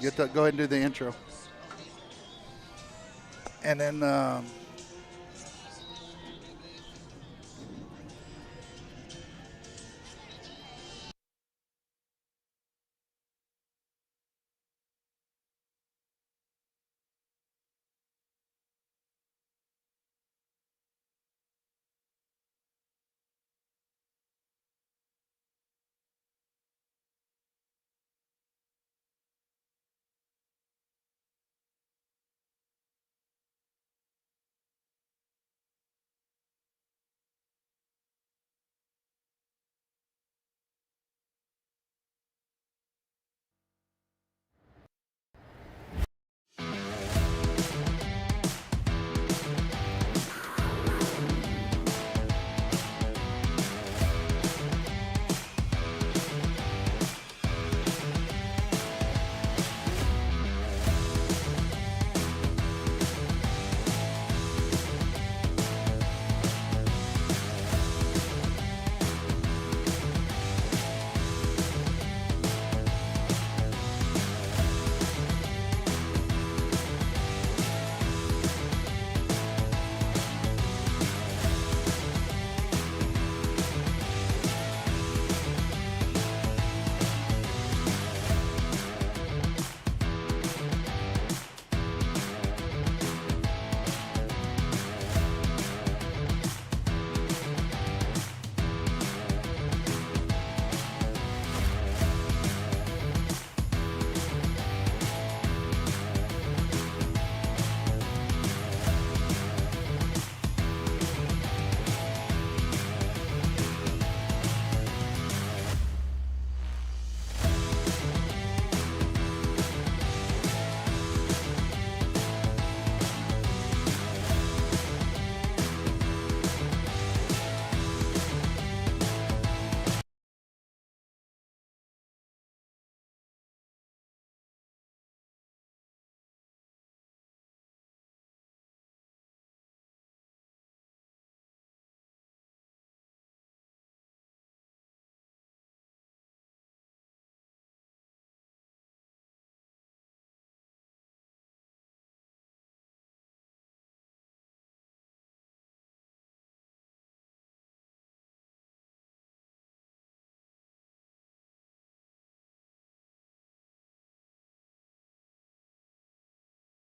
Go ahead and do the intro. And then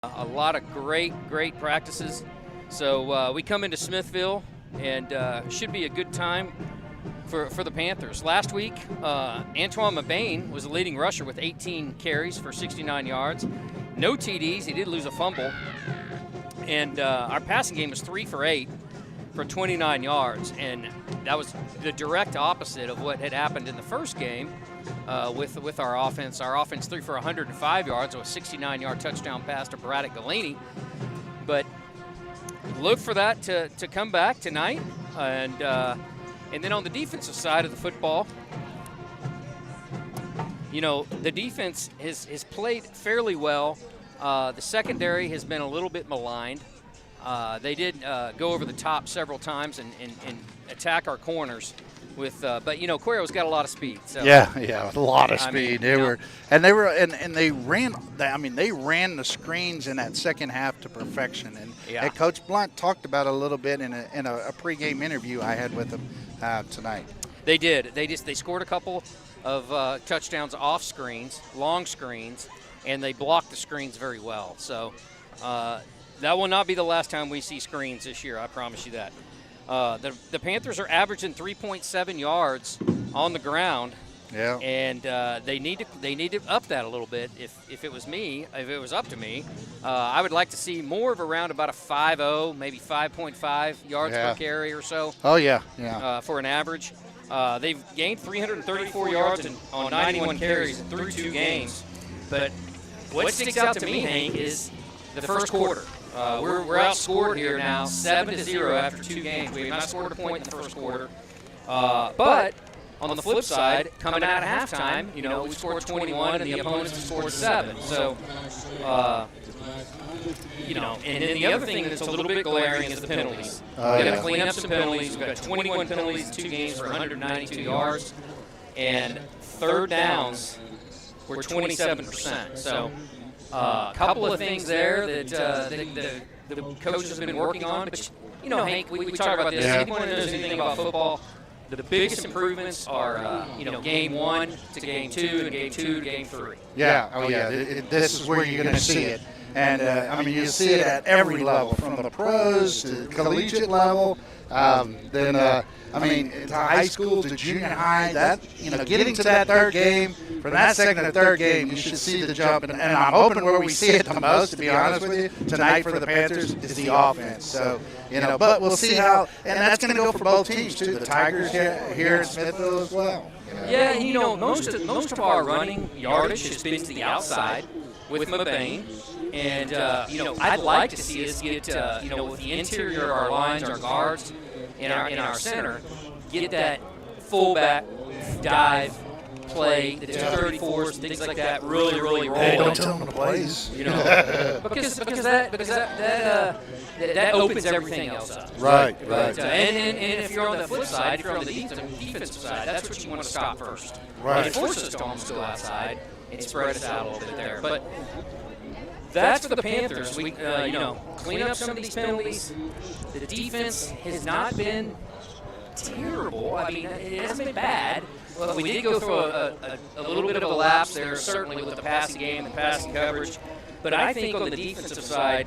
A lot of great practices. So we come into Smithville, and should be a good time for the Panthers. Last week, Antoine Mabane was the leading rusher with 18 carries for 69 yards. No TDs. He did lose a fumble. And our passing game was 3 for 8 for 29 yards. And that was the direct opposite of what had happened in the first game. With our offense. Our offense 3 for 105 yards with a 69-yard touchdown pass to Braddock Galeni. But look for that to come back tonight. And then on the defensive side of the football, you know, the defense has played fairly well. The secondary has been a little bit maligned. They did go over the top several times and attack our corners. But you know, Cuero's got a lot of speed. So yeah, a lot of speed. They ran the screens in that second half to perfection. And Coach Blunt talked about it a little bit in a pregame interview I had with him tonight. They did. They scored a couple of touchdowns off screens, long screens, and they blocked the screens very well. So that will not be the last time we see screens this year. I promise you that. The Panthers are averaging 3.7 yards on the ground. Yeah. And they need to up that a little bit. If it was up to me, I would like to see more of around about a 5.0, maybe 5.5 yards per carry or so. Oh yeah. For an average, they've gained 334 yards on 91 carries through 2 games. But what sticks out to me, Hank, is the first quarter. We're outscored here now 7-0 after 2 games. We have not scored a point in the first quarter. But on the flip side, coming out of halftime, you know, we scored 21 and the opponents scored 7. So, you know, and then the other thing that's a little bit glaring is the penalties. We've got to clean up some penalties. We've got 21 penalties in 2 games for 192 yards. And third downs, we're 27%. So a couple of things there that the coach has been working on. But, Hank, we talk about this. Anyone who knows anything about football, the biggest improvements are, game 1 to game 2 and game 2 to game 3. Yeah, this is where you're going to see it. And, you see it at every level, from the pros to collegiate level. To high school to junior high, getting to that third game, from that second to third game, you should see the jump. And I'm hoping where we see it the most, to be honest with you, tonight for the Panthers is the offense. So, but we'll see how, and that's going to go for both teams too. The Tigers here in Smithville as well. Yeah, most of our running yardage has been to the outside with Mabane. And, I'd like to see us get, with the interior of our lines, our guards, in our center, get that fullback dive play, the 234s, things like that, really rolling. Hey, don't tell them the plays. Because that opens everything else up. Right. And if you're on the flip side, if you're on the defensive side, that's what you want to stop first. Right. And force us to almost go outside and spread us out a little bit there. But that's for the Panthers. We, clean up some of these penalties. The defense has not been terrible. It hasn't been bad. Well, we did go through a little bit of a lapse there, certainly with the passing game and passing coverage. But I think on the defensive side,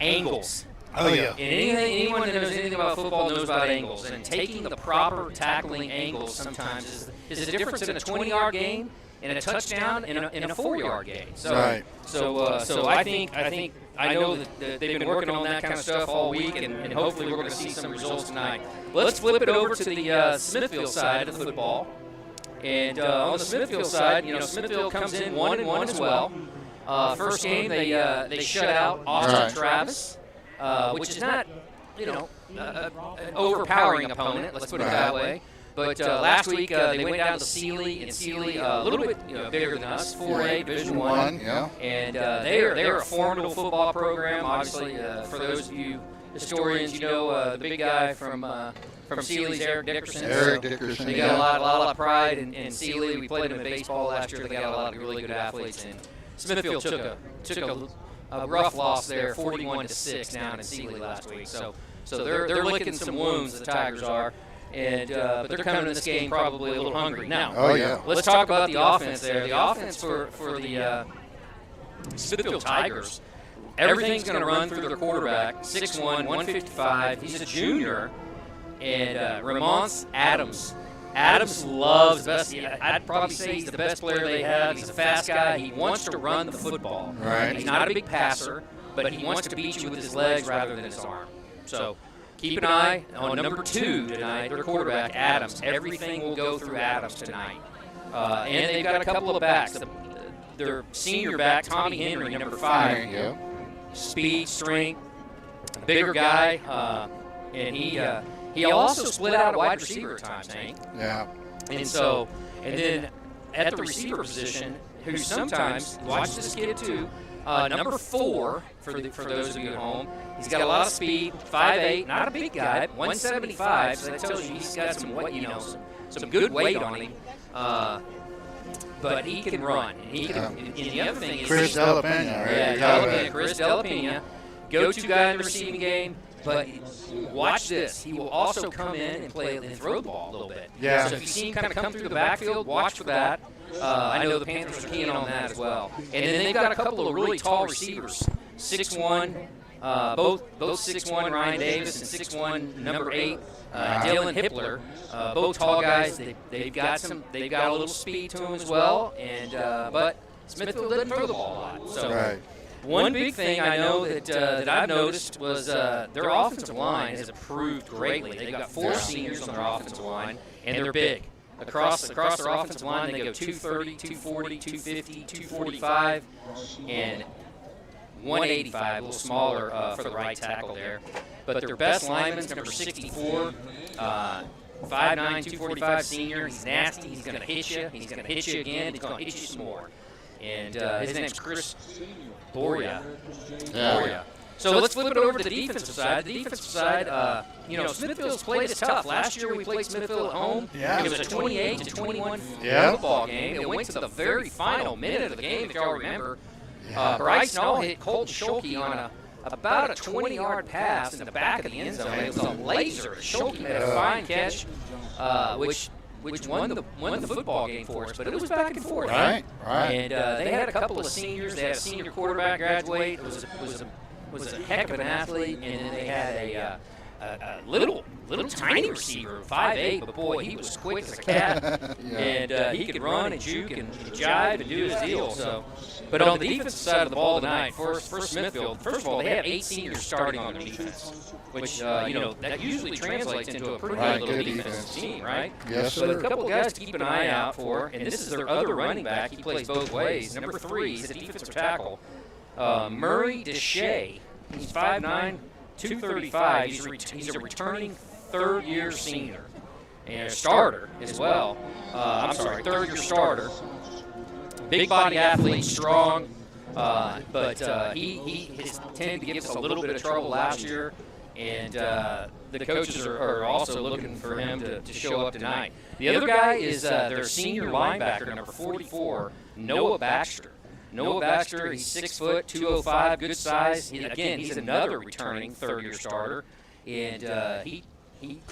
angles. Oh, yeah. And anyone that knows anything about football knows about angles. And taking the proper tackling angles sometimes is the difference in a 20-yard game and a touchdown in a 4-yard game. So, right. So I think I know that they've been working on that kind of stuff all week, and hopefully we're going to see some results tonight. Let's flip it over to the Smithville side of the football. And on the Smithville side, Smithville comes in 1-1 as well. First game they shut out Austin Travis, which is not an overpowering opponent. Let's put it that way. But last week they went down to Sealy, and Sealy a little bit bigger than us, 4A Division I, and they're a formidable football program. Obviously, for those of you historians, the big guy from Sealy's Eric Dickerson. They got a lot of pride in Sealy. We played them in baseball last year. They got a lot of really good athletes. And Smithfield took a rough loss there, 41-6 down in Sealy last week. So they're licking some wounds. The Tigers are. And but they're coming in this game probably a little hungry. Now, let's talk about the offense there. The offense for the Smithville Tigers, everything's going to run through their quarterback, 6'1", 155. He's a junior, and Ramon Adams. Adams loves best. I'd probably say he's the best player they have. He's a fast guy. He wants to run the football. Right. He's not a big passer, but he wants to beat you with his legs rather than his arm. So keep an eye on number 2 tonight, their quarterback, Adams. Everything will go through Adams tonight. And they've got a couple of backs. Their senior back, Tommy Henry, number 5. Speed, strength, bigger guy. And he also split out at wide receiver at times, Hank. Yeah. And then at the receiver position, who sometimes, watch this kid too, number 4 for those of you at home. He's got a lot of speed, 5'8", not a big guy, 175. So that tells you he's got some good weight on him. But he can run. And the other thing is Chris Delapena, right? Chris Delapena, go-to guy in the receiving game. But watch this. He will also come in and play and throw the ball a little bit. Yeah. So if you see him kind of come through the backfield, watch for that. I know the Panthers are keen on that as well. And then they've got a couple of really tall receivers, 6'1", both 6'1", Ryan Davis, and 6'1", number 8, Dylan Hippler. Both tall guys. They've got a little speed to them as well. And but Smithville didn't throw the ball a lot. So. Right. One big thing I know that I've noticed was their offensive line has improved greatly. They've got 4 seniors on their offensive line, and they're big. Across their offensive line, they go 230, 240, 250, 245, and 185, a little smaller for the right tackle there. But their best lineman's number 64, 5'9", 245 senior. He's nasty. He's going to hit you. He's going to hit you again. He's going to hit you some more. And his name's Chris Boria. Yeah. So let's flip it over to the defensive side. The defensive side, Smithville's played us tough. Last year we played Smithville at home. Yeah. It was a 28-21 football game. It went to the very final minute of the game, if y'all remember. Bryce Nall hit Colton Schulke on about a 20-yard pass in the back of the end zone. It was a laser. Schulke made a fine catch, which won the football game for us. But it was back and forth. Right. And they had a couple of seniors. They had a senior quarterback graduate. It was a heck of an athlete, and then they had a little tiny receiver, 5'8", but boy, he was quick as a cat, and he could run and juke and jive and do his deal. So, but on the defensive side of the ball tonight, for Smithville, first of all, they have 8 seniors starting on their defense, which that usually translates into a pretty good little defensive team, right? Yes, sir. But a couple guys to keep an eye out for, and this is their other running back. He plays both ways. Number 3, he's a defensive tackle. Murray Deshay, he's 5'9", 235. He's a returning third-year senior and a starter as well. Third-year starter. Big body athlete, strong, but he tended to give us a little bit of trouble last year, and the coaches are also looking for him to show up tonight. The other guy is their senior linebacker, number 44, Noah Baxter. Noah Baxter, he's 6 foot, 205, good size. He's another returning third-year starter, and he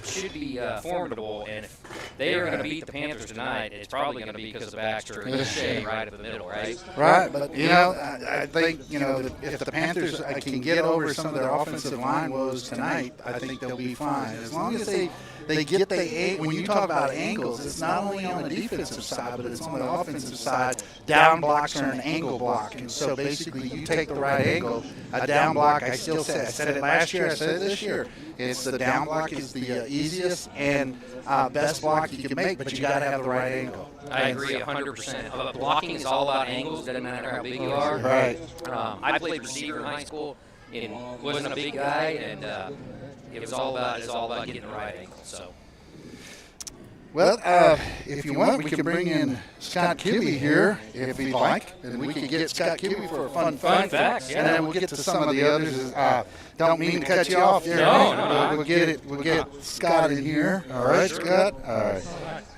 should be formidable. And if they are going to beat the Panthers tonight, it's probably going to be because of Baxter and Shea right up the middle, right? Right, but I think if the Panthers can get over some of their offensive line woes tonight, I think they'll be fine. As long as they get when you talk about angles, it's not only on the defensive side, but it's on the offensive side. Down blocks are an angle block, and so basically you take the right angle. A down block, I said it last year, I said it this year. It's the down block is the easiest and best block you can make, but you got to have the right angle. I agree 100%. Blocking is all about angles. Doesn't matter how big you are. Right. I played receiver in high school and wasn't a big guy, and it was all about getting the right angle. So. Well, if you want, we can bring in Scott Kibbe here, if you'd like, and we can get Scott Kibbe for a fun fact, and then we'll get to some of the others. Don't mean to cut you off there. No. We'll get Scott in here. All right, Scott. All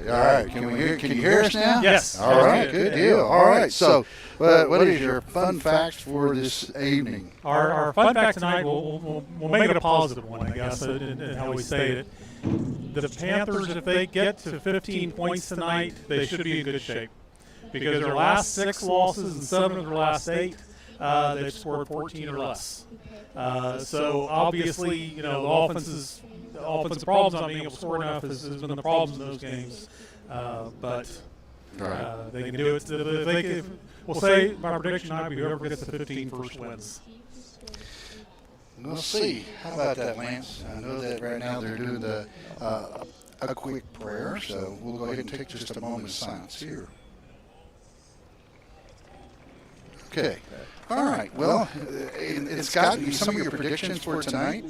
right. Can you hear us now? Yes. All right. Good deal. All right. So, what is your fun fact for this evening? Our fun fact tonight, we'll make it a positive one, I guess, in how we say it. The Panthers, if they get to 15 points tonight, they should be in good shape. Because their last 6 losses and 7 of their last 8, they've scored 14 or less. So obviously, the offensive problems not being able to score enough has been the problems in those games. But they can do it. We'll say my prediction tonight, whoever gets the 15 first wins. We'll see. How about that, Lance? I know that right now they're doing a quick prayer, so we'll go ahead and take just a moment of silence here. Okay. All right. Well, and Scott, some of your predictions for tonight?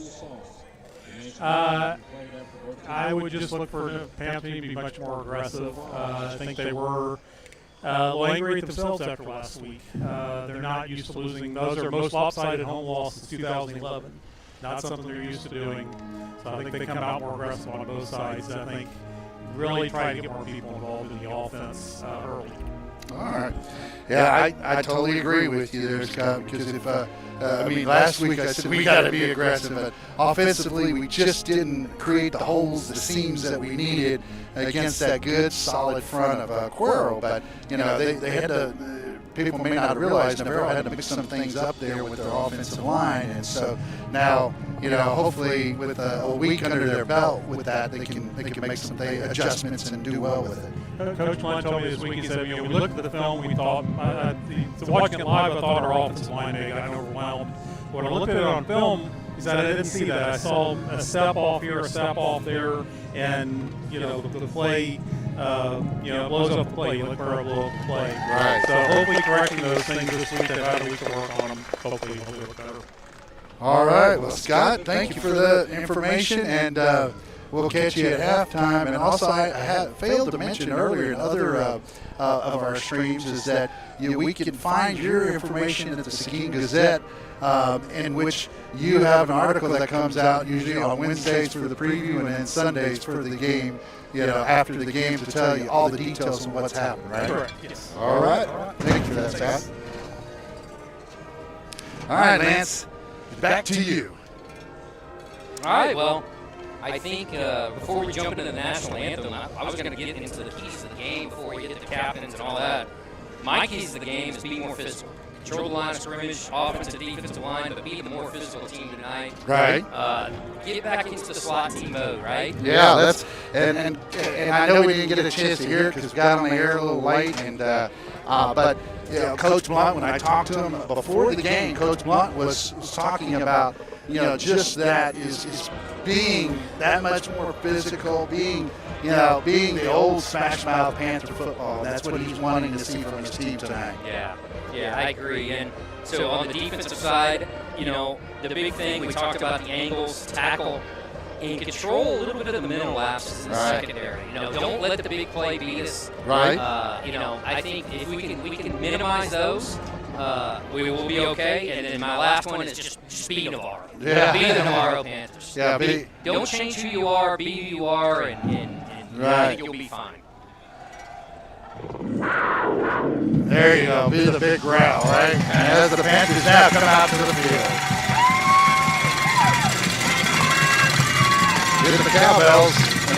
I would just look for the Panthers to be much more aggressive. I think they were a little angry at themselves after last week. They're not used to losing. Those are most lopsided home loss since 2011. Not something they're used to doing. So I think they come out more aggressive on both sides. I think really try to get more people involved in the offense early. All right. Yeah, I totally agree with you there, Scott, because if last week I said we got to be aggressive, but offensively we just didn't create the holes, the seams that we needed against that good, solid front of Cuero. But, they had to people may not realize Navarro had to mix some things up there with their offensive line. And so now, hopefully with a week under their belt with that, they can make some adjustments and do well with it. Coach Blunt told me this week, he said, we looked at the film, we thought, watching it live, I thought our offensive line may have gotten overwhelmed. When I looked at it on film, he said, I didn't see that. I saw a step off here, a step off there, and, the play, blows up the play. You look for a blow up the play. Right. So hopefully correcting those things this week, they've had a week to work on them. Hopefully it'll look better. All right. Well, Scott, thank you for the information. And we'll catch you at halftime. And also, I had failed to mention earlier in other of our streams is that we can find your information at the Seguin Gazette, in which you have an article that comes out usually on Wednesdays for the preview and then Sundays for the game, after the game to tell you all the details on what's happened, right? Correct, yes. All right. Thank you for that, Scott. All right, Lance, back to you. All right, well, I think before we jump into the national anthem, I was going to get into the keys of the game before we get to the captains and all that. My keys of the game is be more physical. Control the line of scrimmage, offensive, defensive line, but be the more physical team tonight. Right. Get back into the slot team mode, right? Yeah, that's and I know we didn't get a chance to hear it because we got on the air a little late, but Coach Blunt, when I talked to him before the game, Coach Blunt was talking about just that is being that much more physical, being the old smash mouth Panther football. And that's what he's wanting to see from his team tonight. Yeah, I agree. And so on the defensive side, the big thing, we talked about the angles, tackle, and control a little bit of the mental lapses in the secondary. Don't let the big play beat us. Right. I think if we can minimize those, we will be okay. And then my last one is just be Navarro. Yeah. Be the Navarro Panthers. Yeah. Don't change who you are. Be who you are, and I think you'll be fine. There you go. Be the big growl, right? And as the Panthers now come out to the field. Get the cowbells. You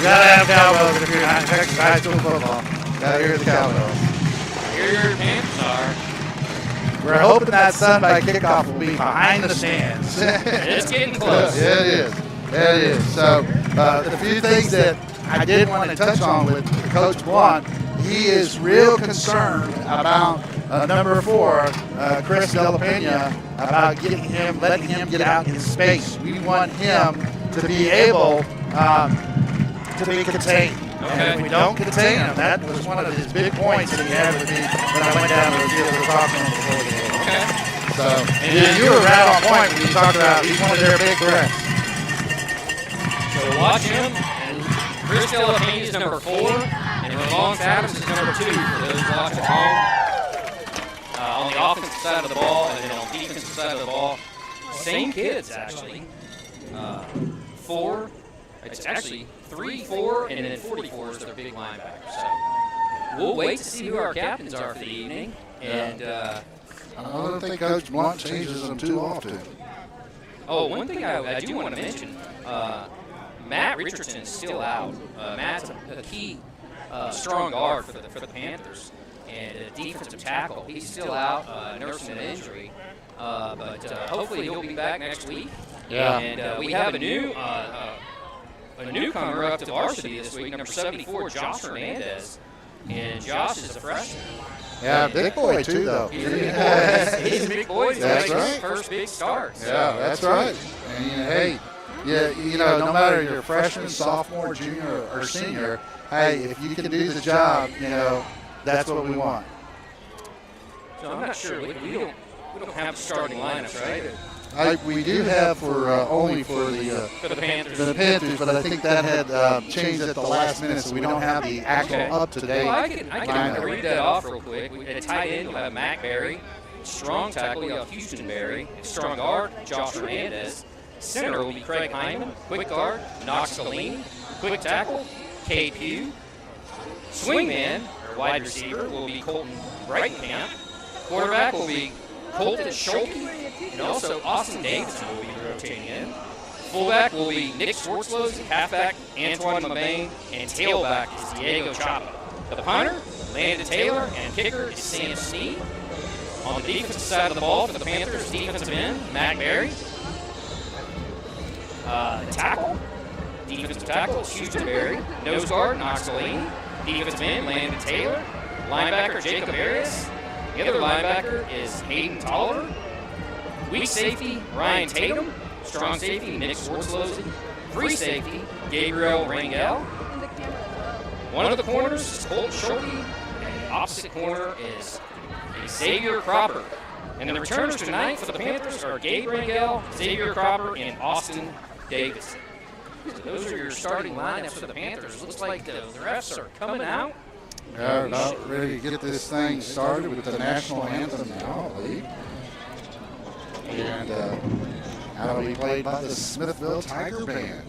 gotta have cowbells if you're not in Texas high school football. Gotta hear the cowbells. Here your Panthers are. We're hoping that Sunday kickoff will be behind the stands. It's getting close. Yeah, it is. So the few things that I did want to touch on with Coach Blunt, he is real concerned about number 4, Chris Della Pena, about letting him get out in space. We want him to be able to be contained. And if we don't contain him, that was one of his big points that he had with me when I went down to the field to talk to him before the game. Okay. So, and you were right on point when you talked about he's one of their big threats. So watch him. And Chris Della Pena is number 4, and Ramon Adams is number 2 for those watching at home. On the offensive side of the ball, and then on the defensive side of the ball, same kids actually. 4. It's actually 3, 4, and then 44 is their big linebacker. So we'll wait to see who our captains are for the evening. And I don't think Coach Blunt changes them too often. one thing I do want to mention, Matt Richardson is still out. Matt's a key strong guard for the Panthers and a defensive tackle. He's still out, nursing an injury. But hopefully he'll be back next week. Yeah. And we have a newcomer up to varsity this week, number 74, Josh Hernandez. And Josh is a freshman. Yeah, big boy too, though. He's a big boy. He's a big boy. He's That's making his right. first big start. So. Yeah, that's right. And hey, no matter you're a freshman, sophomore, junior, or senior, hey, if you can do the job, that's what we want. So I'm not sure. We don't have the starting lineups, right? We do have only for the Panthers, but I think that had changed at the last minute, so we don't have the actual up-to-date. Well, I can read that off real quick. At tight end, you'll have Mac Berry. Strong tackle, you'll have Houston Berry. Strong guard, Josh Hernandez. Center will be Craig Hyman. Quick guard, Knox Galini. Quick tackle, Cade Pugh. Swingman, or wide receiver, will be Colton Breitenkamp. Quarterback will be Colton Schulke, and also Austin Davidson will be rotating in. Fullback will be Nick Schwartzlos, halfback Antoine Mabane, and tailback is Diego Chapa. The punter, Landon Taylor, and kicker is Sam Sneed. On the defensive side of the ball for the Panthers, defensive end, Mac Berry. Defensive tackle is Houston Berry. Nose guard, Knox Galini. Defensive end, Landon Taylor. Linebacker, Jacob Arias. The other linebacker is Hayden Toller. Weak safety, Ryan Tatum. Strong safety, Nick Schwartzlos. Free safety, Gabriel Rangel. One of the corners is Colt Schulke. And the opposite corner is Xavier Cropper. And the returners tonight for the Panthers are Gabe Rangel, Xavier Cropper, and Austin Davidson. So those are your starting lineups for the Panthers. Looks like the refs are coming out. Yeah, about ready to get this thing started with the national anthem now, I believe. And that'll be played by the Smithville Tiger Band.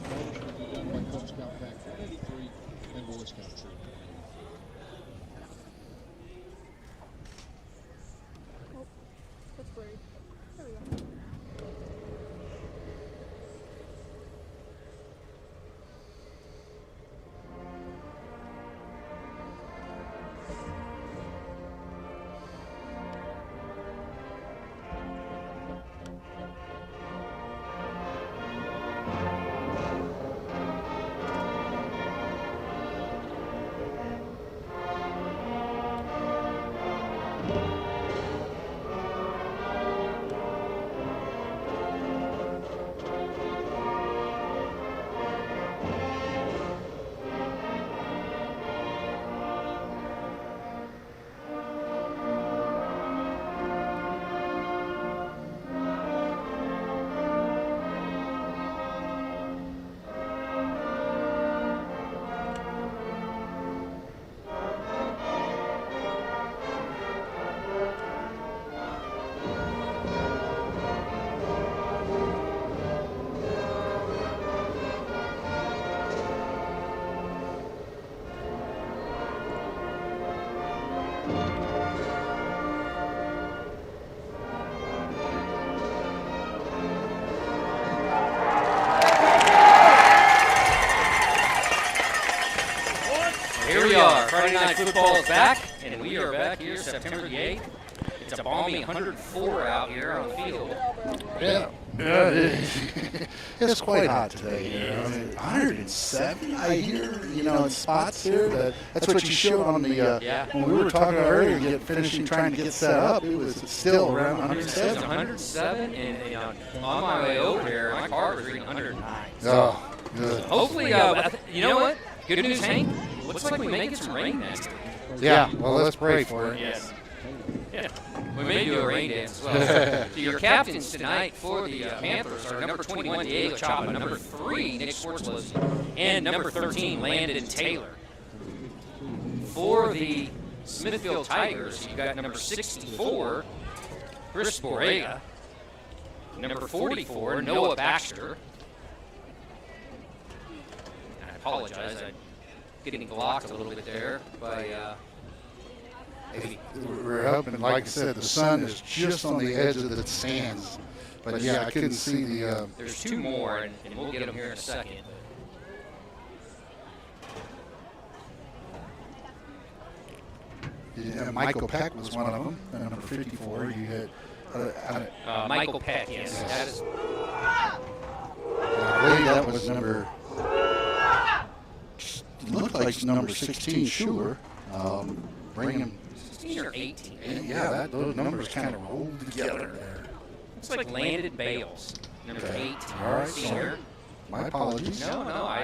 Friday Night Football is back, and we are back here September the 8th. It's a balmy 104 out here on the field. Yeah. It's quite hot today here. I mean, 107, I hear, in spots here. That's what you showed on the, when we were talking earlier, trying to get set up, it was still around 107. It was 107, and on my way over here, my car was reading 109. Oh, good. Hopefully, you know what? Good news, Hank. Looks like we may get some rain next week. Yeah, well, let's pray for it. Yes. Yeah. We may do a rain dance as well. So your captains tonight for the Panthers are number 21, Diego Chapa, number 3, Nick Schwartzlose, and number 13, Landon Taylor. For the Smithville Tigers, you got number 64, Chris Borrega, number 44, Noah Baxter. And I apologize, I'm getting blocked a little bit there by we're hoping, like I said, the sun is just on the edge of the stands. But yeah, I couldn't see the. There's two more, and we'll get them here in a second. Yeah, Michael Peck was one of them, number 54. You had Michael Peck, yes. That is. I believe that was number. It looked like number 16, Schuler. Bring him. 16 or 18. Yeah, those numbers kind of rolled together there. Looks like Landon Bales, number 18. All right, senior. My apologies. No,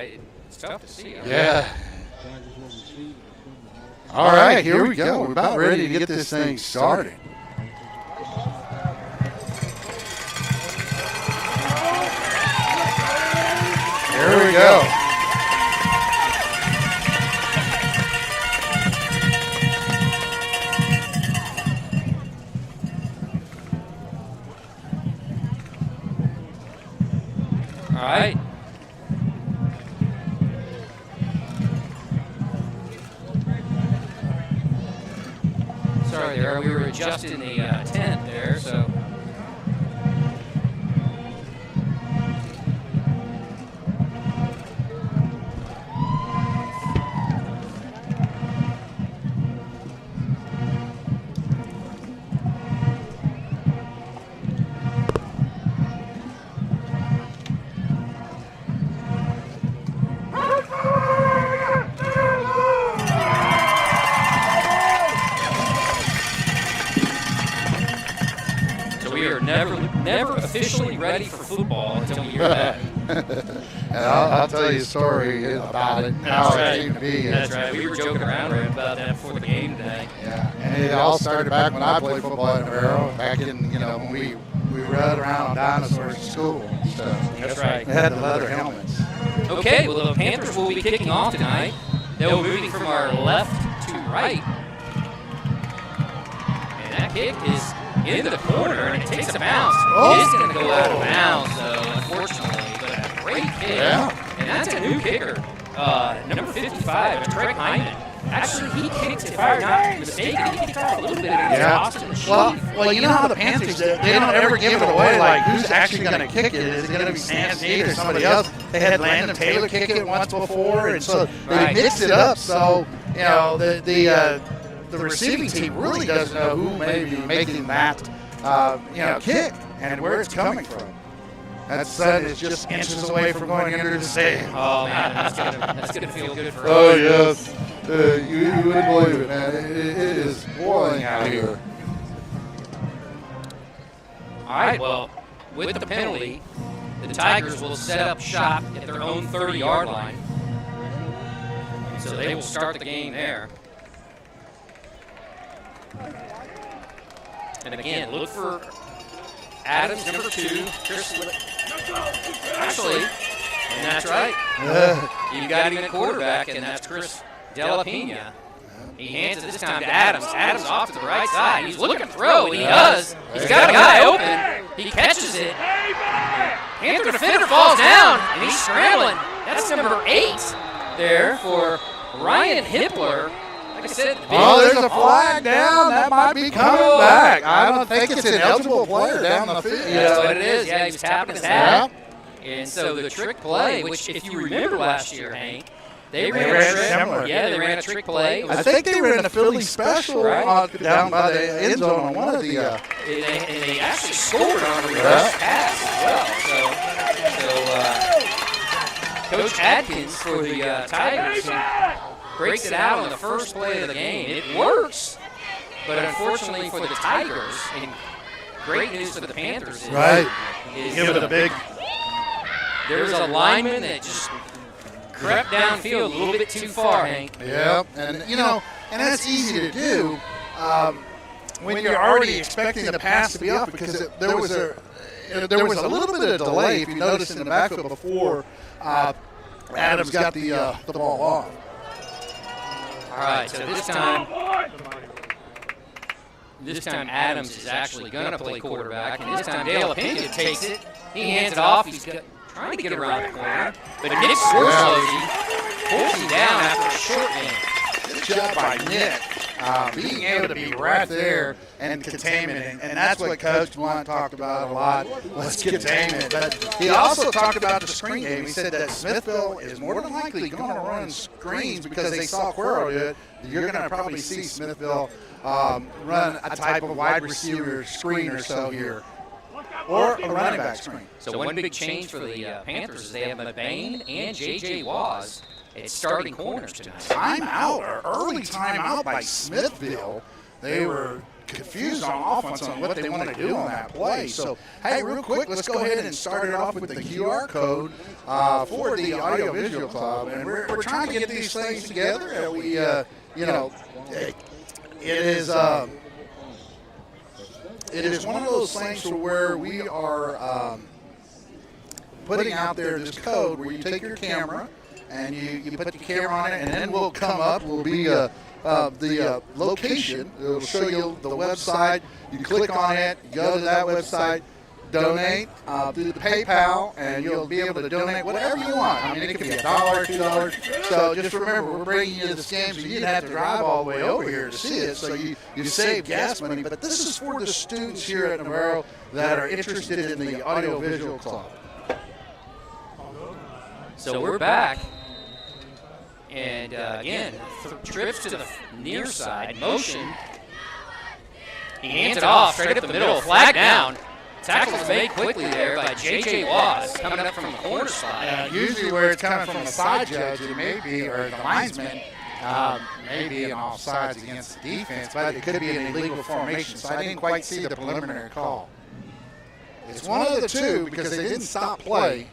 it's tough to see. Yeah. All right, here we go. We're about ready to get this thing started. Here we go. All right. Sorry there, we were adjusting the tent there, so. Never officially ready for football until we hear that. And I'll tell you a story about it, how it came to be. That's right. We were joking around about that before the game today. Yeah, and it all started back when I played football at Navarro, back in, when we we rode around on dinosaurs in school. So That's right. they had the leather helmets. Okay, well, the Panthers will be kicking off tonight. They'll be moving from our left to right. And that kick is into the corner, and it takes a bounce. It is going to go out of bounds, though, unfortunately. But a great kick. Yeah. And that's a new kicker. Number 55, Trey Hyman. Actually, he kicked, if I'm not mistaken, he kicked off a little bit against Austin. Well, you know how the Panthers, they don't ever give it away, like who's actually going to kick it. Is it going to be Sam Snead or somebody else? They had Landon Taylor kick it once before, and so they mixed it up. So, you know, the receiving team really doesn't know who may be making that, kick and where it's coming from. That sun is just inches away from going under the stadium. Oh, man, that's gonna feel good for us. Oh, yes. You wouldn't believe it, man. It is boiling out here. All right, well, with the penalty, the Tigers will set up shop at their own 30-yard line. So they will start the game there. And again, look for Adams, number 2, Chris. Actually, and that's right. You got even a quarterback, and that's Chris Della Pena. He hands it this time to Adams. Adams off to the right side. He's looking to throw, and he does. He's got a guy open. He catches it. Panther defender falls down, and he's scrambling. That's number 8 there for Ryan Hippler. Like I said, there's a flag down. That might be coming back. I don't think it's an eligible player down the field. That's what it is. Yeah, he was tapping his hat. And so the trick play, which if you remember last year, Hank, they ran a trick. Similar. Yeah, they ran a trick play. I think they ran a Philly special down by the end zone on one of the. And they actually scored on a reverse pass as well. So Coach Adkins for the Tigers breaks it out on the first play of the game. It works, but unfortunately for the Tigers, and great news for the Panthers is give it a big. There's a lineman that just crept downfield a little bit too far, Hank. Yeah, and and that's easy to do when you're already expecting the pass to be off because there was a little bit of delay. If you noticed in the backfield before Adams got the ball off. All right, so this time Adams is actually going to play quarterback, and this time Dale Pena takes it. He hands it off. He's trying to get around the corner, but Nick Scorsese pulls him down after a short game. Good job by Nick, being able to be right there and containment, and that's what Coach Blunt talked about a lot, was containment. But he also talked about the screen game. He said that Smithville is more than likely going to run screens because they saw Cuero do it. You're going to probably see Smithville run a type of wide receiver screen or so here, or a running back screen. So one big change for the Panthers is they have McBain and J.J. Waz at starting corners tonight. Early timeout by Smithville. They were confused on offense on what they want to do on that play. So, hey, real quick, let's go ahead and start it off with the QR code for the Audiovisual Club. And we're trying to get these things together. And we, it is one of those things where we are putting out there this code where you take your camera and you put the camera on it, and then we'll come up. Will be the location. It will show you the website. You click on it. You go to that website. Donate through the PayPal, and you'll be able to donate whatever you want. I mean, it could be $1, $2. So just remember, we're bringing you this game, so you didn't have to drive all the way over here to see it. So you save gas money. But this is for the students here at Navarro that are interested in the Audiovisual Club. So we're back. And again, trips to the near side, motion. He hands it off straight up the middle, flag down. Tackle was made quickly there by J.J. Waz coming up from the corner spot. Usually where it's coming from the side judge, it may be, or the linesman, may be on offsides against the defense, but it could be an illegal formation, so I didn't quite see the preliminary call. It's one of the two because they didn't stop play,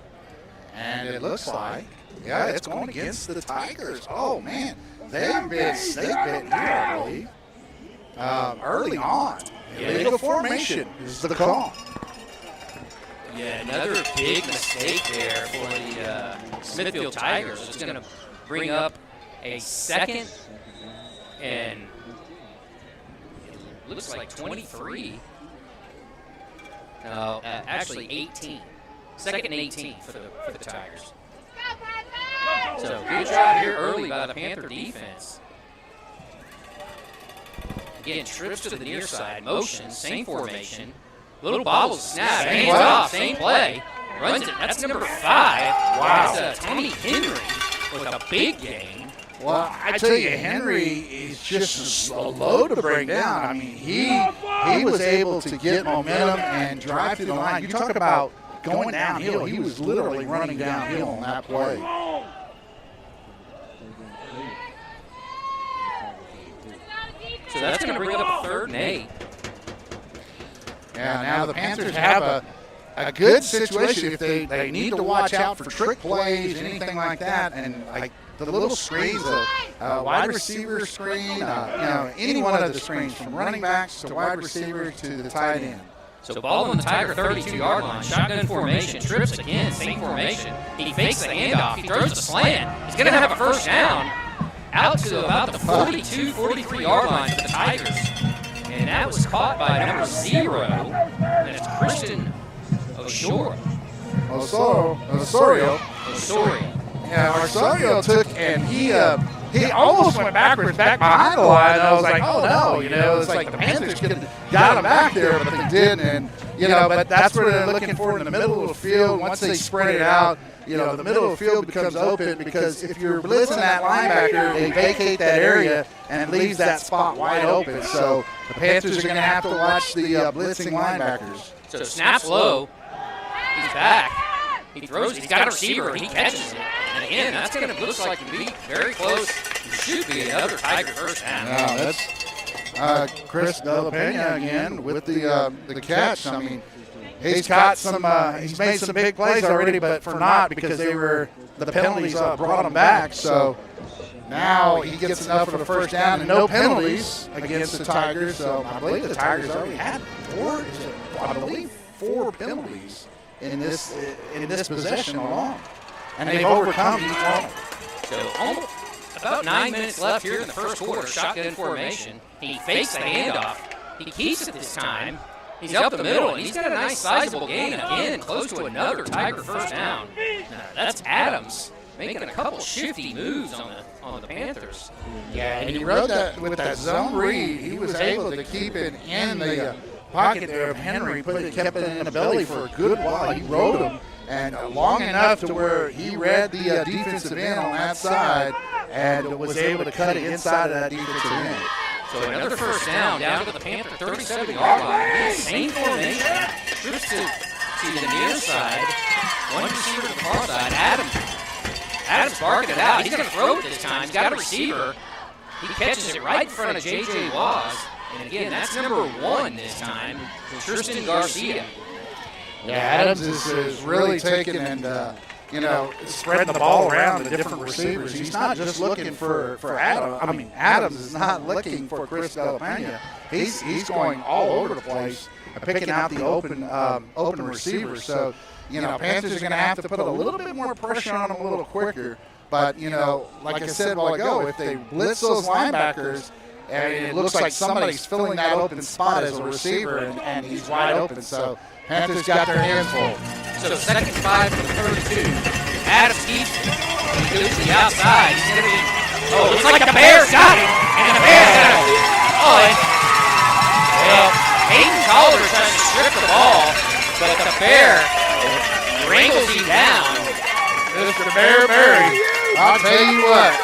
and it looks like, yeah, it's going against the Tigers. Oh, man, they've been snake-bitten here, I believe, early on. Illegal formation is the call. Yeah, another big mistake there for the Smithville Tigers. It's going to bring up a second and it looks like 23. No, actually 18. Second and 18 for the Tigers. So good job here early by the Panther defense. Again, trips to the near side, motion, same formation. Little bobbles, snap, hands off, same play. Runs it. That's number 5. Wow. That's Tommy Henry with a big game. Well, I tell you, Henry is just a load to bring down. I mean, he was able to get momentum and drive through the line. You talk about going downhill. He was literally running downhill on that play. So that's going to bring up a 3rd and 8. Yeah, now the Panthers have a good situation if they need to watch out for trick plays, anything like that, and like the little screens, wide receiver screen, any one of the screens from running backs to wide receiver to the tight end. So ball on the Tiger 32-yard line, shotgun formation, trips again, same formation. He fakes the handoff, he throws the slant. He's going to have a 1st down out to about the 42, 43-yard line for the Tigers. And that was caught by number 0, and it's Christian Osorio. Yeah, Osorio took and he almost went back behind the line. I was like, oh no, it's like the Panthers could have got him back there, but they didn't. And but that's what they're looking for in the middle of the field. Once they spread it out, the middle of the field becomes open because if you're blitzing that linebacker, they vacate that area and leaves that spot wide open. So the Panthers are going to have to watch the blitzing linebackers. So snaps low. He's back. He throws it. He's got a receiver. He catches it. And again, that's going to look like to be very close. It should be another Tiger 1st down. No, that's Chris Delapena again with the catch. I mean, he's got some. He's made some big plays already, but for not because the penalties brought him back. So now he gets enough for the 1st down and no penalties against the Tigers. So I believe the Tigers already had 4 penalties in this possession alone, and they've overcome each one. So about 9 minutes left here in the 1st quarter. Shotgun formation. He fakes the handoff. He keeps it this time. He's up the middle, and he's got a nice sizable gain again, close to another Tiger 1st down. Now, that's Adams making a couple shifty moves on the Panthers. Yeah, and he rode that with that zone read. He was able to keep it in the pocket there of Henry, kept it in the belly for a good while. He rode him, and long enough to where he read the defensive end on that side and was able to cut it inside of that defensive end. So another 1st down to the Panther 37-yard line. Same formation. Trips to the near side. One receiver to the far side. Adams barking it out. He's going to throw it this time. He's got a receiver. He catches it right in front of J.J. Waz. And again, that's number 1 this time, Tristan Garcia. Yeah, Adams is really taking and spreading the ball around the different receivers. He's not just looking for Adams. I mean, Adams is not looking for Chris Delapena. He's going all over the place, picking out the open receivers. So, Panthers are going to have to put a little bit more pressure on them a little quicker. But, like I said a while ago, if they blitz those linebackers, and it looks like somebody's filling that open spot as a receiver, and he's wide open. So Panthers got their hands full. So 2nd and 5 from the 32. Adams keeps it. He goes to the outside. He's going to be. Oh, looks like the Bears got it. And the Bears got it. Well, Hayden Calder tries to strip the ball, but the Bear wrangles him down. Mr. Bear Berry, I'll tell you what,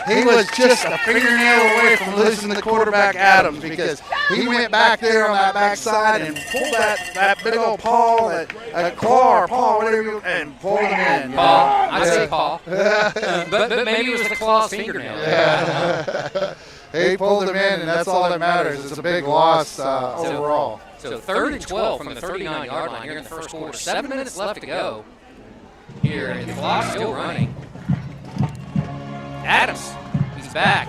he was just a fingernail away from losing the quarterback Adams because he went back there on that backside and pulled that big old paw, that claw or paw, whatever, and pulled him in. Paw. I say paw. but maybe it was the claw's fingernail. Yeah. He pulled him in, and that's all that matters. It's a big loss overall. So 3rd and 12 from the 39-yard line here in the 1st quarter. 7 minutes left to go here, and the clock's still running. Adams, he's back.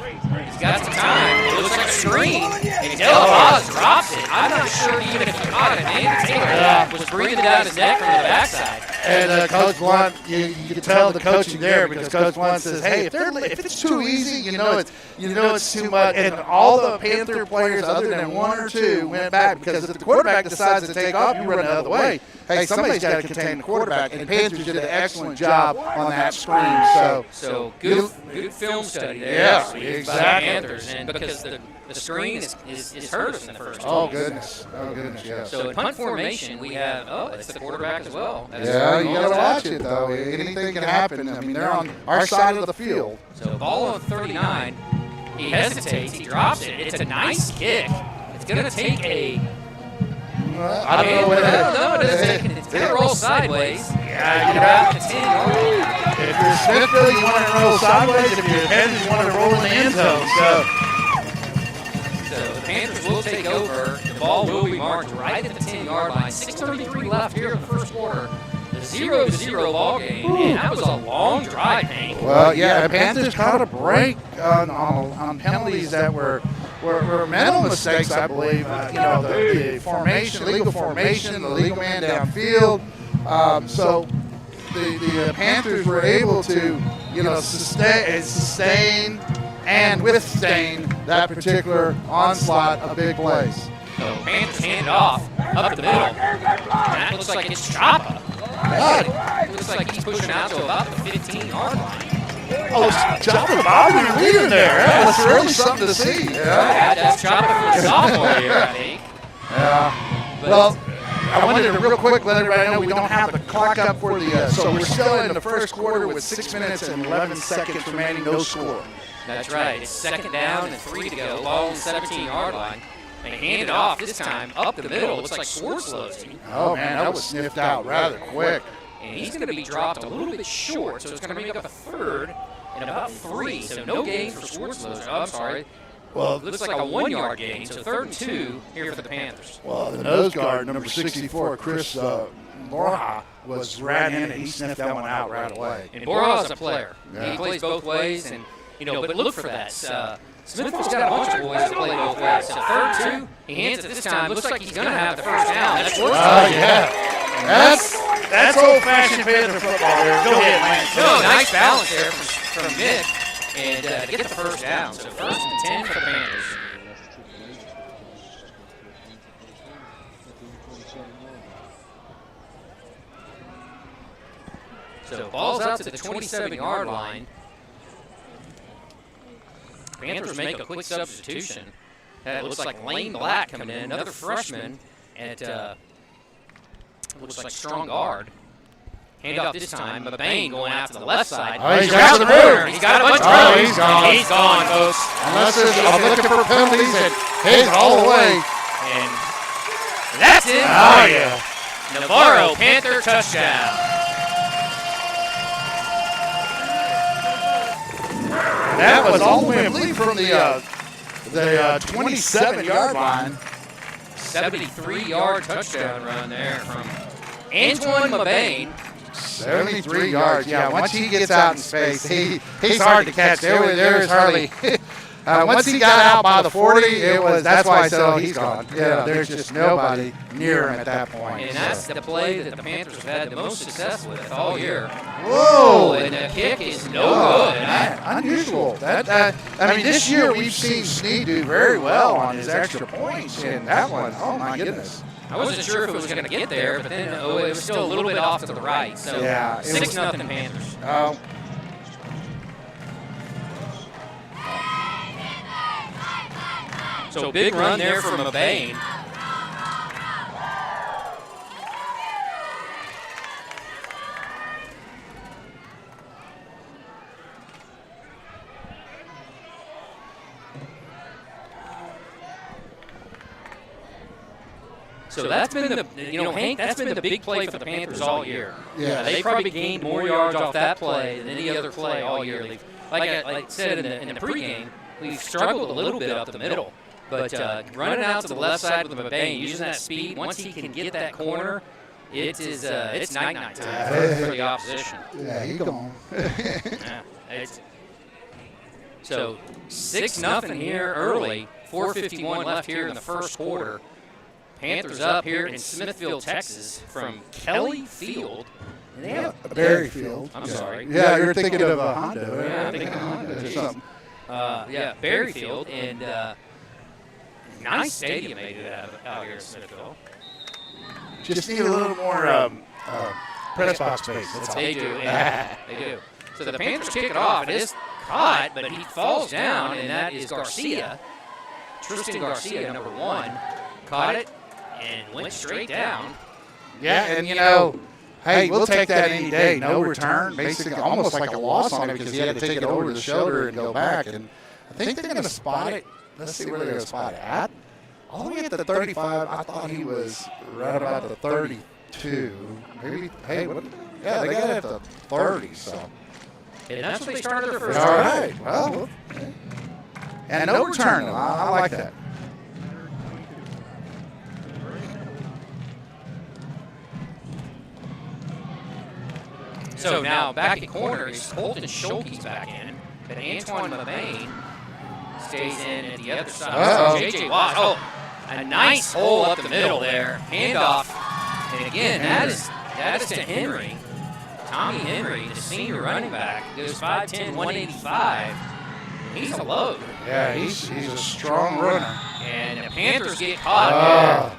He's got some time. It looks like a screen. And Delapaz drops it. I'm not sure even if he caught it. Man, Taylor. Yeah, was breathing down his neck from the backside. And Coach Blunt, you can tell the coaching there because Coach Blunt says, "Hey, if it's too easy, it's too much." And all the Panther players, other than one or two, went back because if the quarterback decides to take off, you run the other way. Hey, somebody's got to contain the quarterback, and the Panthers did an excellent job on that screen. So good film study there. Yeah, exactly. exactly. Panthers, and because the screen is hurt us in the first. Oh goodness, yeah. So in punt formation, we have it's the quarterback as well. Yeah, you got to watch it though. Anything can happen. I mean, they're on our side of the field. So ball on 39. He hesitates. He drops it. It's a nice kick. It's going to take a. I don't know what it is. It's going to roll sideways. Yeah, about the 10-yard line. If you're Smithville, you want to roll sideways. If you're Panthers, you want to roll in the end zone. So the Panthers will take over. The ball will be marked right at the 10-yard line. 6:33 left here in the first quarter. The 0-0 ball game, and that was a long drive, Hank. Well, yeah, Panthers caught a break on penalties that were mental mistakes, I believe. The formation, legal formation, the legal man downfield. So the Panthers were able to, sustain and withstand that particular onslaught of big plays. So Panthers hand it off up the middle. That looks like it's Chapa. It looks like he's pushing out to about the 15-yard line. Oh, Chapa Bobby leading there. That's really something to see. Yeah. That's Chapa from the sophomore year, I think. Yeah. Well, I wanted to real quick let everybody know we don't have the clock up for the so we're still in the first quarter with 6 minutes and 11 seconds remaining, no score. That's right. It's second down and 3 to go. Ball on the 17-yard line. They hand it off this time up the middle. Looks like Swartzlow's team. Oh, man, that was sniffed out rather quick. And he's going to be dropped a little bit short, so it's going to make up a third and about 3. So no gain for Swartzlow. I'm sorry. Well, it looks like a 1-yard gain, so 3rd and 2 here for the Panthers. Well, the nose guard, number 64, Chris Borja, was ran-handed. He sniffed that one out right away. And Borja's a player. Yeah. He plays both ways, and but look for that. Smithville's got a bunch of boys that play both ways. So 3rd and 2, he hands it this time. Looks like he's going to have the first down. That's yeah. That's old-fashioned Panther football there. Go ahead, Lance. No, nice balance there from Nick. And to get the first down. So 1st and 10 for the Panthers. So ball's out to the 27-yard line. Panthers make a quick substitution. It looks like Lane Black coming in, another freshman at looks like strong guard. Hand off this time. Mabane going out to the left side. Oh, he's got the room. He's got a bunch of room. He's gone. He's gone, folks. Unless I'm looking for penalties, and he's all the way. And that's it. Oh, yeah. Navarro, Panther touchdown. That was all the way, I believe, from the 27-yard line. 73-yard touchdown run there from Antoine Mabane. 73 yards, yeah. Once he gets out in space, he's hard to catch. There's hardly. Once he got out by the 40, that's why I said, he's gone. Yeah, there's just nobody near him at that point. And that's the play that the Panthers have had the most success with all year. Whoa! And the kick is no good. Unusual. This year we've seen Snead do very well on his extra points, and that one, oh my goodness. I wasn't sure if it was going to get there, but then it was still a little bit off to the right. So yeah, 6-0 Panthers. Oh. So big run there from Mabane. So that's been the, Hank, that's been the big play for the Panthers all year. Yeah. They probably gained more yards off that play than any other play all year. Like I said in the pregame, we've struggled a little bit up the middle. But running out to the left side with Mabane, using that speed, once he can get that corner, it's night-night time for the opposition. Yeah, he's gone. So 6-0 here early, 4:51 left here in the first quarter. Panthers up here in Smithville, Texas, from Kelly Field. And they have Berry Field. I'm sorry. Yeah, you're thinking of a Honda. Yeah, I'm thinking of Honda or something. Berry Field, and nice stadium they do have out here in Smithville. Just need a little more press box space. They do, yeah, they do. So the Panthers kick it off. It is caught, but he falls down, and that is Garcia. Tristan Garcia, number 1, caught it and went straight down. Yeah, and hey, we'll take that any day. No return, basically almost like a loss on it because he had to take it over the shoulder and go back. And I think they're going to spot it. Let's see where they're going to spot it at. All the way at the 35, I thought he was right about the 32. Maybe, hey, what? Yeah, they got it at the 30, so. And that's what they started their first All drive. right, well. And no return, though. I like that. So now back at corner is Colton Schulke's back in, but Antoine Mabane stays in at the other side. So J.J. Watts, a nice hole up the middle there. Handoff. And again, that is to Henry. Tommy Henry, the senior running back, goes 5'10", 185. He's a load. Yeah, he's a strong runner. And the Panthers get caught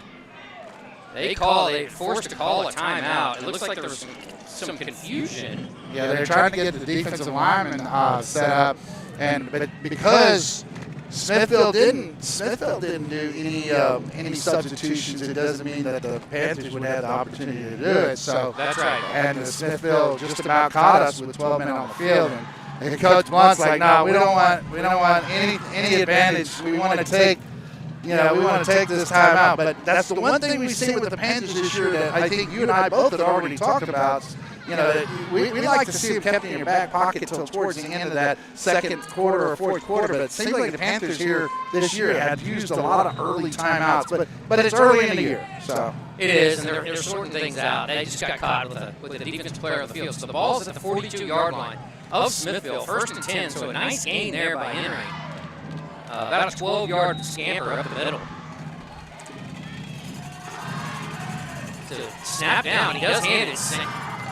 there. They forced to call a timeout. It looks like there was some confusion. Yeah, they're trying to get the defensive lineman set up, but because Smithville didn't do any substitutions, it doesn't mean that the Panthers would have the opportunity to do it. So that's right. And the Smithville just about caught us with 12 men on the field, and Coach Blunt's like, no, we don't want any advantage. We want to take. We want to take this time out. But that's the one thing we've seen with the Panthers this year that I think you and I both had already talked about. We like to see them kept in your back pocket until towards the end of that second quarter or fourth quarter. But it seems like the Panthers here this year have used a lot of early timeouts. But it's early in the year. So it is, and they're sorting things out. They just got caught with the defensive player on the field. So the ball's at the 42-yard line of Smithville, 1st and 10. So a nice gain there by Henry. About a 12-yard scamper up the middle. So snap down. He does hand it.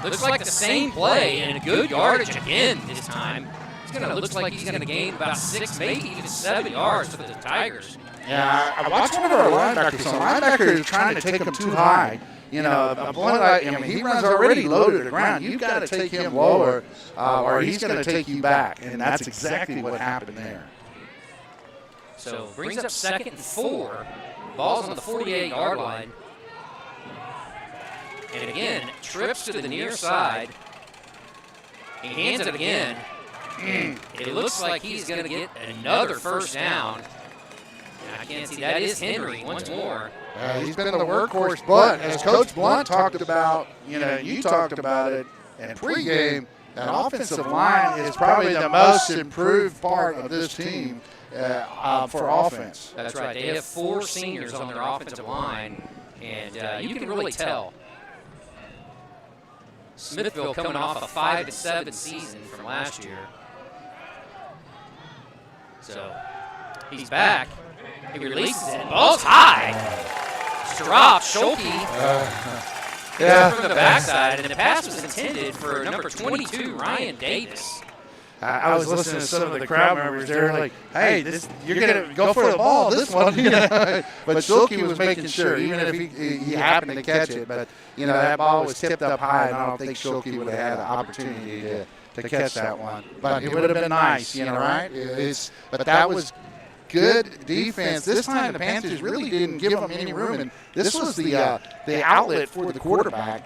Looks like the same play and a good yardage again this time. Looks like he's going to gain about 6, maybe even 7 yards for the Tigers. Yeah, I watched one of our linebackers. So linebacker is trying to take him too high. He runs already low to the ground. You've got to take him lower, or he's going to take you back. And that's exactly what happened there. So brings up 2nd and 4. Ball's on the 48-yard line. And again, trips to the near side. He hands it again. It looks like he's going to get another first down. And I can't see. That is Henry once more. He's been the workhorse, but as Coach Blunt talked about, you talked about it in pregame, that offensive line is probably the most improved part of this team for offense. That's right. They have 4 seniors on their offensive line, and you can really tell. Smithville coming off a 5-7 season from last year. So he's back. He releases it. Ball's high. Drop. Schulke from the backside, and the pass was intended for number 22, Ryan Davis. I was listening to some of the crowd members. They're like, "Hey, you're gonna go for the ball this one." But Schulke was making sure, even if he happened to catch it. But that ball was tipped up high, and I don't think Schulke would have had the opportunity to catch that one. But it would have been nice, right? But that was good defense. This time the Panthers really didn't give them any room, and this was the outlet for the quarterback,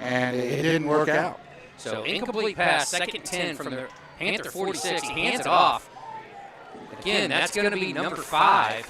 and it didn't work out. So incomplete pass, 2nd and 10 from the Panther 46. He hands it off. Again, that's going to be number 5.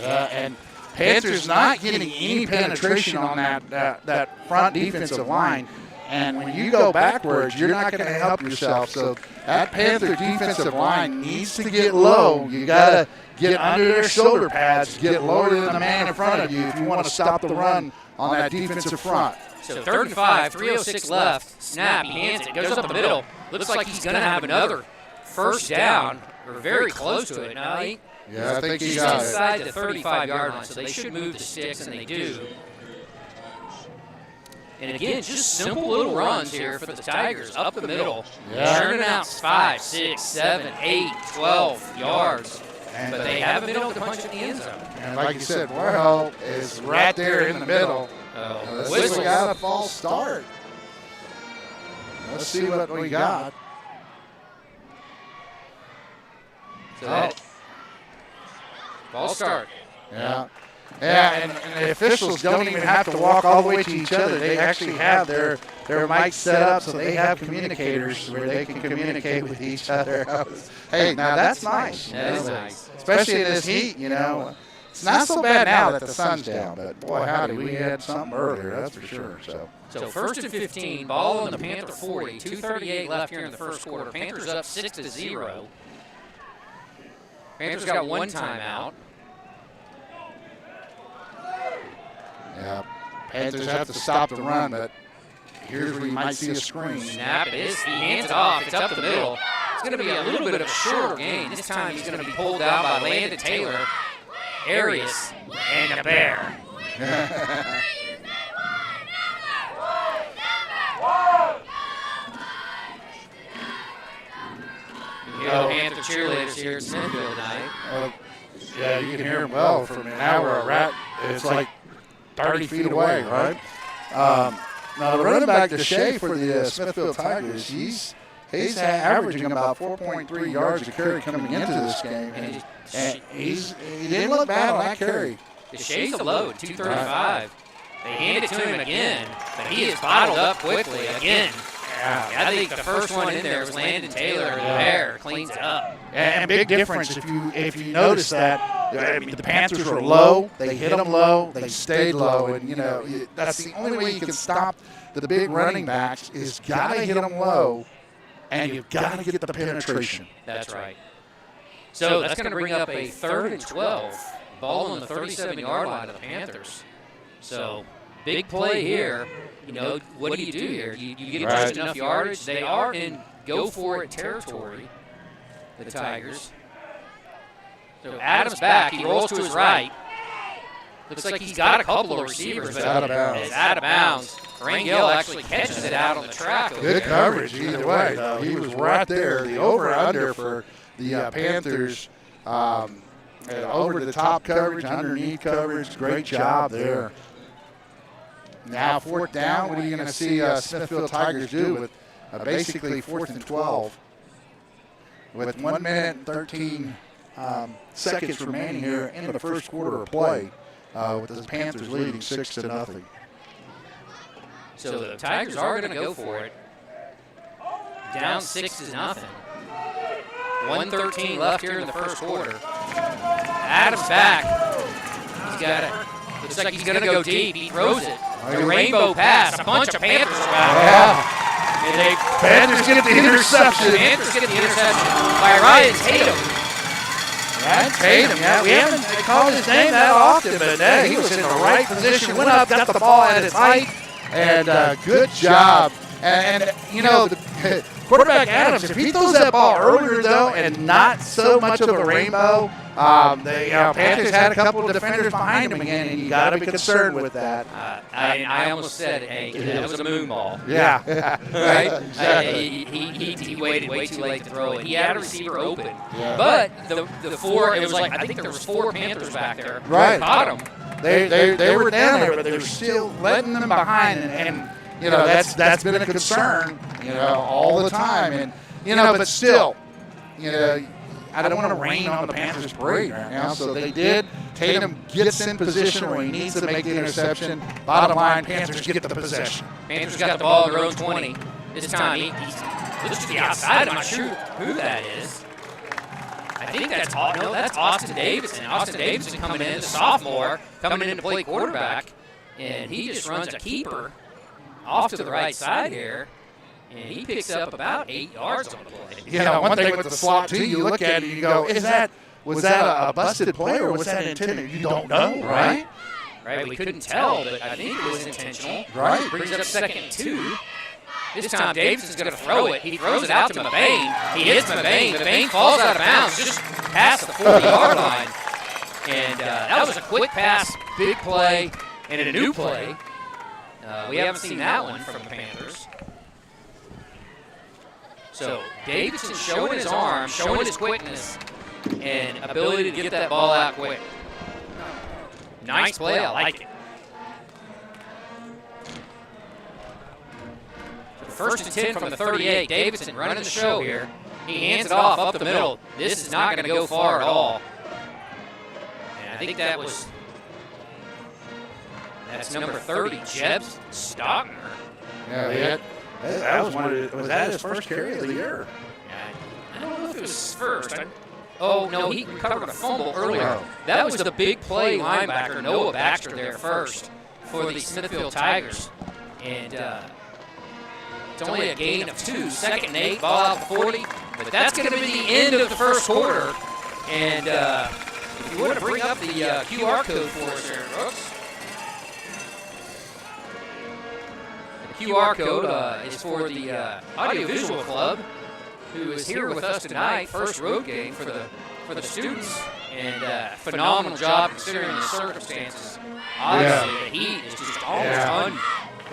And Panthers not getting any penetration on that front defensive line. And when you go backwards, you're not going to help yourself. So that Panther defensive line needs to get low. You got to get under their shoulder pads, get lower than the man in front of you if you want to stop the run on that defensive front. So 3rd and 5, 3:06 left. Snap, he hands it, goes up the middle. Looks like he's going to have another first down, or very close to it. No, Yeah, I think he Just got it. inside the 35-yard line, so they should move the sticks, and they do. And again, just simple little runs here for the Tigers up the middle. Yeah. Churning out 5, 6, 7, 8, 12 yards. But they haven't been able to punch in the end zone. And like you said, Warhol is right there in the middle. Oh, This whistles. got a false start. Let's see what we got. So that false start. Yeah. Yeah, and the officials don't even have to walk all the way to each other. They actually have their mics set up, so they have communicators where they can communicate with each other. Hey, now that's nice. That is nice. Especially in this heat, It's not so bad now that the sun's down, but boy, howdy, we had something earlier, that's for sure. So first and 15, ball on the Panther 40, 2:38 left here in the first quarter. Panthers up 6-0. Panthers got one timeout. Yeah, Panthers have to stop the run, but here's where you might see a screen. Snap it is. He hands it off. It's up the middle. It's going to be a little bit of a shorter gain. This time he's going to be pulled down by Landon Taylor, Arias, and the Bear. You know, Panther cheerleaders here at Smithville tonight. Yeah, you can hear them well from an hour. It's like 30 feet away, right? Now, the running back, Deshae, for the Smithville Tigers, he's averaging about 4.3 yards a carry coming into this game. And he didn't look bad on that carry. Deshae's a load, 235. They hand it to him again, but he is bottled up quickly again. Yeah, I think the first one in there was Landon Taylor, and the Bear cleans it up. And big difference if you notice that. I mean, the Panthers were low. They hit them low. They stayed low, and that's the only way you can stop the big running backs is gotta hit them low, and you've got to get the penetration. That's right. So that's going to bring up a 3rd and 12. Ball on the 37-yard line of the Panthers. So big play here. What do you do here? You get just enough yardage. They are in go-for-it territory, the Tigers. So Adams back. He rolls to his right. Looks like he's got a couple of receivers, but it's out of bounds. It's out of bounds. Rangel actually catches it out on the track. Good coverage either way, though. He was right there. The over-under for the Panthers, over the top coverage, underneath coverage. Great job there. Now 4th down. What are you going to see Smithville Tigers do with basically 4th and 12 with 1 minute and 13 seconds remaining here in the first quarter of play, with the Panthers leading 6-0. So the Tigers are going to go for it. Down 6-0. 1:13 left here in the first quarter. Adams back. He's got it. Looks like he's going to go deep. He throws it. The rainbow pass. A bunch of Panthers got it. Yeah. And Panthers get the interception. Panthers get the interception by Ryan Tatum. Yeah, Tatum. Yeah, we haven't called his name that often, but he was in the right position. Went up, got the ball at his height, and good job. And the quarterback Adams, if he throws that ball earlier though, and not so much of a rainbow, the Panthers had a couple of defenders behind him again, and you got to be concerned with that. I almost said, hey, that was a moon ball. Yeah. Right? Exactly. He waited way too late to throw it. He had a receiver open. Yeah. But the four, it was like, I think there was 4 Panthers back there. Right. Caught him. They were down there, but they were still letting them behind, and that's been a concern, all the time, and but still, I don't want to rain on the Panthers' parade right now. So they did. Tatum gets in position where he needs to make the interception. Bottom line, Panthers get the possession. Panthers got the ball in their own 20. This time he looks to the outside. I'm not sure who that is. I think that's Austin Davidson. Austin Davidson coming in, the sophomore, coming in to play quarterback, and he just runs a keeper off to the right side here, and he picks up about 8 yards on the play. One thing with the slot too, you look at it and you go, was that a busted play or was that intended? You don't know, right? Right, we couldn't tell, but I think it was intentional. Right. Brings up 2nd and 2. This time Davidson's going to throw it. He throws it out to Mabane. He hits Mabane. Mabane falls out of bounds just past the 40-yard line. And that was a quick pass, big play, and a new play. We haven't seen that one from the Panthers. So Davidson showing his arm, showing his quickness, and ability to get that ball out quick. Nice play, I like it. First and 10 from the 38. Davidson running the show here. He hands it off up the middle. This is not going to go far at all. And I think that's number 30, Jeb Stockner. Yeah, that was that his first carry of the year? I don't know if it was his first. No, he recovered a fumble earlier. That was the big play linebacker, Noah Baxter, there first for the Smithville Tigers. And it's only a gain of 2, 2nd and 8, ball out to 40. But that's going to be the end of the first quarter. And if you want to bring up the QR code for us, Aaron Brooks. The QR code is for the Audiovisual Club, who is here with us tonight, first road game for the students. And phenomenal job considering the circumstances. Obviously, the heat is just almost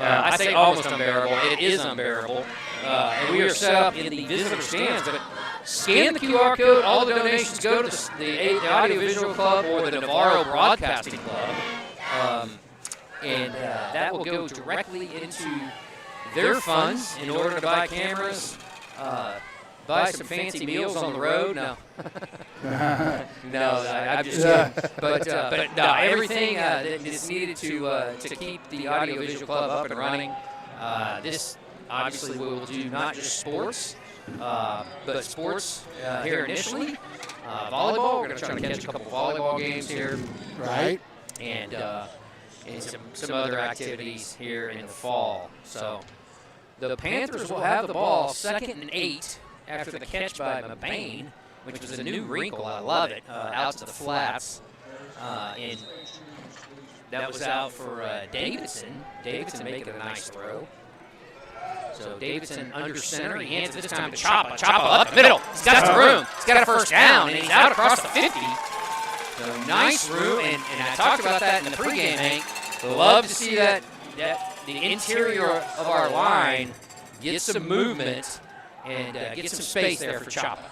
I say almost unbearable. It is unbearable. And we are set up in the visitor stands. But scan the QR code. All the donations go to the Audiovisual Club or the Navarro Broadcasting Club. And that will go directly into their funds in order to buy cameras, buy some fancy meals on the road. No. I'm just kidding. But no, everything that is needed to keep the Audiovisual Club up and running. This obviously will do not just sports, but sports here initially. Volleyball, we're going to try to catch a couple volleyball games here. Right. And some other activities here in the fall. So the Panthers will have the ball 2nd and 8 after the catch by Mabane, which was a new wrinkle. I love it. Out to the flats. And that was out for Davidson. Davidson making a nice throw. So Davidson under center. He hands it this time to Chapa. Chapa up the middle. He's got some room. He's got a first down, and he's out across the 50. So nice room, and I talked about that in the pregame, Hank. Love to see that the interior of our line get some movement and get some space there for Chapa.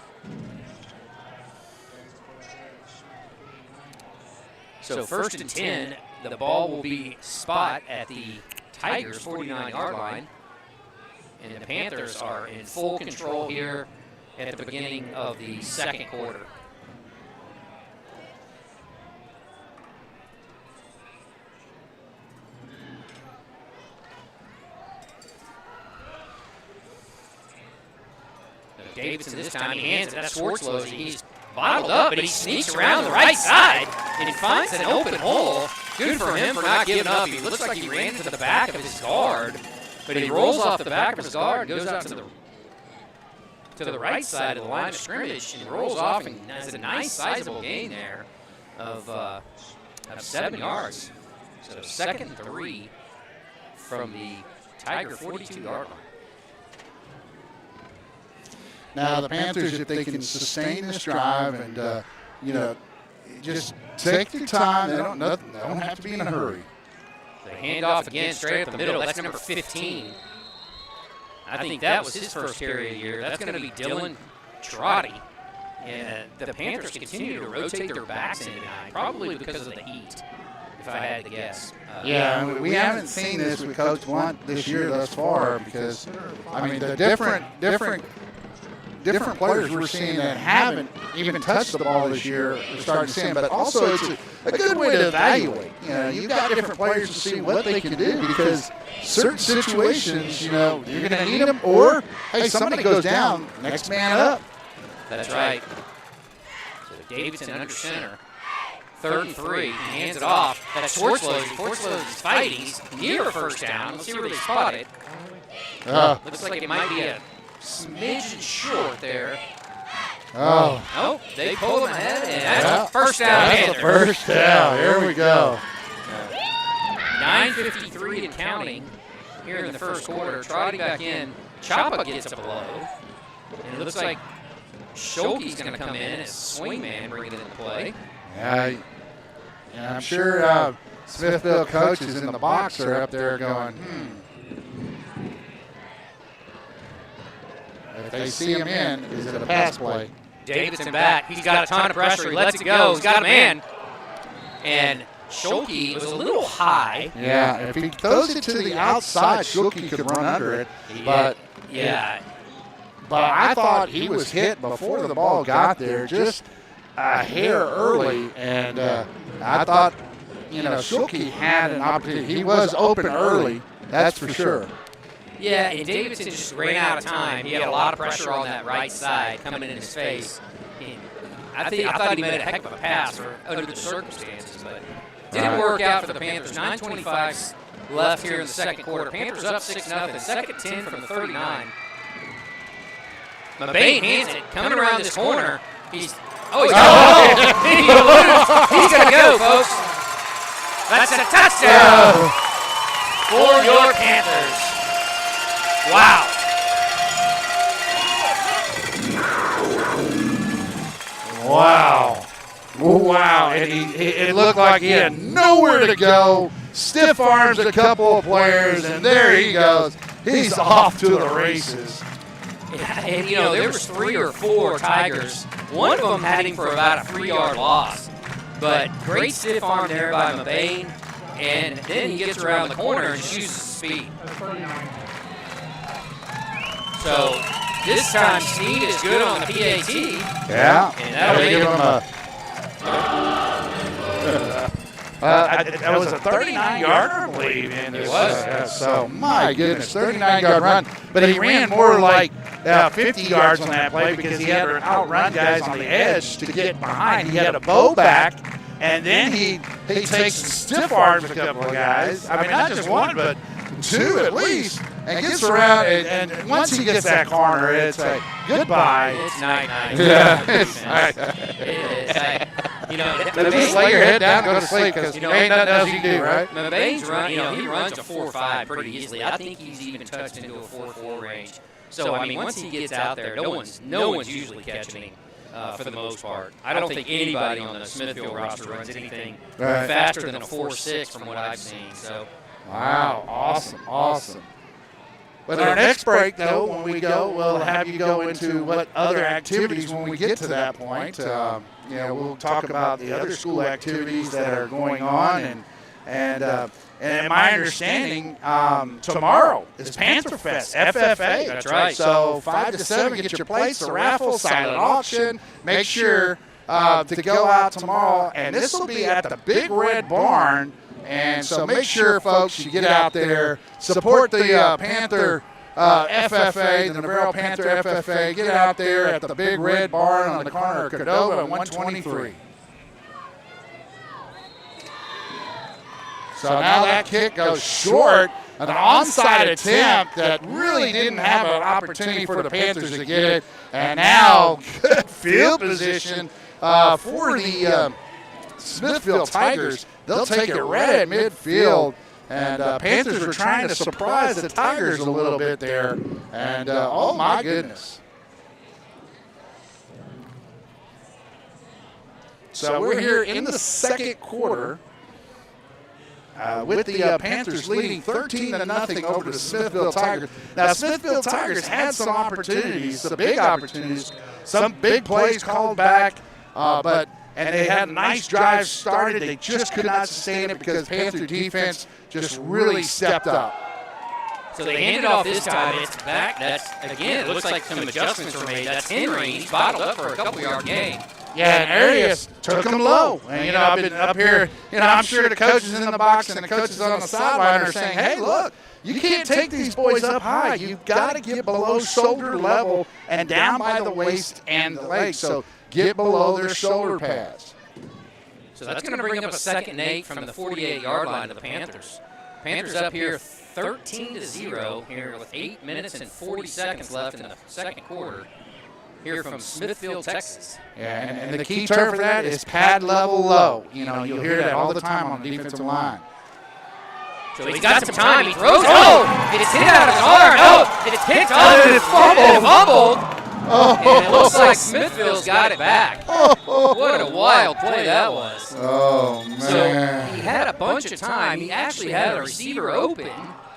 So 1st and 10, the ball will be spot at the Tigers' 49-yard line. And the Panthers are in full control here at the beginning of the second quarter. Davidson this time, he hands it. That's Schwartzlow. He's bottled up, but he sneaks around the right side, and he finds an open hole. Good for him for not giving up. He looks like he ran to the back of his guard, but he rolls off the back of his guard, goes out to the right side of the line of scrimmage, and rolls off and has a nice sizable gain there of 7 yards. So 2nd and 3 from the Tiger 42-yard line. Now the Panthers, if they can sustain this drive and just take their time, they don't have to be in a hurry. The handoff again, straight up the middle. That's number 15. I think that was his first carry of the year. That's going to be Dylan Trotty. And the Panthers continue to rotate their backs in tonight, probably because of the heat, if I had to guess. We haven't seen this with Coach Blunt this year thus far because, the different players we're seeing that haven't even touched the ball this year are starting to see them. But also it's a good way to evaluate. You've got different players to see what they can do because certain situations, you're going to need them. Or, hey, somebody goes down, next man up. That's right. So Davidson under center. 3rd and 3. He hands it off. That's Schwartzlow. Schwartzlow is fighting. He's near a first down. Let's see where they spot it. Looks like it might be a smidgen short there. Oh, they pull him ahead, and that's a first down. That's a first down. Here we go. 9:53 and counting here in the first quarter. Trotting back in, Chapa gets a blow. And it looks like Schulke's going to come in as swingman, bring it into play. Yeah, I'm sure Smithville coaches in the box are up there going, If they see him in, is it a pass play? Davidson back. He's got a ton of pressure. He lets it go. He's got a man. And Schulke was a little high. Yeah, if he throws it to the outside, Schulke could run under it. But I thought he was hit before the ball got there, just a hair early. And I thought, Schulke had an opportunity. He was open early, that's for sure. Yeah, and Davidson just ran out of time. He had a lot of pressure on that right side coming in his face. I thought he made a heck of a pass under the circumstances, but didn't work out for the Panthers. 9:25 left here in the second quarter. Panthers up 6-0. Second 10 from the 39. McBain hands it, coming around this corner. He's going to go, folks. That's a touchdown for your Panthers. Wow. Wow. And it looked like he had nowhere to go. Stiff arms a couple of players, and there he goes. He's off to the races. Yeah, and there was 3 or 4 Tigers. One of them had him for about a 3-yard loss. But great stiff arm there by McBain. And then he gets around the corner and shoots speed. So this time Snead is good on the PAT. Yeah. And that'll give him a that was a 39-yarder, I believe. It was. So, my goodness, 39-yard run. But he ran more like 50 yards on that play because he had to outrun guys on the edge to get behind. He had a bow back, and then he takes stiff arms a couple of guys. I mean, not just one, but 2 at least, and gets around. And once he gets that corner, it's like, goodbye. It's night-night. Yeah. Just lay your head down and go to sleep because ain't nothing else you can do, right? McBain's run, he runs a 4.5 pretty easily. I think he's even touched into a 4.4 range. So, I mean, once he gets out there, no one's usually catching him for the most part. I don't think anybody on the Smithville roster runs anything faster than a 4.6 from what I've seen. So, wow, awesome. But our next break, though, when we go, we'll have you go into what other activities when we get to that point. We'll talk about the other school activities that are going on, and my understanding, tomorrow is Panther Fest, FFA. That's right. So 5 to 7, get your plates, the raffle, silent auction. Make sure to go out tomorrow, and this will be at the Big Red Barn. And so make sure, folks, you get out there, support the Panther FFA, the Navarro Panther FFA. Get out there at the Big Red Barn on the corner of Cordova and 123. So now that kick goes short, an onside attempt that really didn't have an opportunity for the Panthers to get it. And now good field position for the Smithville Tigers. They'll take it right at midfield. And Panthers were trying to surprise the Tigers a little bit there. And, oh, my goodness. So we're here in the second quarter with the Panthers leading 13-0 over the Smithville Tigers. Now, Smithville Tigers had some opportunities, some big opportunities, some big plays called back, and they had nice drives started. They just could not sustain it because Panther defense just really stepped up. So they handed off this time. It's back. That's, again, it looks like some adjustments were made. That's Henry. He's bottled up for a couple-yard gain. Yeah, and Arias took him low. And, I've been up here, I'm sure the coaches in the box and the coaches on the sideline are saying, hey, look, you can't take these boys up high. You've got to get below shoulder level and down by the waist and the legs. So get below their shoulder pads. So that's going to bring up a 2nd and 8 from the 48-yard line of the Panthers. Panthers up here 13-0 here with 8 minutes and 40 seconds left in the second quarter here from Smithville, Texas. Yeah, and the key term for that is pad level low. You'll hear that all the time on the defensive line. So he's got some time. He throws. Oh! It's hit out of his arm. Oh! It's picked up. And it's fumbled. And it looks like Smithville's got it back. What a wild play that was. Oh, man. So he had a bunch of time. He actually had a receiver open.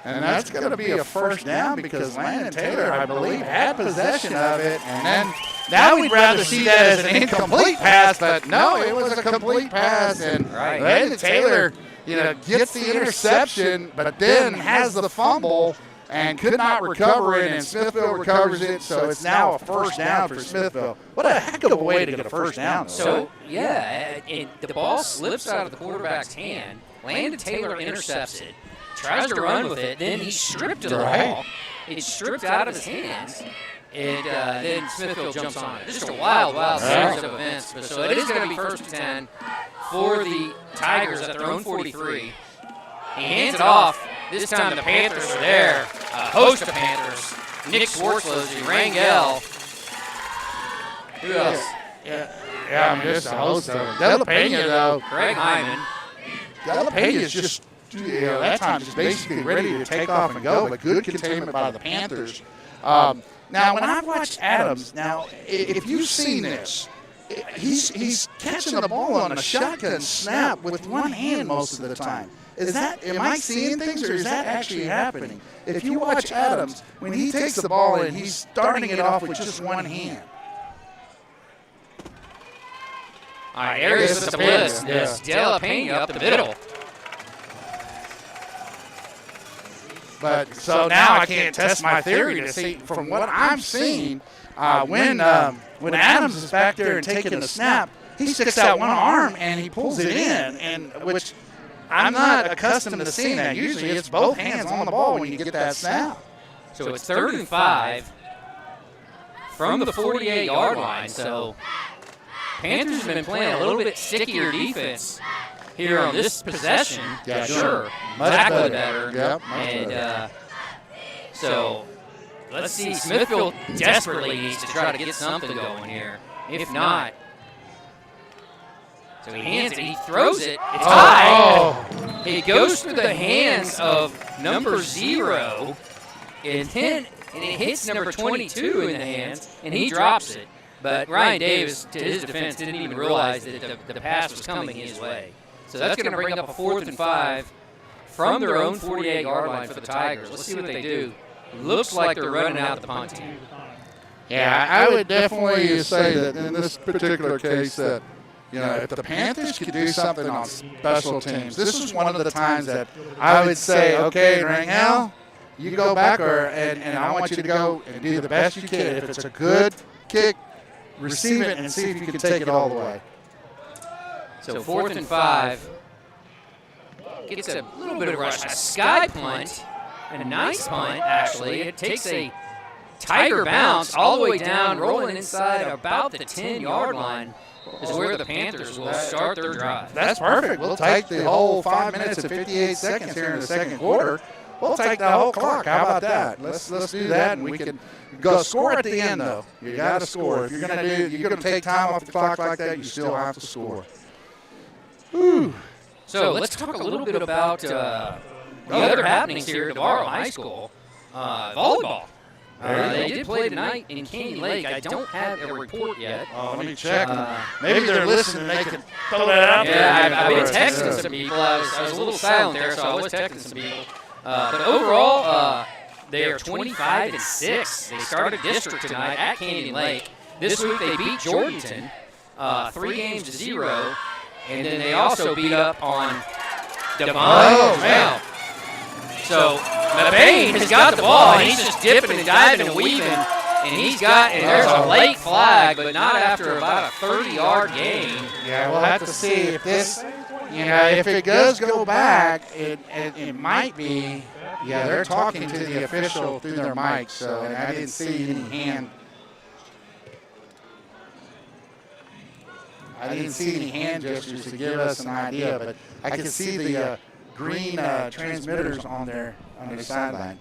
And that's going to be a first down because Landon Taylor, I believe, had possession of it. And then now we'd rather see that as an incomplete pass, but no, it was a complete pass. And Landon Taylor, gets the interception, but then has the fumble and could not recover it, and Smithville recovers it, so it's now a first down for Smithville. What a heck of a way to get a first down. So, and the ball slips out of the quarterback's hand. Landon Taylor intercepts it. Tries to run with it, then he's stripped of the ball. It's stripped out of his hands, and then Smithville jumps on it. Just a wild series of events. So it is going to be first and 10 for the Tigers at their own 43. He hands it off. This time the Panthers are there. A host of Panthers. Nick Schwartzlozy, Rangel. Who else? Yeah, I mean, just a host of them. De La Pena, though. Greg Hyman. De La Pena is just, that time just basically ready to take off and go, but good containment by the Panthers. Now, when I've watched Adams, if you've seen this, he's catching the ball on a shotgun snap with one hand most of the time. Am I seeing things, or is that actually happening? If you watch Adams, when he takes the ball and he's starting it off with just one hand. All right, Arias with the blitz. It's De La Pena up the middle. But so now I can't test my theory to see from what I'm seeing. When Adams is back there and taking the snap, he sticks out one arm and he pulls it in, and which I'm not accustomed to seeing that. Usually it's both hands on the ball when you get that snap. So it's 3rd and 5 from the 48-yard line. So Panthers have been playing a little bit stickier defense here on this possession. Yeah, sure. Much Exactly better. Yep, much better. So let's see. Smithville desperately needs to try to get something going here. If not, so he hands it. He throws it. It's high. It goes through the hands of number 0, and it hits number 22 in the hands, and he drops it. But Ryan Davis, to his defense, didn't even realize that the pass was coming his way. So that's going to bring up a 4th and 5 from their own 48-yard line for the Tigers. Let's see what they do. Looks like they're running out the punt team. Yeah, I would definitely say that in this particular case that, if the Panthers could do something on special teams, this is one of the times that I would say, okay, Rangel, you go back, and I want you to go and do the best you can. If it's a good kick, receive it and see if you can take it all the way. So 4th and 5. Gets a little bit of rush. A sky punt, and a nice punt, actually. It takes a Tiger bounce all the way down, rolling inside about the 10-yard line is where the Panthers will start their drive. That's perfect. We'll take the whole 5 minutes and 58 seconds here in the second quarter. We'll take the whole clock. How about that? Let's do that, and we can go score at the end, though. You got to score. If you're going to take time off the clock like that, you still have to score. Whew. So let's talk a little bit about the other happenings here at Navarro High School. Volleyball. They did play tonight in Canyon Lake. I don't have a report yet. Let me check. Maybe they're listening. They can throw that out there. Yeah, I've been texting some people. I was a little silent there, so I was texting some people. But overall, they are 25-6. They started district tonight at Canyon Lake. This week they beat Jordanton 3-0, and then they also beat up on Devon. Oh, man. So Mabane has got the ball, and he's just dipping and diving and weaving, and there's a late flag, but not after about a 30-yard gain. Yeah, we'll have to see if this, if it does go back, it might be, they're talking to the official through their mics, so, and I didn't see any hand. I didn't see any hand gestures to give us an idea, but I can see the green transmitters on their sideline.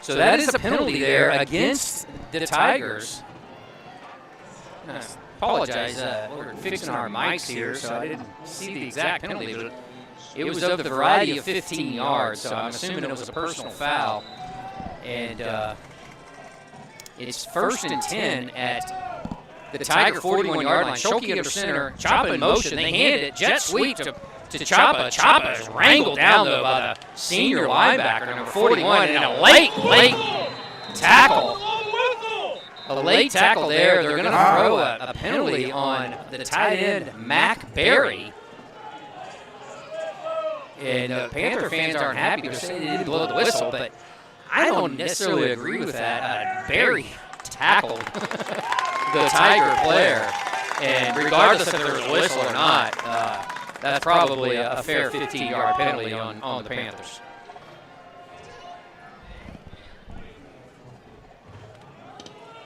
So that is a penalty there against the Tigers, apologize, we're fixing our mics here, so I didn't see the exact penalty, but it was of the variety of 15 yards, so I'm assuming it was a personal foul. And it's 1st and 10 at the Tiger 41-yard line. Schulke under center, Chapa in motion. They hand it, jet sweep to Chapa. Chapa is wrangled down, though, by the senior linebacker, number 41, and a late tackle. A late tackle there. They're going to throw a penalty on the tight end, Mac Berry. And Panther fans aren't happy because they didn't blow the whistle, but I don't necessarily agree with that. Berry tackled the Tiger player, and regardless if there was a whistle or not, that's probably a fair 15-yard penalty on the Panthers.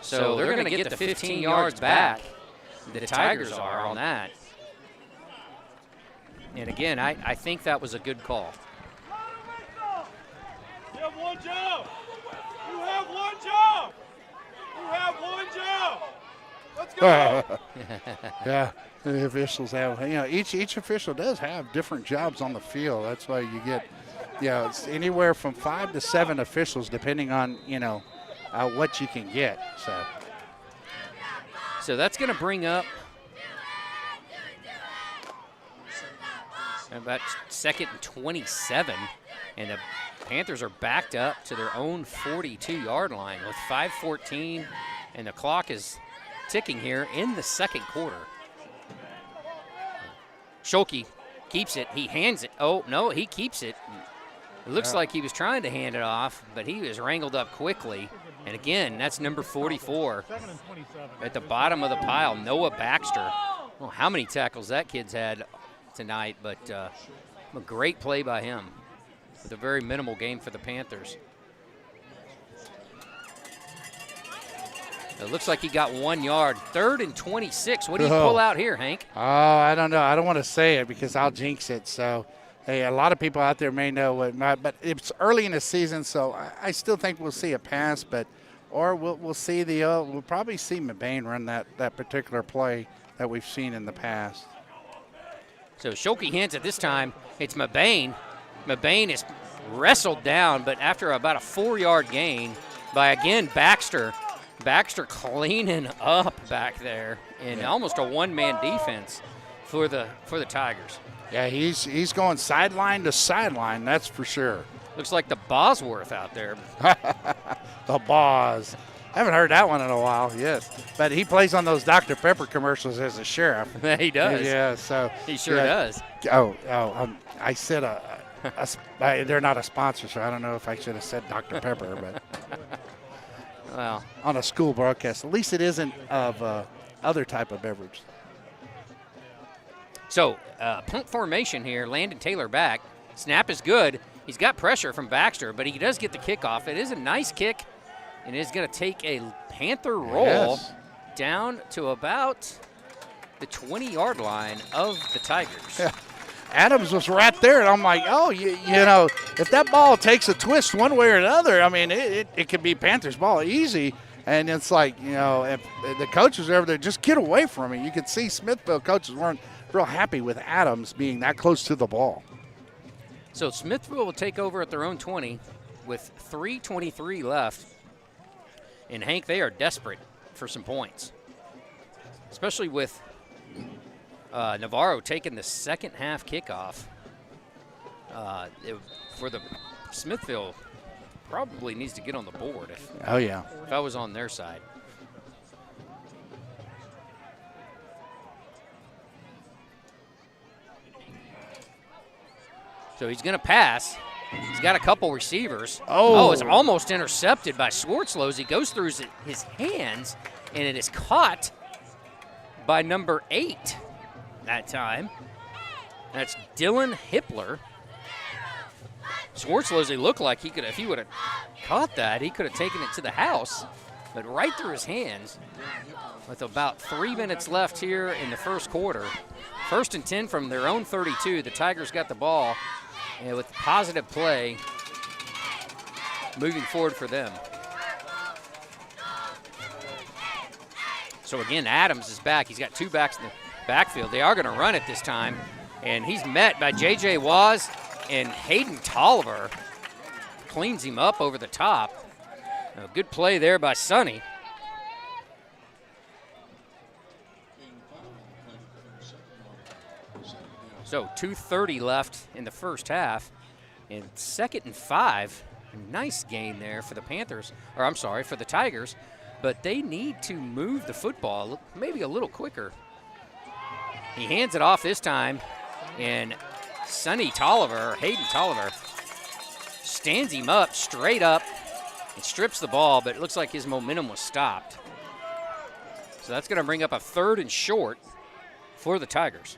So they're going to get the 15 yards back. The Tigers are on that. And again, I think that was a good call. You have one job. You have one job. You have one job. Let's go. Yeah, the officials have, each official does have different jobs on the field. That's why you get, it's anywhere from 5 to 7 officials depending on, what you can get. So that's going to bring up about 2nd and 27, and the Panthers are backed up to their own 42-yard line with 5:14, and the clock is ticking here in the second quarter. Schulke keeps it. He hands it. Oh, no, he keeps it. It looks like he was trying to hand it off, but he was wrangled up quickly. And again, that's number 44 at the bottom of the pile, Noah Baxter. Well, how many tackles that kid's had tonight, but a great play by him with a very minimal gain for the Panthers. It looks like he got 1 yard. 3rd and 26. What do you pull out here, Hank? Oh, I don't know. I don't want to say it because I'll jinx it. So, hey, a lot of people out there may know but it's early in the season, so I still think we'll see a pass, or we'll see we'll probably see Mabane run that particular play that we've seen in the past. So Schulke hands it this time. It's Mabane. Mabane is wrestled down, but after about a 4-yard gain by, again, Baxter. Baxter cleaning up back there in almost a one-man defense for the Tigers. Yeah, he's going sideline to sideline, that's for sure. Looks like the Bosworth out there. The Boz. I haven't heard that one in a while, yes. But he plays on those Dr. Pepper commercials as a sheriff. He does. Yeah, so. He sure does. I said they're not a sponsor, so I don't know if I should have said Dr. Pepper, but. Well, on a school broadcast. At least it isn't of other type of beverage. So, punt formation here. Landon Taylor back. Snap is good. He's got pressure from Baxter, but he does get the kickoff. It is a nice kick, and it is going to take a Panther roll down to about the 20-yard line of the Tigers. Yeah. Adams was right there, and I'm like, if that ball takes a twist one way or another, I mean, it could be Panthers' ball easy. And it's like, if the coaches are over there, just get away from it. You could see Smithville coaches weren't real happy with Adams being that close to the ball. So Smithville will take over at their own 20 with 3:23 left. And, Hank, they are desperate for some points, especially with Navarro taking the second half kickoff. For the Smithville, probably needs to get on the board if I was on their side. So he's going to pass. He's got a couple receivers. Oh, it's almost intercepted by Schwartzlow as he goes through his hands, and it is caught by number 8 that time. That's Dylan Hippler. Schwartzlow, he looked like he could, if he would have caught that, he could have taken it to the house, but right through his hands with about 3 minutes left here in the first quarter. 1st and 10 from their own 32. The Tigers got the ball, and with positive play moving forward for them. So again, Adams is back. He's got 2 backs in the backfield. They are going to run it this time. And he's met by J.J. Waz and Hayden Tolliver. Cleans him up over the top. A good play there by Sonny. So 2:30 left in the first half. And 2nd and 5. A nice gain there for the Panthers. Or I'm sorry, for the Tigers. But they need to move the football maybe a little quicker. He hands it off this time. And Sonny Tolliver, Hayden Tolliver, stands him up straight up and strips the ball, but it looks like his momentum was stopped. So that's going to bring up a 3rd and short for the Tigers.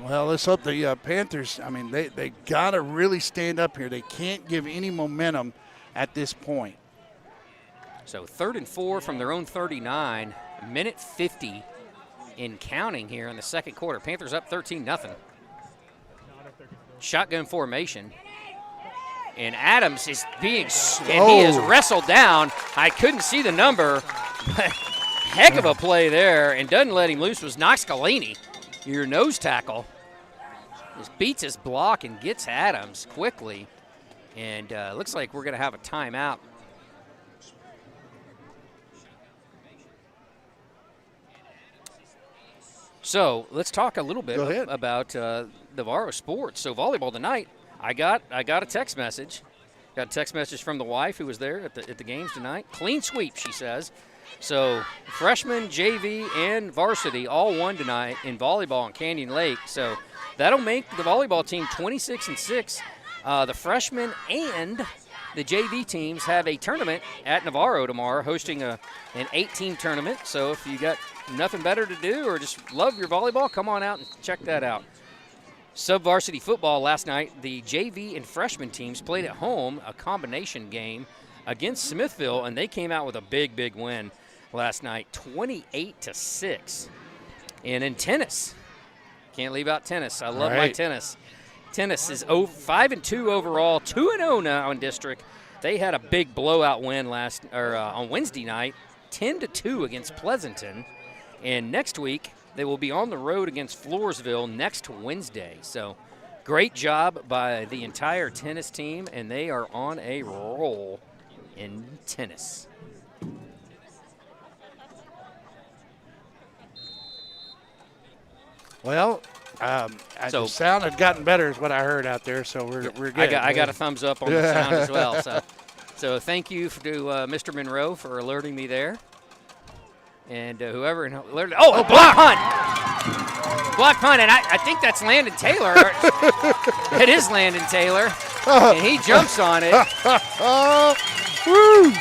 Well, let's hope the Panthers, I mean, they got to really stand up here. They can't give any momentum at this point. So 3rd and 4 from their own 39, minute 50 in counting here in the second quarter. Panthers up 13-0. Shotgun formation. And Adams is being, and he is wrestled down. I couldn't see the number, but heck of a play there, and doesn't let him loose was Knox Galini, your nose tackle. Just beats his block and gets Adams quickly. And looks like we're going to have a timeout. So let's talk a little bit about Navarro sports. So volleyball tonight, I got a text message. Got a text message from the wife who was there at the games tonight. Clean sweep, she says. So freshman, JV, and varsity all won tonight in volleyball in Canyon Lake. So that'll make the volleyball team 26-6. The freshmen and the JV teams have a tournament at Navarro tomorrow, hosting an 8-team tournament. So if you got nothing better to do or just love your volleyball, come on out and check that out. Sub-varsity football last night, the JV and freshman teams played at home, a combination game against Smithville, and they came out with a big, big win last night, 28-6. And in tennis, can't leave out tennis. I love my tennis. Tennis is 5-2 overall, 2-0 now in district. They had a big blowout win on Wednesday night, 10-2 against Pleasanton. And next week, they will be on the road against Floresville next Wednesday. So great job by the entire tennis team, and they are on a roll in tennis. Well, the sound had gotten better is what I heard out there, so we're good. I got a thumbs up on the sound as well. So thank you to Mr. Monroe for alerting me there. And whoever alerted. Oh, block punt. Block punt, and I think that's Landon Taylor. It is Landon Taylor, and he jumps on it. Woo!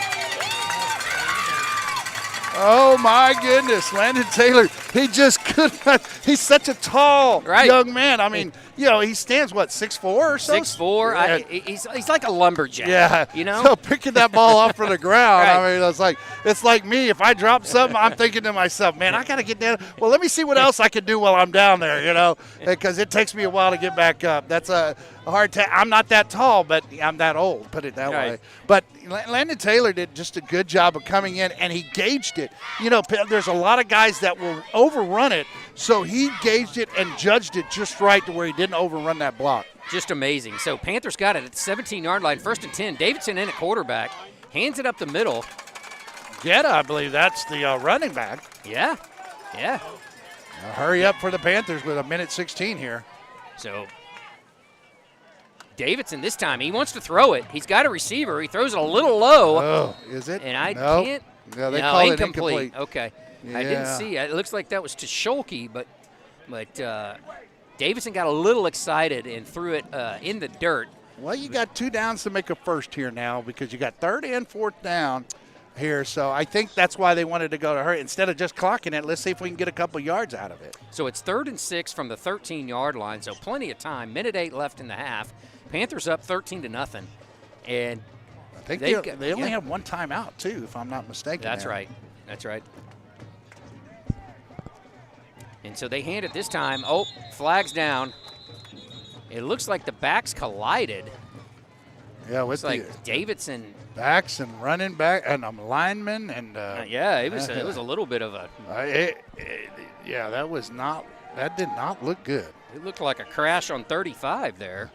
Oh, my goodness. Landon Taylor, he just could not. He's such a tall young man. I mean, he stands, 6'4" or so? 6'4". Yeah. He's like a lumberjack. Yeah. So picking that ball off from the ground, I mean, it's like me. If I drop something, I'm thinking to myself, man, I got to get down. Well, let me see what else I can do while I'm down there, because it takes me a while to get back up. That's a hard task. I'm not that tall, but I'm that old, put it that way. But Landon Taylor did just a good job of coming in, and he gauged it. There's a lot of guys that will overrun it, so he gauged it and judged it just right to where he didn't overrun that block. Just amazing. So Panthers got it at the 17-yard line, 1st and 10. Davidson in at quarterback, hands it up the middle. Guetta, I believe that's the running back. Yeah. Hurry up for the Panthers with 1:16 here. So Davidson this time, he wants to throw it. He's got a receiver. He throws it a little low. Oh, is it? And I can't. No, they call it incomplete. Okay. Yeah. I didn't see. It looks like that was to Scholke, but Davidson got a little excited and threw it in the dirt. Well, you got 2 downs to make a first here now because you got 3rd and 4th down here. So I think that's why they wanted to go to her. Instead of just clocking it, let's see if we can get a couple yards out of it. So it's 3rd and 6 from the 13-yard line, so plenty of time. 1:08 left in the half. Panthers up 13-0. And I think they only have 1 timeout, too, if I'm not mistaken. That's right. And so they hand it this time. Oh, flags down. It looks like the backs collided. Yeah, with It's like Davidson. backs and running back and linemen and. Yeah, it was a little bit of a. Yeah, that did not look good. It looked like a crash on 35 there.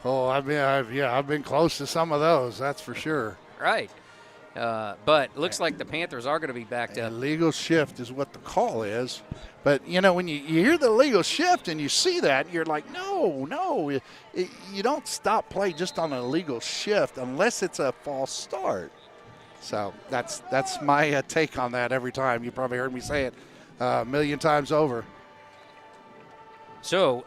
Oh, I've been close to some of those. That's for sure. Right. But looks like the Panthers are going to be backed up. Illegal shift is what the call is. But, when you hear the illegal shift and you see that, you're like, no. You don't stop play just on an illegal shift unless it's a false start. So that's my take on that every time. You probably heard me say it a million times over. So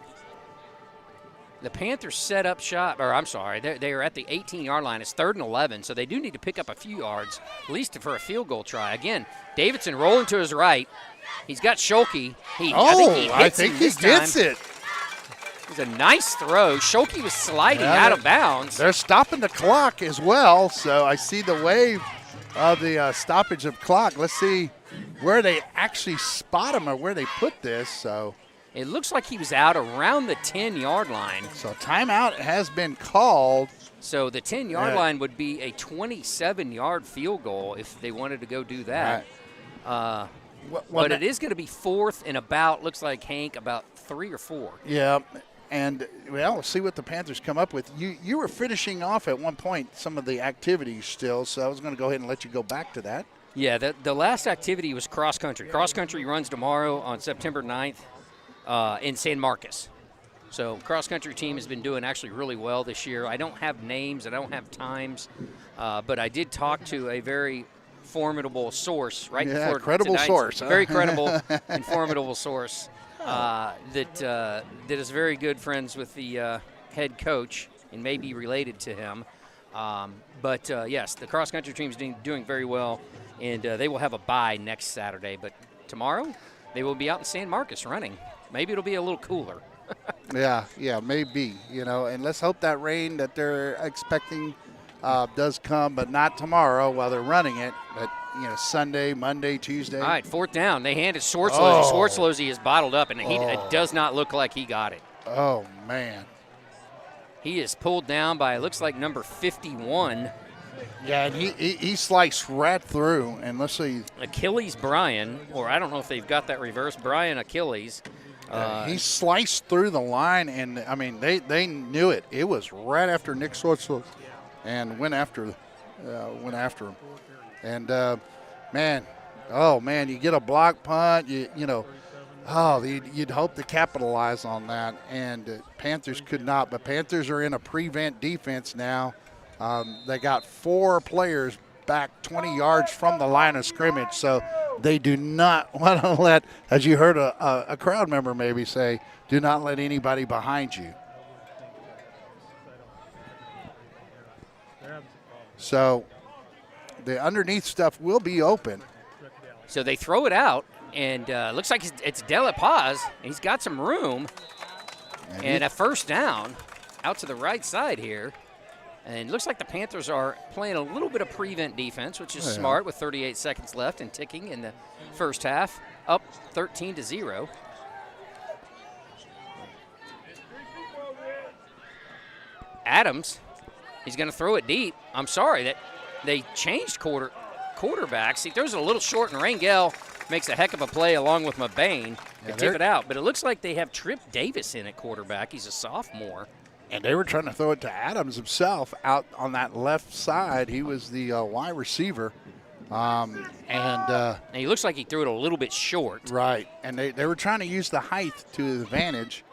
the Panthers set up shop, or I'm sorry, they are at the 18-yard line. It's 3rd and 11, so they do need to pick up a few yards, at least for a field goal try. Again, Davidson rolling to his right. He's got Schulke. I think he gets it. It was a nice throw. Schulke was sliding out of bounds. They're stopping the clock as well, so I see the wave of the stoppage of clock. Let's see where they actually spot him or where they put this. So it looks like he was out around the 10-yard line. So timeout has been called. So the 10-yard line would be a 27-yard field goal if they wanted to go do that. Right. But it is going to be 4th and looks like, Hank, about 3 or 4. Yeah, and we'll see what the Panthers come up with. You were finishing off at one point some of the activities still, so I was going to go ahead and let you go back to that. Yeah, the last activity was cross country. Cross country runs tomorrow on September 9th in San Marcos. So cross country team has been doing actually really well this year. I don't have names, I don't have times, but I did talk to a very formidable source before credible tonight's, source. Very credible and formidable source that is very good friends with the head coach and may be related to him. But yes, the cross country team is doing very well, and they will have a bye next Saturday. But tomorrow they will be out in San Marcos running. Maybe it'll be a little cooler. Yeah, maybe. And let's hope that rain that they're expecting does come, but not tomorrow while they're running it. But, Sunday, Monday, Tuesday. All right, 4th down. They handed Swartzlosey. Oh. Swartzlosey is bottled up, and it does not look like he got it. Oh, man. He is pulled down by, it looks like, number 51. Yeah, and he sliced right through. And let's see. Achilles Bryan, or I don't know if they've got that reversed. Bryan Achilles. He sliced through the line, and, they knew it. It was right after Nick Swartzlosey and went after him. And, you get a block punt, you'd hope to capitalize on that. And Panthers could not. But Panthers are in a prevent defense now. They got 4 players back 20 yards from the line of scrimmage. So they do not want to let, as you heard a crowd member maybe say, do not let anybody behind you. So the underneath stuff will be open. So they throw it out, and looks like it's Dela Paz. He's got some room, and a 1st down out to the right side here. And it looks like the Panthers are playing a little bit of prevent defense, which is smart with 38 seconds left and ticking in the first half, up 13-0. Adams, he's going to throw it deep. I'm sorry that they changed quarterbacks. He throws it a little short, and Rangel makes a heck of a play along with Mabane to tip it out. But it looks like they have Trip Davis in at quarterback. He's a sophomore. And they were trying to throw it to Adams himself out on that left side. He was the wide receiver. And he looks like he threw it a little bit short. Right. And they were trying to use the height to his advantage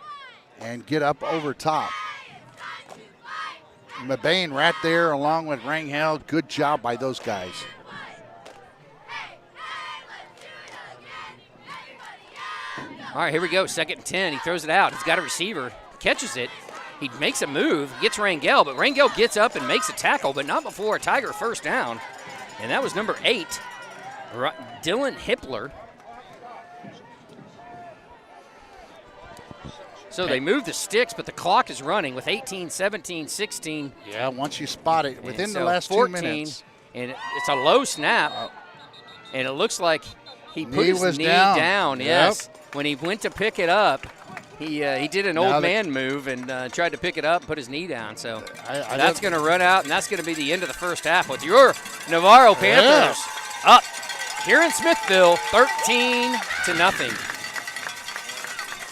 and get up over top. Mabane right there along with Rangel. Good job by those guys. All right, here we go. 2nd and 10. He throws it out. He's got a receiver. Catches it. He makes a move, gets Rangel, but Rangel gets up and makes a tackle, but not before a Tiger 1st down. And that was number 8, Dylan Hippler. So they move the sticks, but the clock is running with 18, 17, 16. Yeah, once you spot it, within the last 14, 2 minutes. And it's a low snap, and it looks like he put his knee down, yes. When he went to pick it up, He did an Now old man move and tried to pick it up and put his knee down. So I that's going to run out, and that's going to be the end of the first half with your Navarro Panthers up here in Smithville, 13-0.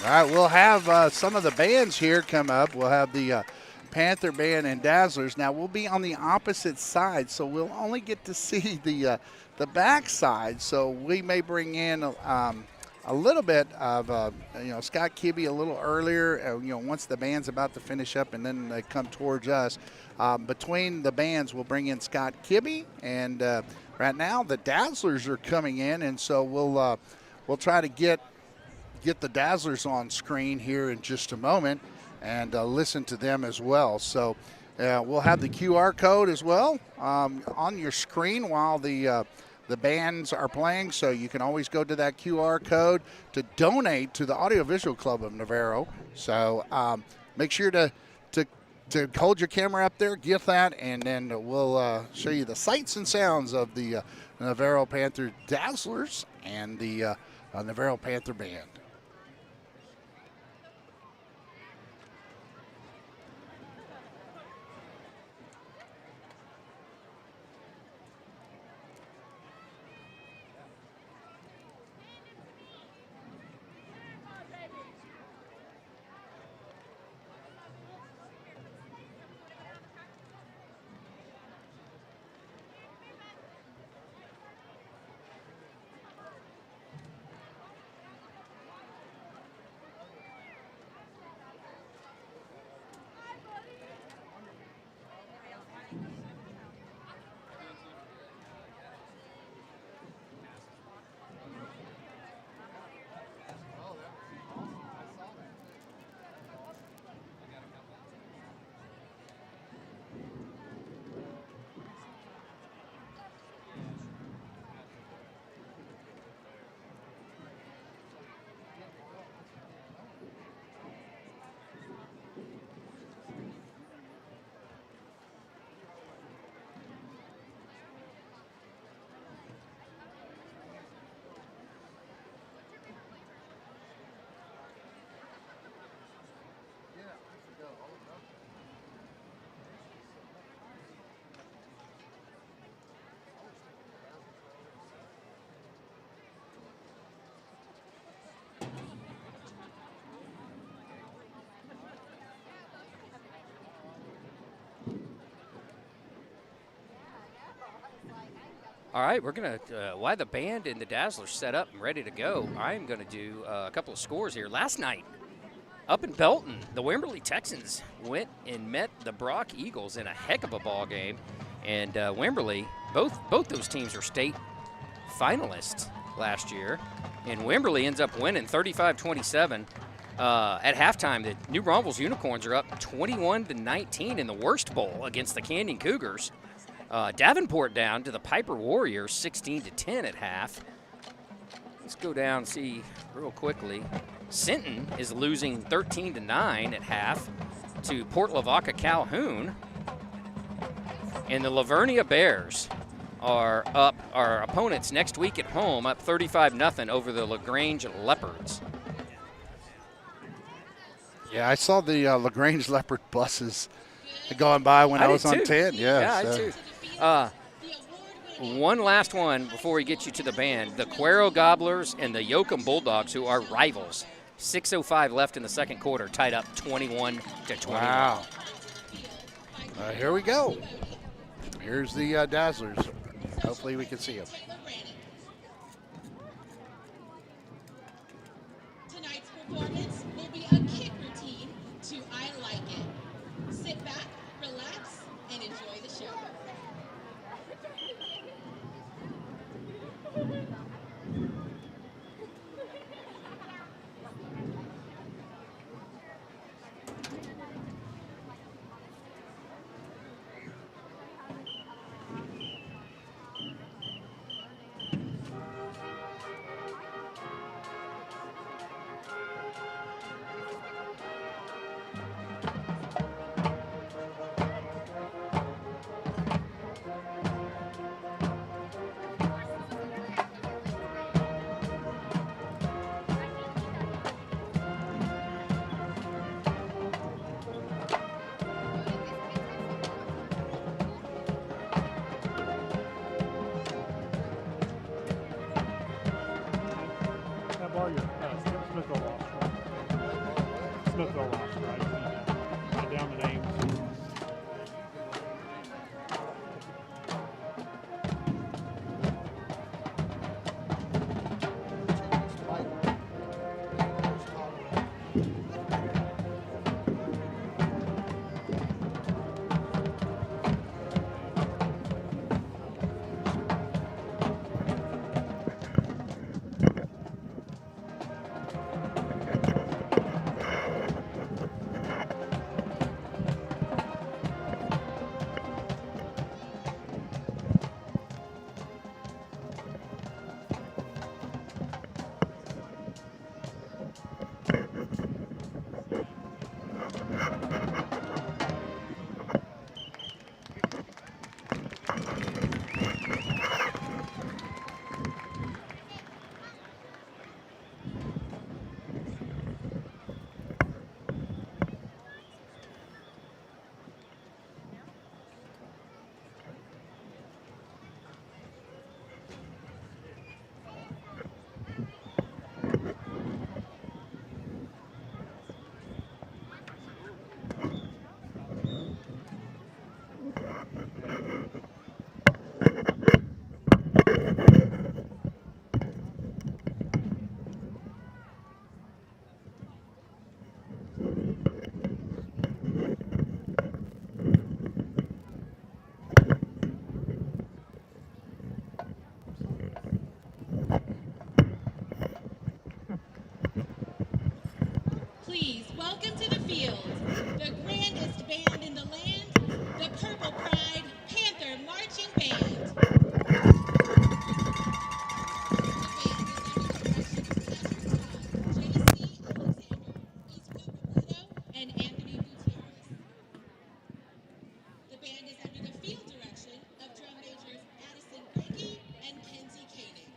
All right, we'll have some of the bands here come up. We'll have the Panther Band and Dazzlers. Now, we'll be on the opposite side, so we'll only get to see the back side. So we may bring in a little bit of, Scott Kibbe a little earlier, once the band's about to finish up, and then they come towards us. Between the bands, we'll bring in Scott Kibbe, and right now the Dazzlers are coming in, and so we'll try to get the Dazzlers on screen here in just a moment and listen to them as well. So we'll have the QR code as well on your screen while the bands are playing, so you can always go to that QR code to donate to the Audiovisual Club of Navarro. So make sure to hold your camera up there, get that, and then we'll show you the sights and sounds of the Navarro Panther Dazzlers and the Navarro Panther Band. All right, we're going to, while the band and the Dazzlers set up and ready to go, I'm going to do a couple of scores here. Last night, up in Belton, the Wimberley Texans went and met the Brock Eagles in a heck of a ball game. And Wimberley, both those teams are state finalists last year. And Wimberley ends up winning 35-27. At halftime, the New Braunfels Unicorns are up 21-19 in the Worst Bowl against the Canyon Cougars. Davenport down to the Piper Warriors 16-10 at half. Let's go down and see real quickly. Sinton is losing 13-9 at half to Port Lavaca Calhoun. And the Lavernia Bears are up, our opponents next week at home, up 35-0 over the LaGrange Leopards. Yeah, I saw the LaGrange Leopard buses going by when I was on 10. Yeah, I too. One last one before we get you to the band. The Cuero Gobblers and the Yoakum Bulldogs, who are rivals. 6:05 left in the second quarter, tied up 21-21. Wow. Here we go. Here's the Dazzlers. Hopefully we can see them. Tonight's performance will be a kick routine to I Like It. Sit back, relax, and enjoy the show. are you? Smithville lost, right? Smithville lost, right? Write down the names. Please welcome to the field the grandest band in the land, the Purple Pride Panther Marching Band. And Anthony Gutierrez. The band is under the field direction of drum majors Addison Granke and Kenzie Koenig.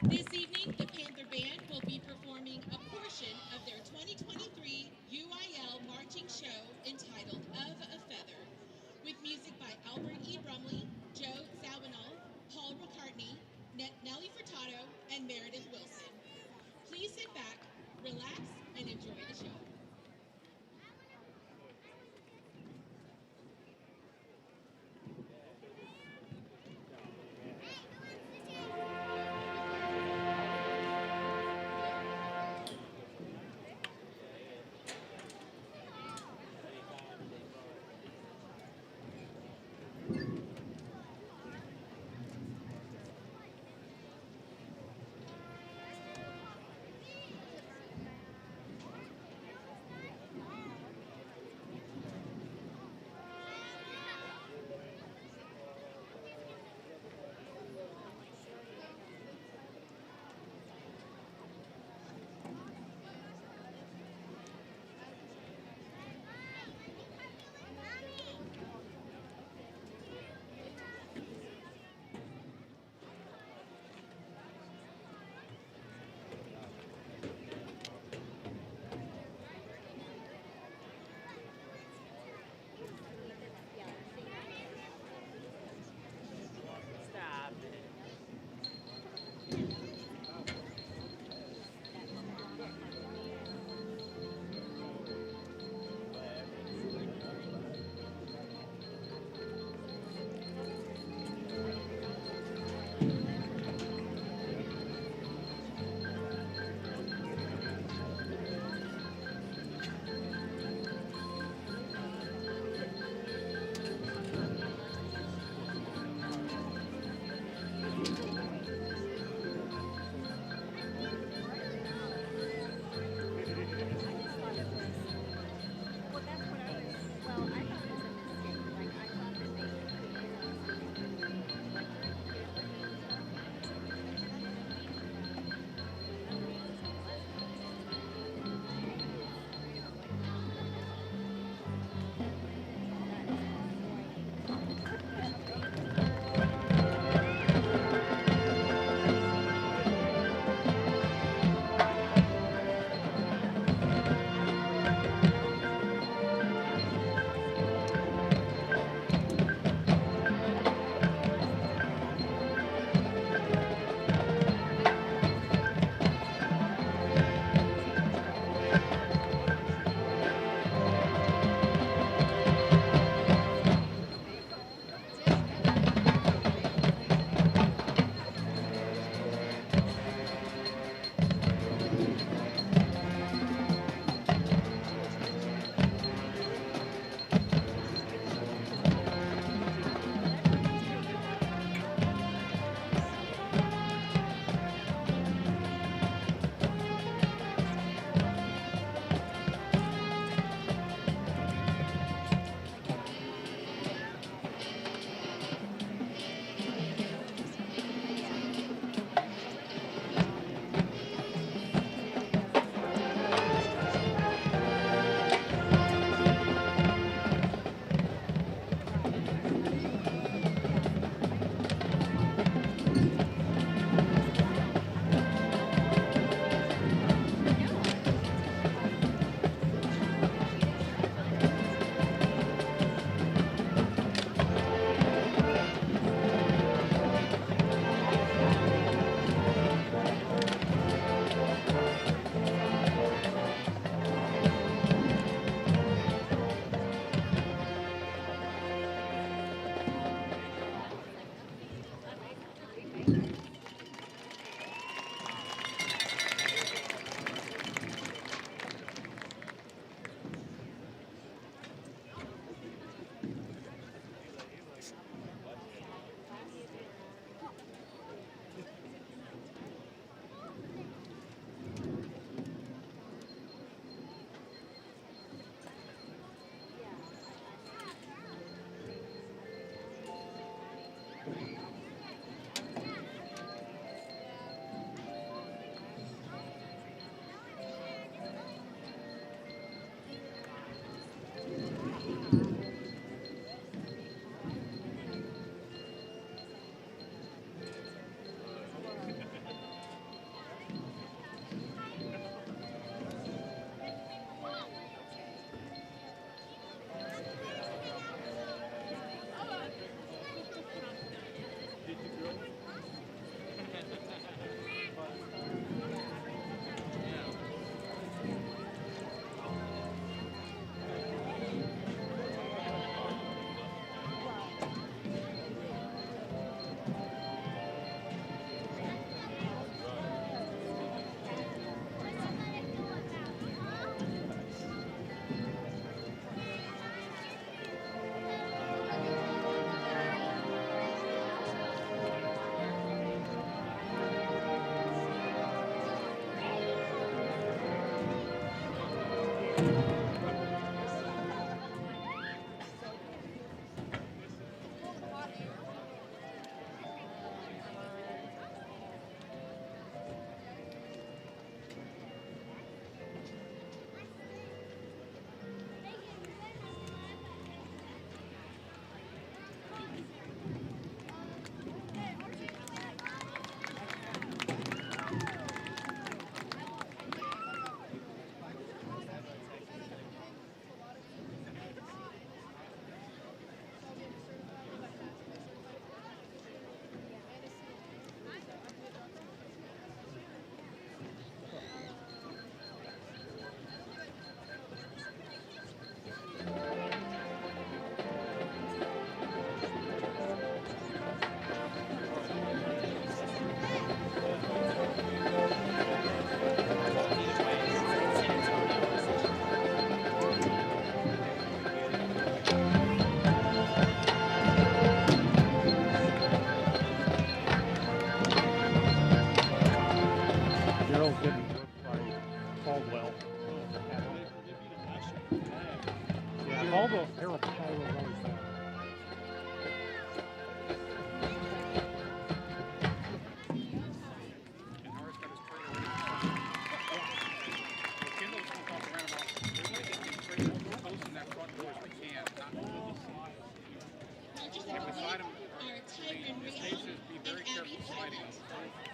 This evening, the Panther Band will be performing a portion of their 2023 UIL marching show entitled Of a Feather, with music by Albert E. Brumley,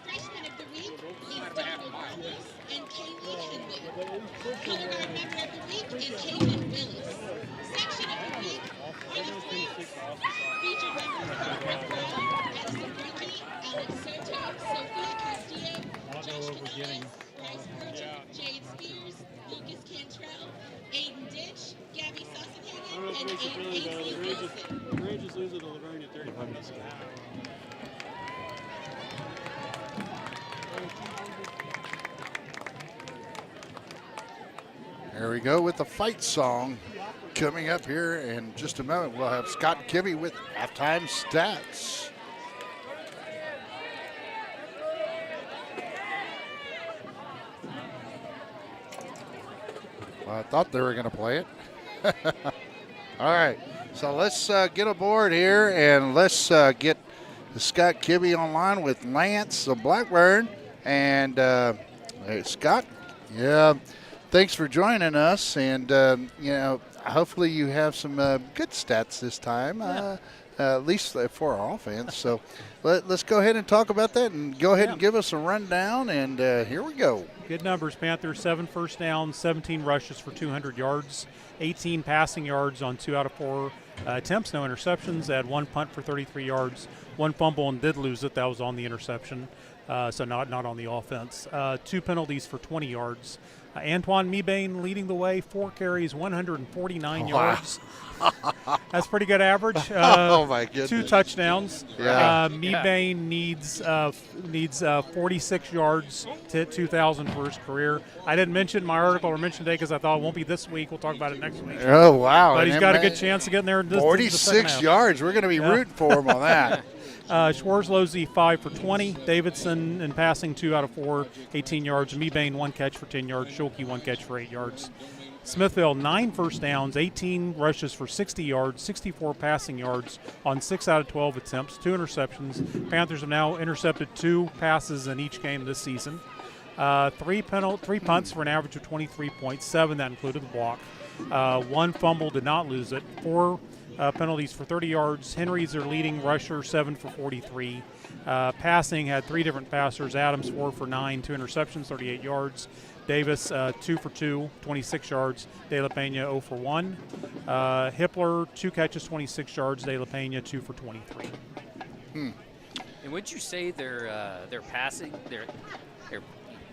Freshman of the week is Donald Willis and Kaylee Henwood. Color guard member of the week is Hayden Willis. Section of the week are the Flames. Featured members are Rick Brown, Addison Brinkey, Alex Soto, Sophia Castillo, Josh Canales, Bryce Burgess, Jade Spears, Lucas Cantrell, Aiden Ditch, Gabby Sossenhagen, and A.C. Wilson. Rangers losing to Laverne at 35 minutes an hour. There we go with the fight song coming up here in just a moment. We'll have Scott Kibbe with halftime stats. Well, I thought they were going to play it. All right, so let's get aboard here and let's get Scott Kibbe online with Lance of Blackburn. And hey, Scott, yeah. Thanks for joining us, and hopefully you have some good stats this time, at least for our offense. So let's go ahead and talk about that, and go ahead and give us a rundown. And here we go. Good numbers, Panthers. 7 first downs, 17 rushes for 200 yards, 18 passing yards on 2 out of 4 attempts, no interceptions. They had 1 punt for 33 yards, 1 fumble, and did lose it. That was on the interception, so not on the offense. 2 penalties for 20 yards. Antoine Mebane leading the way, 4 carries, 149 yards. That's pretty good average. Oh my goodness! 2 touchdowns. Yeah. Mebane needs 46 yards to hit 2,000 for his career. I didn't mention my article or mention today because I thought it won't be this week. We'll talk about it next week. Oh wow! But he's got a good chance of getting there. 46 yards. We're going to be rooting for him on that. Schwarzlosey 5 for 20. Davidson in passing 2 out of 4, 18 yards. Mebane 1 catch for 10 yards. Schulke 1 catch for 8 yards. Smithville 9 first downs, 18 rushes for 60 yards, 64 passing yards on 6 out of 12 attempts, 2 interceptions. Panthers have now intercepted 2 passes in each game this season. 3 punts for an average of 23.7. That included the block. 1 fumble, did not lose it. 4 penalties for 30 yards. Henry's their leading rusher, 7 for 43. Passing had 3 different passers. Adams 4 for 9, 2 interceptions, 38 yards. Davis 2 for 2, 26 yards. De La Pena 0 for 1. Hippler 2 catches, 26 yards. De La Pena 2 for 23. And would you say their passing, their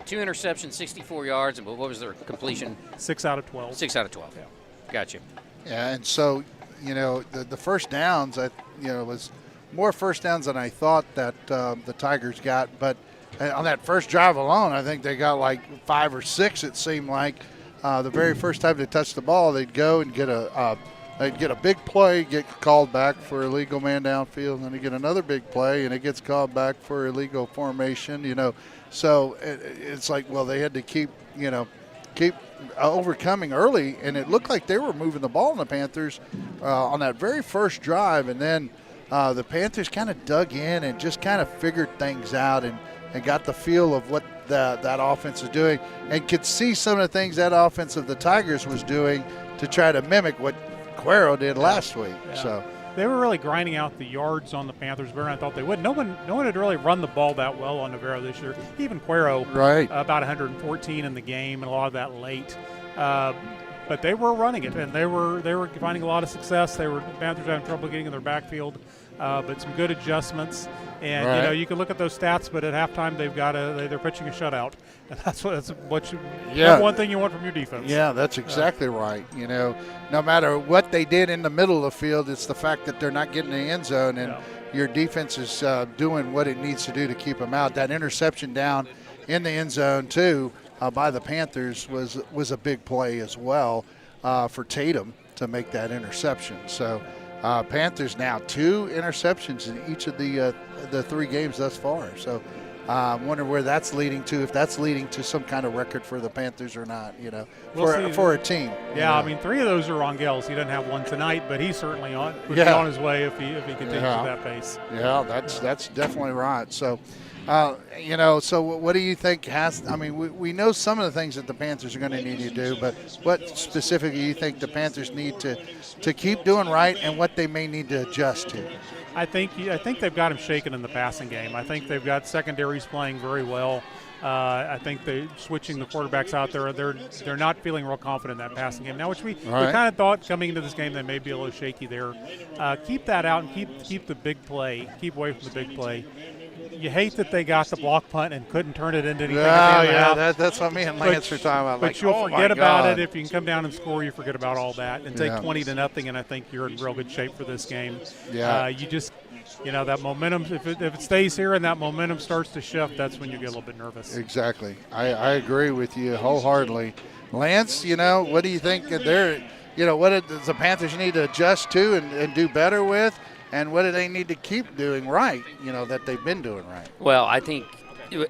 2 interceptions, 64 yards, and what was their completion? 6 out of 12. 6 out of 12. Yeah. Gotcha. Yeah, and so the first downs, was more first downs than I thought that the Tigers got, but on that first drive alone, I think they got like 5 or 6. It seemed like the very first time they touched the ball, they'd go and get a big play, get called back for illegal man downfield, and then they get another big play, and it gets called back for illegal formation. So it's like, well, they had to keep keep overcoming early, and it looked like they were moving the ball in the Panthers on that very first drive, and then the Panthers kind of dug in and just kind of figured things out and got the feel of what that offense is doing, and could see some of the things that offense of the Tigers was doing to try to mimic what Cuero did last week. Yeah. So they were really grinding out the yards on the Panthers better than I thought they would. No one had really run the ball that well on Navarro this year. Even Cuero, right, about 114 in the game, and a lot of that late. But they were running it, and they were finding a lot of success. The Panthers having trouble getting in their backfield, but some good adjustments. And right. you can look at those stats, but at halftime they're pitching a shutout, and that's one thing you want from your defense. Yeah, that's exactly right. No matter what they did in the middle of the field, it's the fact that they're not getting in the end zone, and your defense is doing what it needs to do to keep them out. That interception down in the end zone too by the Panthers was a big play as well for Tatum to make that interception. So. Panthers now 2 interceptions in each of the 3 games thus far. So I wonder where that's leading to, if that's leading to some kind of record for the Panthers or not, for a team. Yeah, I mean, 3 of those are on Gels. He doesn't have one tonight, but he's certainly on his way if he continues at that pace. Yeah, that's definitely right. So, so what do you think we know some of the things that the Panthers are going to need to do, but what specifically do you think the Panthers need to keep doing right, and what they may need to adjust to? I think they've got him shaken in the passing game. I think they've got secondaries playing very well. I think they switching the quarterbacks out there. They're not feeling real confident in that passing game now, which we kind of thought coming into this game they may be a little shaky there. Keep that out and keep the big play. Keep away from the big play. You hate that they got the block punt and couldn't turn it into anything. That's what me and Lance were talking about. But you'll forget about it if you can come down and score. You forget about all that and take 20-0, and I think you're in real good shape for this game. Yeah. You just, that momentum. If it stays here and that momentum starts to shift, that's when you get a little bit nervous. Exactly. I agree with you wholeheartedly, Lance. What do you think what does the Panthers need to adjust to and do better with? And what do they need to keep doing right, that they've been doing right? Well, I think,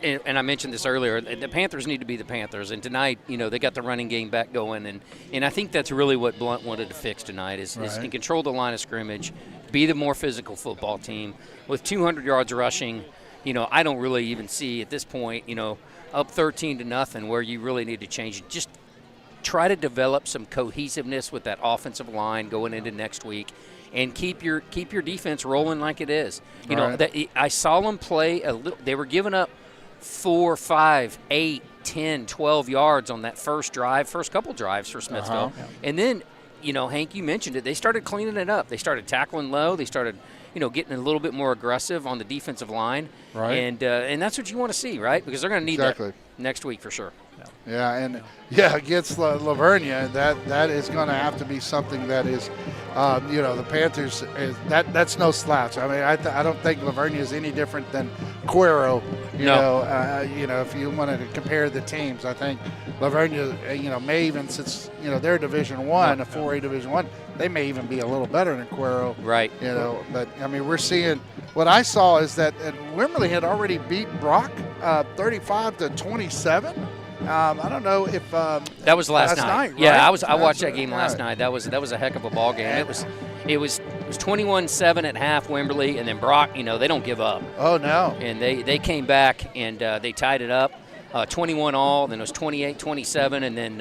and I mentioned this earlier, the Panthers need to be the Panthers. And tonight, they got the running game back going. And I think that's really what Blunt wanted to fix tonight is control the line of scrimmage, be the more physical football team. With 200 yards rushing, I don't really even see at this point, up 13-0 where you really need to change it. Just try to develop some cohesiveness with that offensive line going into next week. And keep your defense rolling like it is. I saw them play a little. They were giving up 4, 5, 8, 10, 12 yards on that first couple drives for Smithville. And then, Hank, you mentioned it. They started cleaning it up. They started tackling low. They started, getting a little bit more aggressive on the defensive line. Right. And that's what you want to see, right? Because they're going to need that next week for sure. Yeah, and against Lavernia, that is going to have to be something that is, the Panthers that's no slouch. I mean, I don't think Lavernia is any different than Cuero. If you wanted to compare the teams, I think Lavernia, may even since they're Division I, a 4A Division I, they may even be a little better than Cuero. Right. But I mean, we're seeing what I saw is that Wimberley had already beat Brock 35-27. I don't know if that was last night. Right? Yeah, I watched that game last night. That was a heck of a ball game. It was 21-7 at half, Wimberley, and then Brock. They don't give up. Oh no! And they came back and they tied it up, 21-all. Then it was 28-27, and then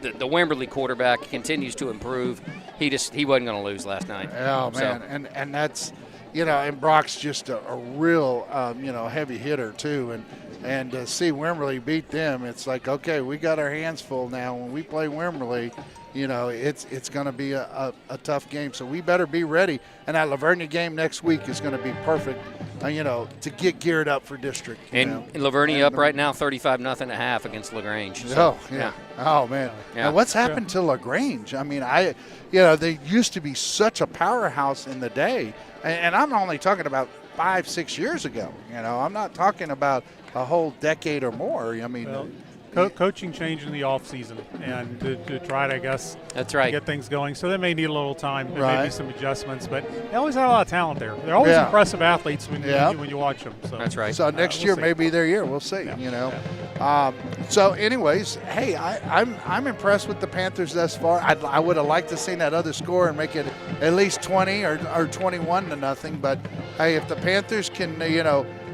the Wimberley quarterback continues to improve. He wasn't going to lose last night. Oh man, and that's and Brock's just a real heavy hitter too, and to see Wimberley beat them, it's like, okay, we got our hands full now. When we play Wimberley, it's going to be a tough game. So we better be ready. And that Lavernia game next week is going to be perfect, to get geared up for district. And Lavernia up right now 35-0 at half against LaGrange. So, yeah. Oh, man. Yeah. Now, what's happened to LaGrange? I mean, they used to be such a powerhouse in the day. And I'm only talking about 5-6 years ago. I'm not talking about a whole decade or more. I mean, coaching change in the off season and to try to, I guess, that's right, get things going. So they may need a little time, maybe some adjustments, but they always have a lot of talent there. They're always impressive athletes when you watch them. So that's right. So next year may be their year. We'll see. So, anyways, hey, I'm impressed with the Panthers thus far. I would have liked to see that other score and make it at least 20 or 21-0. But hey, if the Panthers can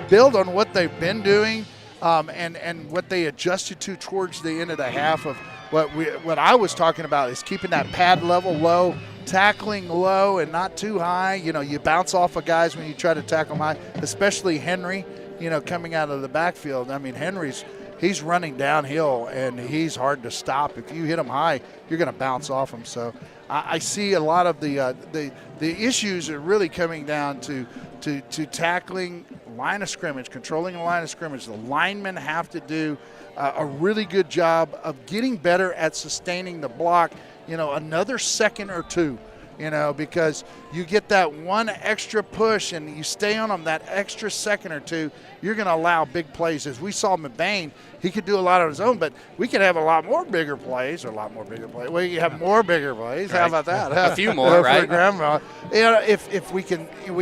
build on what they've been doing and what they adjusted to towards the end of the half of what I was talking about is keeping that pad level low, tackling low and not too high. You bounce off of guys when you try to tackle them high, especially Henry. Coming out of the backfield. I mean, he's running downhill, and he's hard to stop. If you hit him high, you're going to bounce off him. So I see a lot of the issues are really coming down to tackling line of scrimmage, controlling the line of scrimmage. The linemen have to do a really good job of getting better at sustaining the block, another second or two. Because you get that one extra push and you stay on them that extra second or two, you're going to allow big plays. As we saw McBain, he could do a lot on his own, but we could have a lot bigger plays. Well, you have more bigger plays. Right. How about that? A few more, right? If we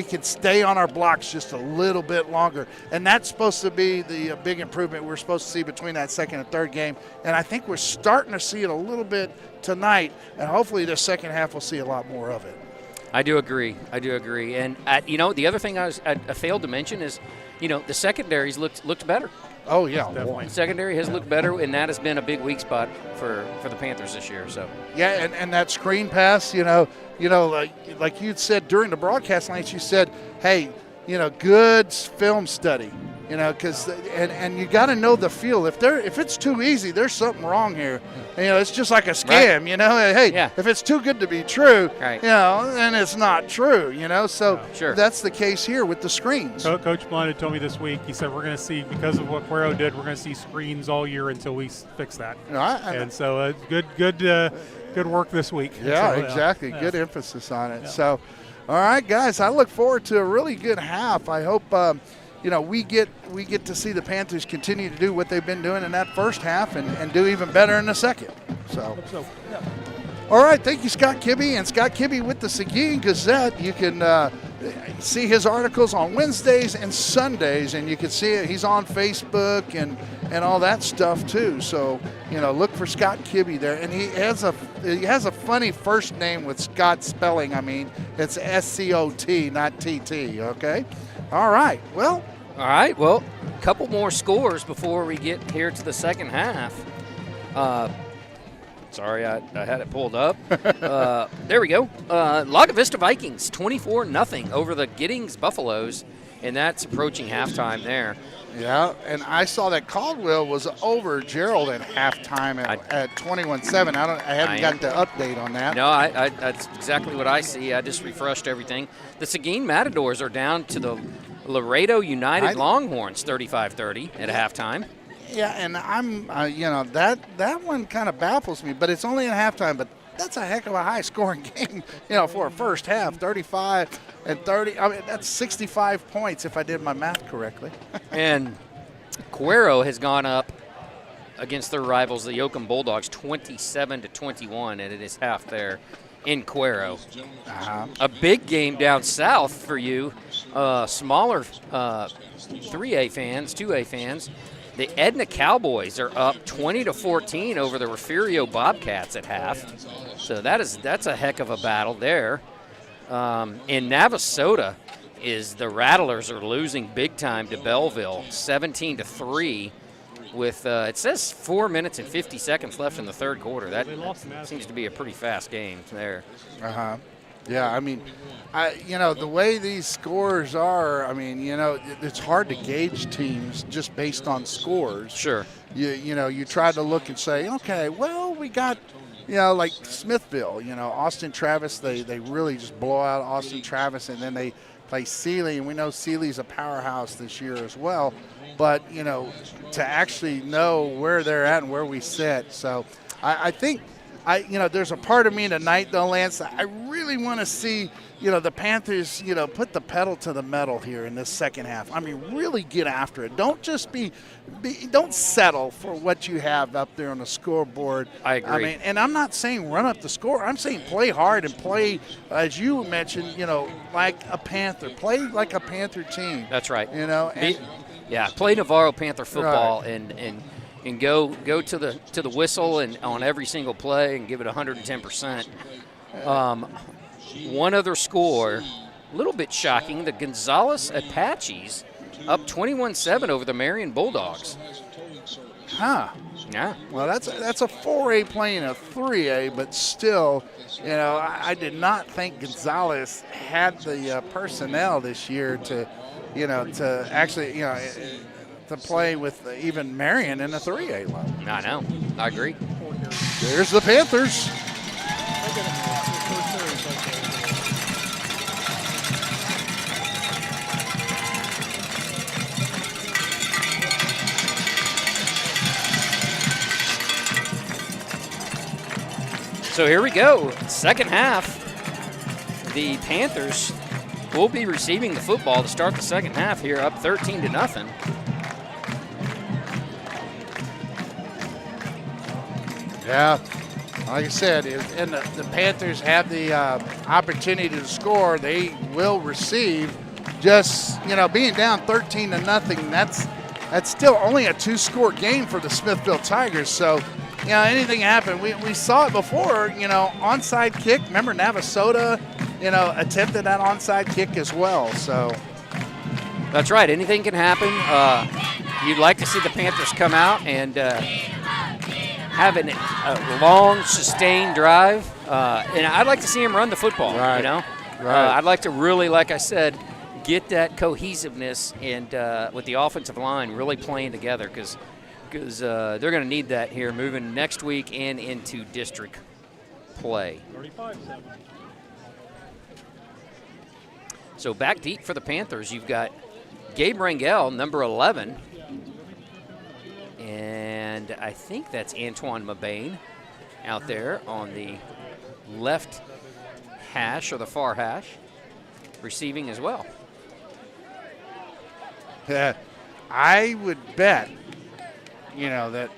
can stay on our blocks just a little bit longer, and that's supposed to be the big improvement we're supposed to see between that second and third game. And I think we're starting to see it a little bit tonight, and hopefully the second half we'll see a lot more of it. I do agree. And the other thing I failed to mention is, the secondaries looked better. Oh yeah, Definitely. The secondary has looked better, and that has been a big weak spot for the Panthers this year. So yeah, and that screen pass, like you'd said during the broadcast nights, you said, hey, good film study. Because and you got to know the feel. If it's too easy, there's something wrong here. It's just like a scam. Right. Hey, yeah. If it's too good to be true, right. Then it's not true. So Sure. That's the case here with the screens. Coach Blunt had told me this week. He said we're going to see, because of what Cuero did, we're going to see screens all year until we fix that. And so good work this week. Yeah, so, exactly. Yeah. Good emphasis on it. Yeah. So, all right, guys, I look forward to a really good half. I hope. We get to see the Panthers continue to do what they've been doing in that first half and do even better in the second. So, Yeah. All right, thank you, Scott Kibbe. And Scott Kibbe with the Seguin Gazette. You can see his articles on Wednesdays and Sundays, and you can see it. He's on Facebook and all that stuff too. So, look for Scott Kibbe there. And he has a funny first name with Scott spelling. I mean, it's SCOT, not TT. Okay. All right. Well, a couple more scores before we get here to the second half. Sorry, I had it pulled up. There we go. Laga Vista Vikings, 24-0 over the Giddings Buffaloes, and that's approaching halftime there. Yeah, and I saw that Caldwell was over Gerald at halftime at 21-7. I haven't got the update on that. No, that's exactly what I see. I just refreshed everything. The Seguin Matadors are down to the Laredo United Longhorns, 35-30 at halftime. Yeah, and I'm, that one kind of baffles me, but it's only at halftime. But that's a heck of a high-scoring game, for a first half, 35 and 30. I mean, that's 65 points if I did my math correctly. And Cuero has gone up against their rivals, the Yoakum Bulldogs, 27-21, and it is half there in Cuero. A big game down south for you, smaller 3A fans, 2A fans. The Edna Cowboys are up 20-14 over the Refugio Bobcats at half. So that's a heck of a battle there. In Navasota, the Rattlers are losing big time to Belleville, 17-3. With it says 4 minutes and 50 seconds left in the third quarter. That seems to be a pretty fast game there. Yeah, I mean, the way these scores are, I mean, it's hard to gauge teams just based on scores. Sure. You try to look and say, okay, well, we got, like Smithville, Austin Travis, they really just blow out Austin Travis, and then they play Sealy, and we know Sealy's a powerhouse this year as well. But, to actually know where they're at and where we sit. So I think, there's a part of me tonight, though, Lance, I really want to see, the Panthers, put the pedal to the metal here in this second half. I mean, really get after it. Don't just don't settle for what you have up there on the scoreboard. I agree. I mean, and I'm not saying run up the score. I'm saying play hard and play, as you mentioned, like a Panther. Play like a Panther team. That's right. And play Navarro Panther football, right. and and go to the whistle and on every single play and give it 110%. One other score, a little bit shocking, the Gonzales Apaches up 21-7 over the Marion Bulldogs. Huh. Yeah. Well, that's a 4A playing a 3A, but still, I did not think Gonzales had the personnel this year to actually, to play with even Marion in the 3A level. I know. I agree. There's the Panthers. So here we go. Second half, the Panthers will be receiving the football to start the second half here, up 13-0. Yeah, like I said, and the Panthers have the opportunity to score. They will receive. Just being down 13-0. That's still only a 2-score game for the Smithville Tigers. So. Anything happen. We saw it before, onside kick. Remember Navasota, attempted that onside kick as well. So that's right. Anything can happen. You'd like to see the Panthers come out and have a long, sustained drive. And I'd like to see them run the football, Right. I'd like to really, like I said, get that cohesiveness and with the offensive line really playing together because they're going to need that here moving next week and into district play. 35-7. So back deep for the Panthers, you've got Gabe Rangel, number 11, and I think that's Antoine Mabane out there on the left hash or the far hash, receiving as well. Yeah, I would bet. That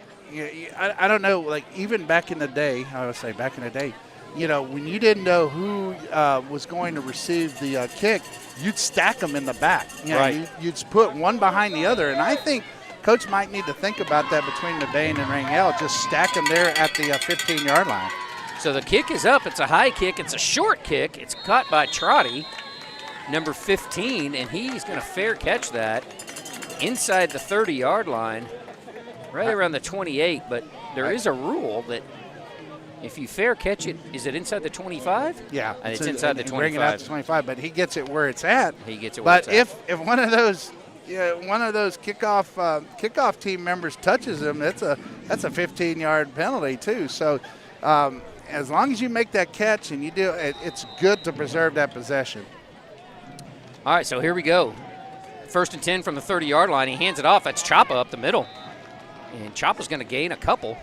I don't know, like even back in the day, when you didn't know who was going to receive the kick, you'd stack them in the back. Right. You'd put one behind the other. And I think Coach might need to think about that between Mabane and Rangel, just stack them there at the 15-yard line. So the kick is up. It's a high kick. It's a short kick. It's caught by Trotty, number 15, and he's going to fair catch that inside the 30-yard line. Right around the 28, but there is a rule that if you fair catch it, is it inside the 25? Yeah. It's inside the 25. Bring it out to 25, but he gets it where it's at. He gets it where it's at. But if one of those kickoff team members touches him, that's a 15-yard penalty too. So as long as you make that catch and you do it, it's good to preserve that possession. All right, so here we go. 1st and 10 from the 30-yard line. He hands it off. That's Chapa up the middle. And Chapa's going to gain a couple.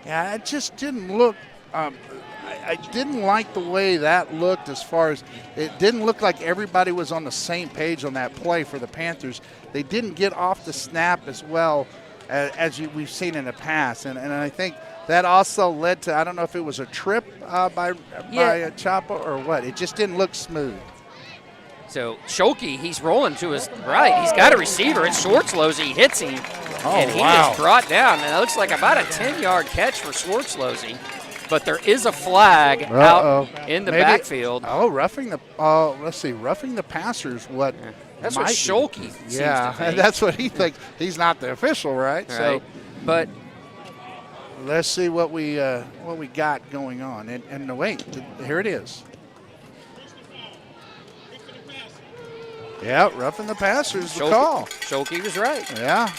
Yeah, it just didn't look I didn't like the way that looked as far as it didn't look like everybody was on the same page on that play for the Panthers. They didn't get off the snap as well as we've seen in the past. And I think that also led to, I don't know if it was a trip by Chapa or what. It just didn't look smooth. So Scholke, he's rolling to his right. He's got a receiver. It's Schwartzlose. He hits him, and he gets brought down. And it looks like about a 10-yard catch for Schwartzlose. But there is a flag out in the backfield. Oh, roughing the passers. What? Yeah. That's what Scholke seems to think. Yeah, that's what he thinks. He's not the official, right? So, but let's see what we got going on. And wait, here it is. Yeah, roughing the passers, the call. Scholke was right. Yeah.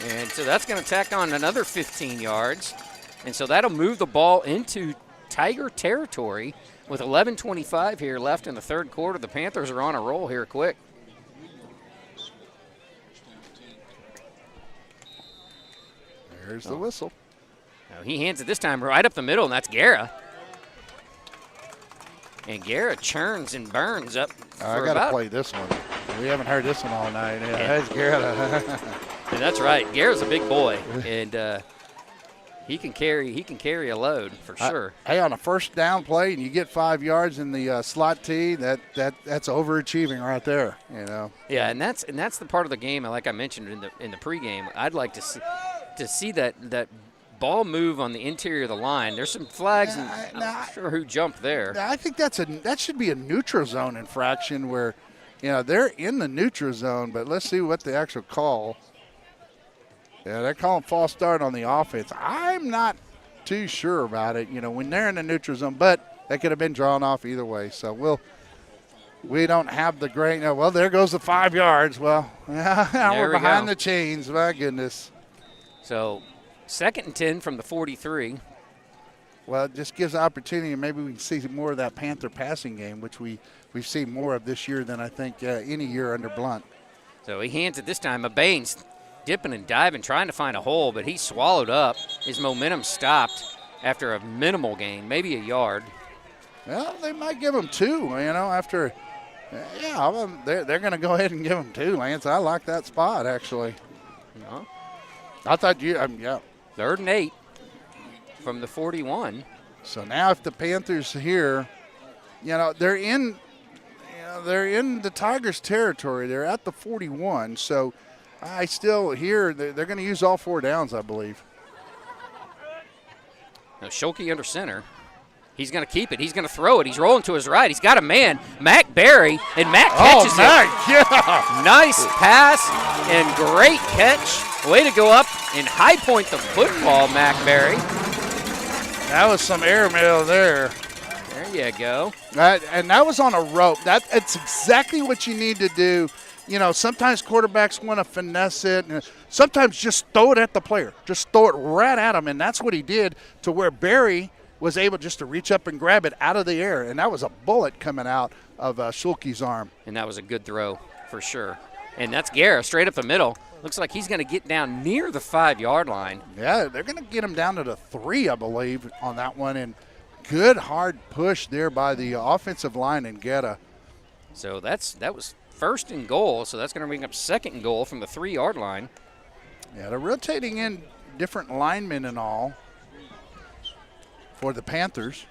And so that's going to tack on another 15 yards. And so that'll move the ball into Tiger territory with 11:25 here left in the third quarter. The Panthers are on a roll here quick. There's the whistle. Now he hands it this time right up the middle, and that's Guerra. And Guerra churns and burns up. I got to play this one. We haven't heard this one all night. Yeah, that's Guerra. And that's right. Guerra's a big boy, and he can carry a load for sure. Hey, on a first down play and you get 5 yards in the slot tee, that's overachieving right there. You know. Yeah, and that's the part of the game, like I mentioned in the pregame. I'd like to see. to see that ball move on the interior of the line. There's some flags, and I'm not sure who jumped there. I think that should be a neutral zone infraction where, they're in the neutral zone, but let's see what the actual call. Yeah, they're calling false start on the offense. I'm not too sure about it, when they're in the neutral zone, but that could have been drawn off either way. So we don't have the great. Well, there goes the 5 yards. Well, we're behind the chains. My goodness. So 2nd and 10 from the 43. Well, it just gives opportunity. Maybe we can see more of that Panther passing game, which we've seen more of this year than I think any year under Blunt. So he hands it this time. Baines dipping and diving, trying to find a hole, but he swallowed up. His momentum stopped after a minimal gain, maybe a yard. Well, they might give him 2, after. Yeah, they're going to go ahead and give him 2, Lance. I like that spot, actually. No. I thought yeah. 3rd and 8 from the 41. So now if the Panthers here, they're in the Tigers' territory. They're at the 41. So I still hear they're going to use all 4 downs, I believe. Now Schulke under center. He's going to keep it. He's going to throw it. He's rolling to his right. He's got a man, Mac Berry, and Mac catches it. Yeah. Nice pass and great catch. Way to go up and high point the football, Mac Berry. That was some airmail there. There you go. And that was on a rope. It's exactly what you need to do. Sometimes quarterbacks want to finesse it, and sometimes just throw it at the player. Just throw it right at him, and that's what he did to where Berry was able just to reach up and grab it out of the air, and that was a bullet coming out of Schulke's arm. And that was a good throw for sure. And that's Guerra straight up the middle. Looks like he's going to get down near the 5-yard line. Yeah, they're going to get him down to the 3, I believe, on that one, and good hard push there by the offensive line in Guerra. So that was 1st and goal, so that's going to bring up 2nd and goal from the 3-yard line. Yeah, they're rotating in different linemen and all for the Panthers.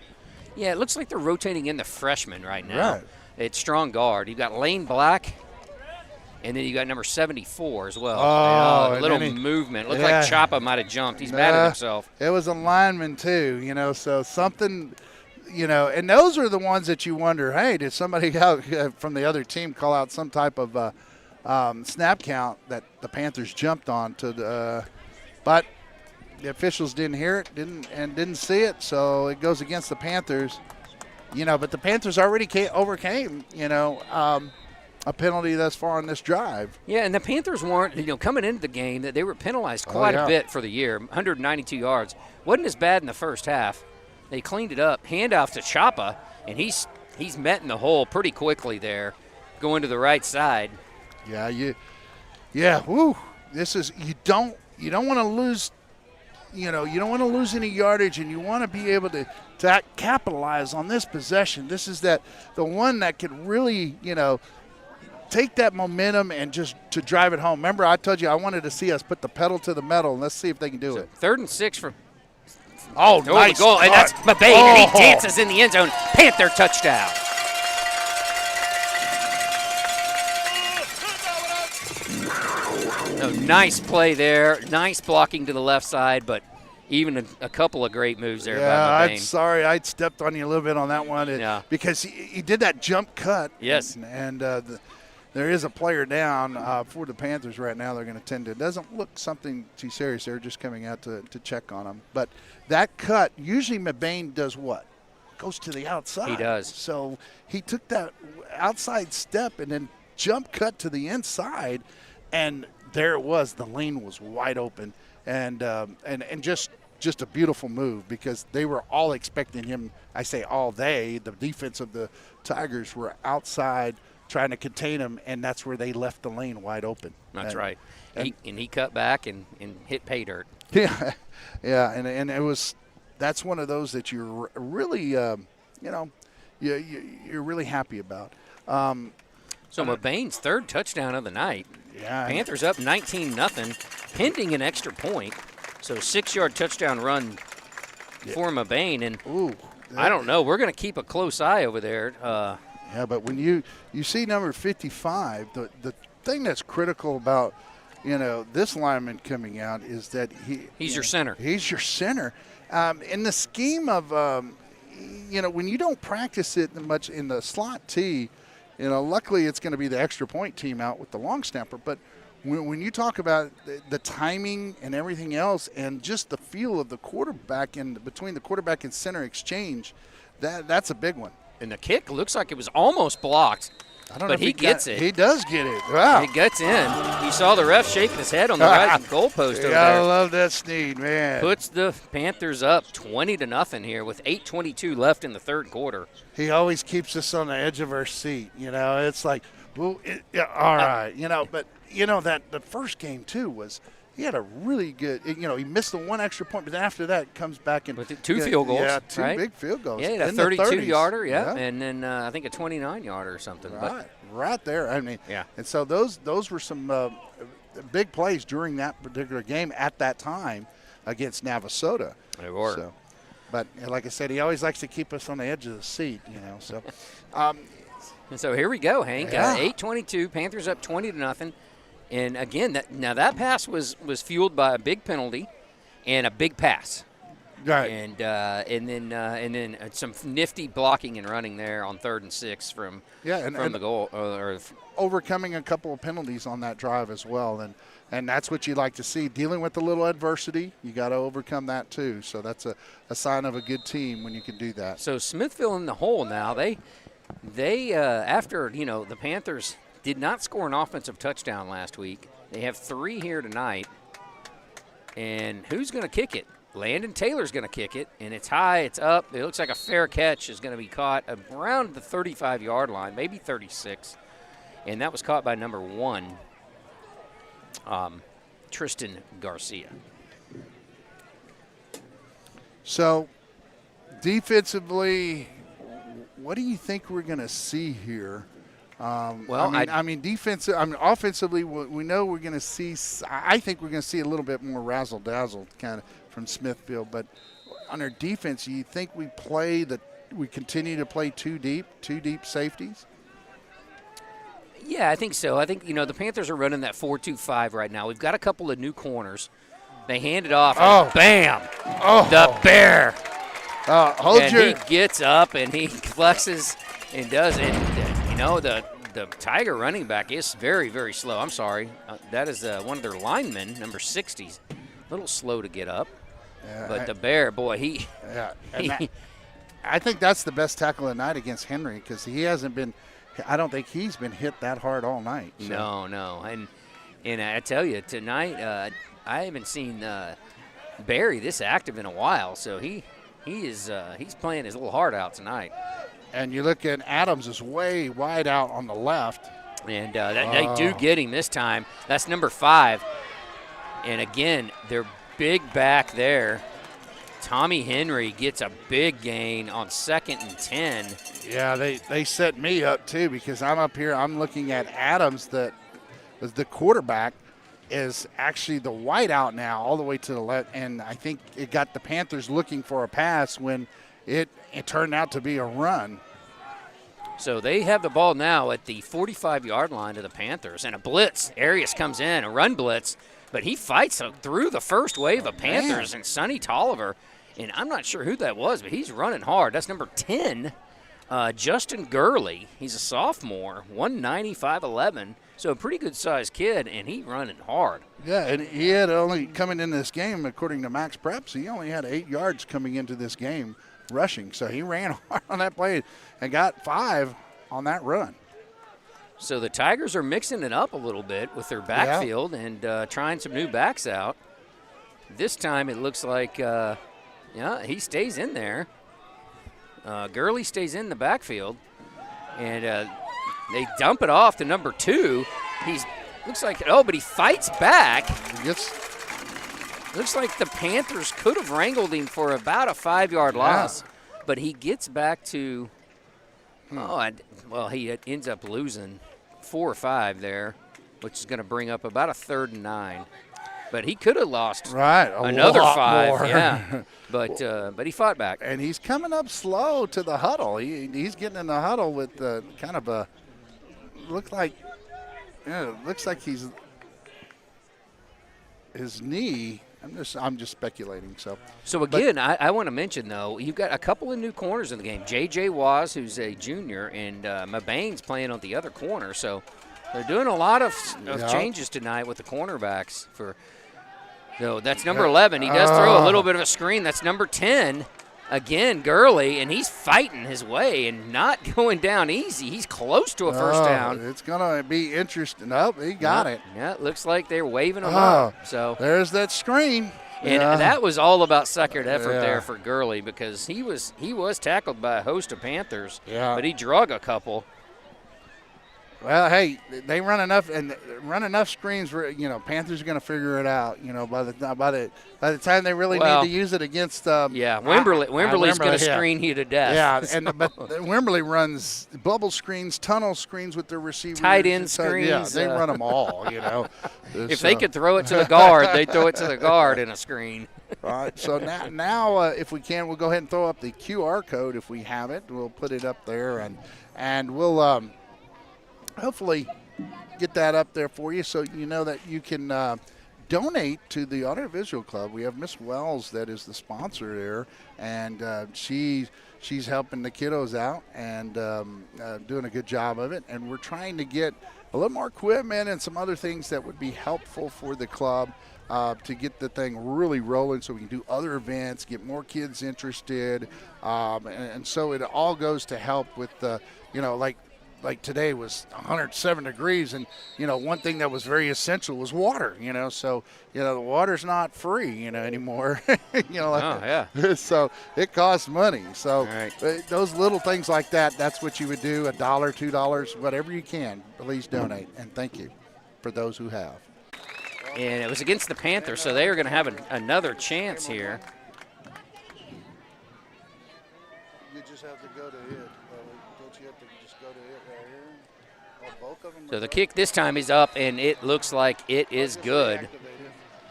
Yeah, it looks like they're rotating in the freshmen right now. Right. It's strong guard. You've got Lane Black, and then you got number 74 as well. Oh, a little movement. Looked like Chapa might have jumped. He's mad at himself. It was a lineman too, so something, and those are the ones that you wonder, hey, did somebody out from the other team call out some type of snap count that the Panthers jumped on to but the officials didn't hear it, didn't see it, so it goes against the Panthers. But the Panthers already overcame, a penalty thus far on this drive. Yeah, and the Panthers weren't, coming into the game, that they were penalized quite a bit for the year, 192 yards. Wasn't as bad in the first half. They cleaned it up. Handoff to Chapa, and he's met in the hole pretty quickly there, going to the right side. Woo. This is you don't want to lose. You don't want to lose any yardage, and you want to be able to capitalize on this possession. This is the one that could really, take that momentum and just to drive it home. Remember, I told you I wanted to see us put the pedal to the metal, and let's see if they can do it. 3rd and 6 from nice goal, and that's Mabane, and he dances in the end zone. Panther touchdown. So nice play there. Nice blocking to the left side, but even a couple of great moves there by Mabane. I'm sorry. I stepped on you a little bit on that one. Because he did that jump cut. Yes. And there is a player down for the Panthers right now. They're going to tend to. It doesn't look something too serious. They're just coming out to check on him. But that cut, usually Mabane does what? Goes to the outside. He does. So he took that outside step and then jump cut to the inside, and there it was. The lane was wide open, and just a beautiful move because they were all expecting him. I say all the defense of the Tigers were outside trying to contain him, and that's where they left the lane wide open. That's right. And he cut back and hit pay dirt. Yeah, and it was that's one of those that you're really you're really happy about. So Mabane's 3rd touchdown of the night. Yeah. Panthers up 19-0, pending an extra point. So 6-yard touchdown run for Mabane. And I don't know. We're going to keep a close eye over there. Yeah, but when you see number 55, the thing that's critical about this lineman coming out is that he's your center. He's your center. In the scheme of, when you don't practice it much in the slot T, luckily it's going to be the extra point team out with the long snapper. But when you talk about the timing and everything else and just the feel of the quarterback and between the quarterback and center exchange, that's a big one. And the kick looks like it was almost blocked. I don't know but he gets it. He does get it. Wow. He gets in. You saw the ref shaking his head on the right goalpost over there. I love that Sneed, man. Puts the Panthers up 20-0 here with 8:22 left in the third quarter. He always keeps us on the edge of our seat. It's like, well, all right. But, that the first game, too, was he had a really good, he missed the one extra point, but then after that comes back and. With two field goals. Yeah, two right? big field goals. Yeah, he had a 32-yarder, and then I think a 29-yarder or something. Right there. I mean, yeah. And so those were some big plays during that particular game at that time against Navasota. They were. So, but like I said, he always likes to keep us on the edge of the seat, So, and so here we go, Hank. Yeah. 8:22, Panthers up 20-0. And again, that pass was fueled by a big penalty and a big pass. Right. And then some nifty blocking and running there on 3rd and 6 from the goal. Overcoming a couple of penalties on that drive as well, and that's what you like to see. Dealing with a little adversity, you got to overcome that too. So that's a sign of a good team when you can do that. So Smithville in the hole now. They after the Panthers did not score an offensive touchdown last week. They have 3 here tonight. And who's going to kick it? Landon Taylor's going to kick it, and it's high, it's up. It looks like a fair catch is going to be caught around the 35-yard line, maybe 36. And that was caught by number 1, Tristan Garcia. So defensively, what do you think we're going to see here? Offensively, we know we're going to see. I think we're going to see a little bit more razzle dazzle kind of from Smithville. But on our defense, you think we continue to play two deep safeties? Yeah, I think so. I think the Panthers are running that 4-2-5 right now. We've got a couple of new corners. They hand it off. And bam! The bear. He gets up and he flexes and does it. The Tiger running back is very, very slow. I'm sorry. That is one of their linemen, number 60. A little slow to get up. Yeah, but the Bear, boy, he. Yeah. I think that's the best tackle of the night against Henry because he hasn't been – I don't think he's been hit that hard all night. So. No. And I tell you, tonight I haven't seen Barry this active in a while. So he's playing his little heart out tonight. And you look at Adams is way wide out on the left. And they do get him this time. That's number 5. And, again, they're big back there. Tommy Henry gets a big gain on 2nd and 10. Yeah, they set me up, too, because I'm up here. I'm looking at Adams, that was the quarterback, is actually the wide out now all the way to the left. And I think it got the Panthers looking for a pass when it turned out to be a run. So they have the ball now at the 45-yard line to the Panthers. And a blitz. Arias comes in, a run blitz. But he fights through the first wave of Panthers and Sonny Tolliver. And I'm not sure who that was, but he's running hard. That's number 10, Justin Gurley. He's a sophomore, 195-11. So a pretty good-sized kid, and he's running hard. Yeah, and he had only coming into this game, according to Max Preps, he only had 8 yards coming into this game rushing. So he ran hard on that play and got 5 on that run. So the Tigers are mixing it up a little bit with their backfield and trying some new backs out. This time it looks like, he stays in there. Gurley stays in the backfield. And they dump it off to number 2. But he fights back. Looks like the Panthers could have wrangled him for about a 5-yard loss. But he gets back to, he ends up losing 4 or 5 there, which is going to bring up about a 3rd and 9. But he could have lost another 5. More. Yeah, but he fought back. And he's coming up slow to the huddle. He's getting in the huddle with kind of a looks like he's his knee. I'm just speculating. So again, I want to mention though, you've got a couple of new corners in the game. J.J. Waz, who's a junior, and Mabane's playing on the other corner. So they're doing a lot of changes tonight with the cornerbacks. That's number 11. He does throw a little bit of a screen. That's number 10. Again, Gurley, and he's fighting his way and not going down easy. He's close to a first down. It's going to be interesting. Nope, he got it. Yeah, it looks like they're waving him up. So there's that screen. And that was all about suckered effort there for Gurley, because he was tackled by a host of Panthers, but he drug a couple. Well, hey, they run enough screens where Panthers are going to figure it out. By the time they really need to use it against. Wimberley's going to screen you to death. Yeah, but Wimberley runs bubble screens, tunnel screens with their receivers, tight end screens. Yeah, they run them all. If they could throw it to the guard, they'd throw it to the guard in a screen. Right. So now, if we can, we'll go ahead and throw up the QR code if we have it. We'll put it up there, and we'll. Hopefully get that up there for you so you know that you can donate to the Audiovisual Club. We have Miss Wells that is the sponsor there, and she's helping the kiddos out and doing a good job of it. And we're trying to get a little more equipment and some other things that would be helpful for the club to get the thing really rolling so we can do other events, get more kids interested. And so it all goes to help with the, like today was 107 degrees, and one thing that was very essential was water. So the water's not free anymore. So it costs money. So those little things like that's what you would do. $1, $2, whatever you can. Please donate, and thank you for those who have. And it was against the Panthers, so they are going to have another chance here. You just have to go to it. Don't you have to just go to it right here? Both of them. So the kick this time is up, and it looks like it is good.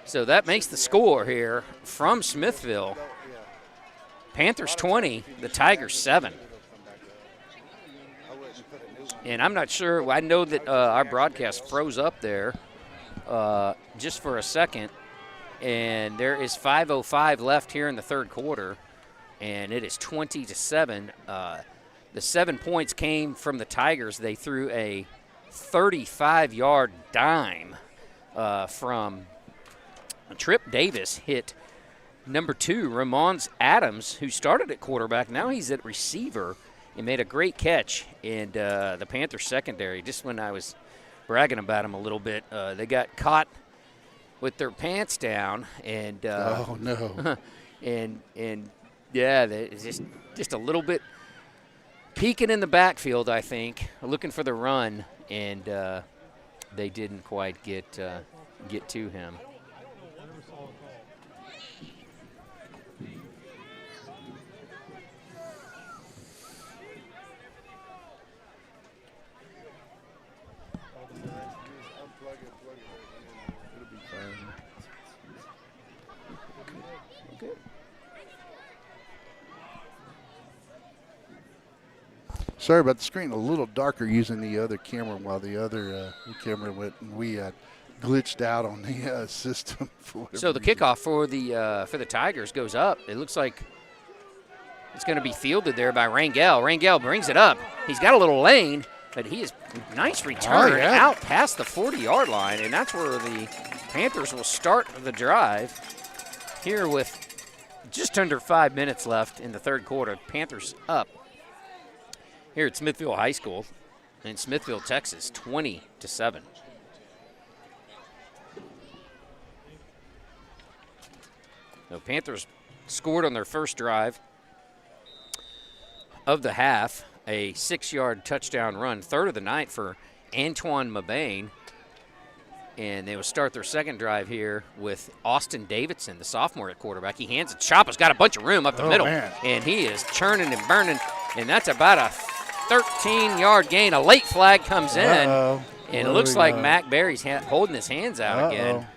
So that makes the score here from Smithville. Panthers 20, the Tigers 7. And I'm not sure. I know that our broadcast froze up there just for a second, and there is 5:05 left here in the third quarter, and it is 20-7. The 7 points came from the Tigers. They threw a 35-yard dime from Trip Davis, hit number 2, Ramon Adams, who started at quarterback. Now he's at receiver and made a great catch. And the Panthers secondary, just when I was bragging about them a little bit, they got caught with their pants down. And oh, no. and yeah, just a little bit peeking in the backfield, I think, looking for the run, and they didn't quite get to him. Sorry about the screen, a little darker using the other camera while the other camera went, and we glitched out on the system. So the kickoff for the Tigers goes up. It looks like it's going to be fielded there by Rangel. Rangel brings it up. He's got a little lane, but he is nice return out past the 40-yard line, and that's where the Panthers will start the drive here with just under 5 minutes left in the third quarter. Panthers up here at Smithville High School in Smithville, Texas, 20-7. The Panthers scored on their first drive of the half, a 6-yard touchdown run, third of the night for Antoine Mabane. And they will start their second drive here with Austin Davidson, the sophomore at quarterback. He hands it. Chopper's got a bunch of room up the middle, and he is churning and burning, and that's about a 13-yard gain. A late flag comes in, and it looks like Mac Berry's holding his hands out again.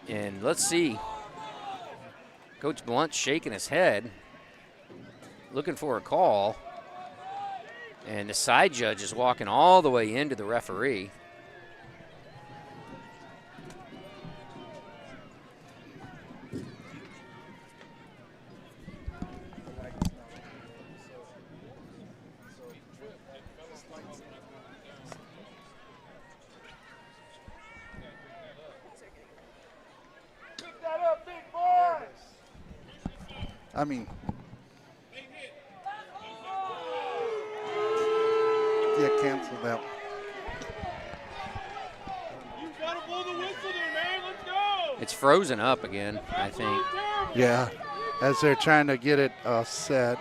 And let's see. Coach Blunt shaking his head, looking for a call. And the side judge is walking all the way into the referee. I mean, yeah, cancel that. You gotta blow the whistle there, man. Let's go. It's frozen up again, I think. Yeah, as they're trying to get it set.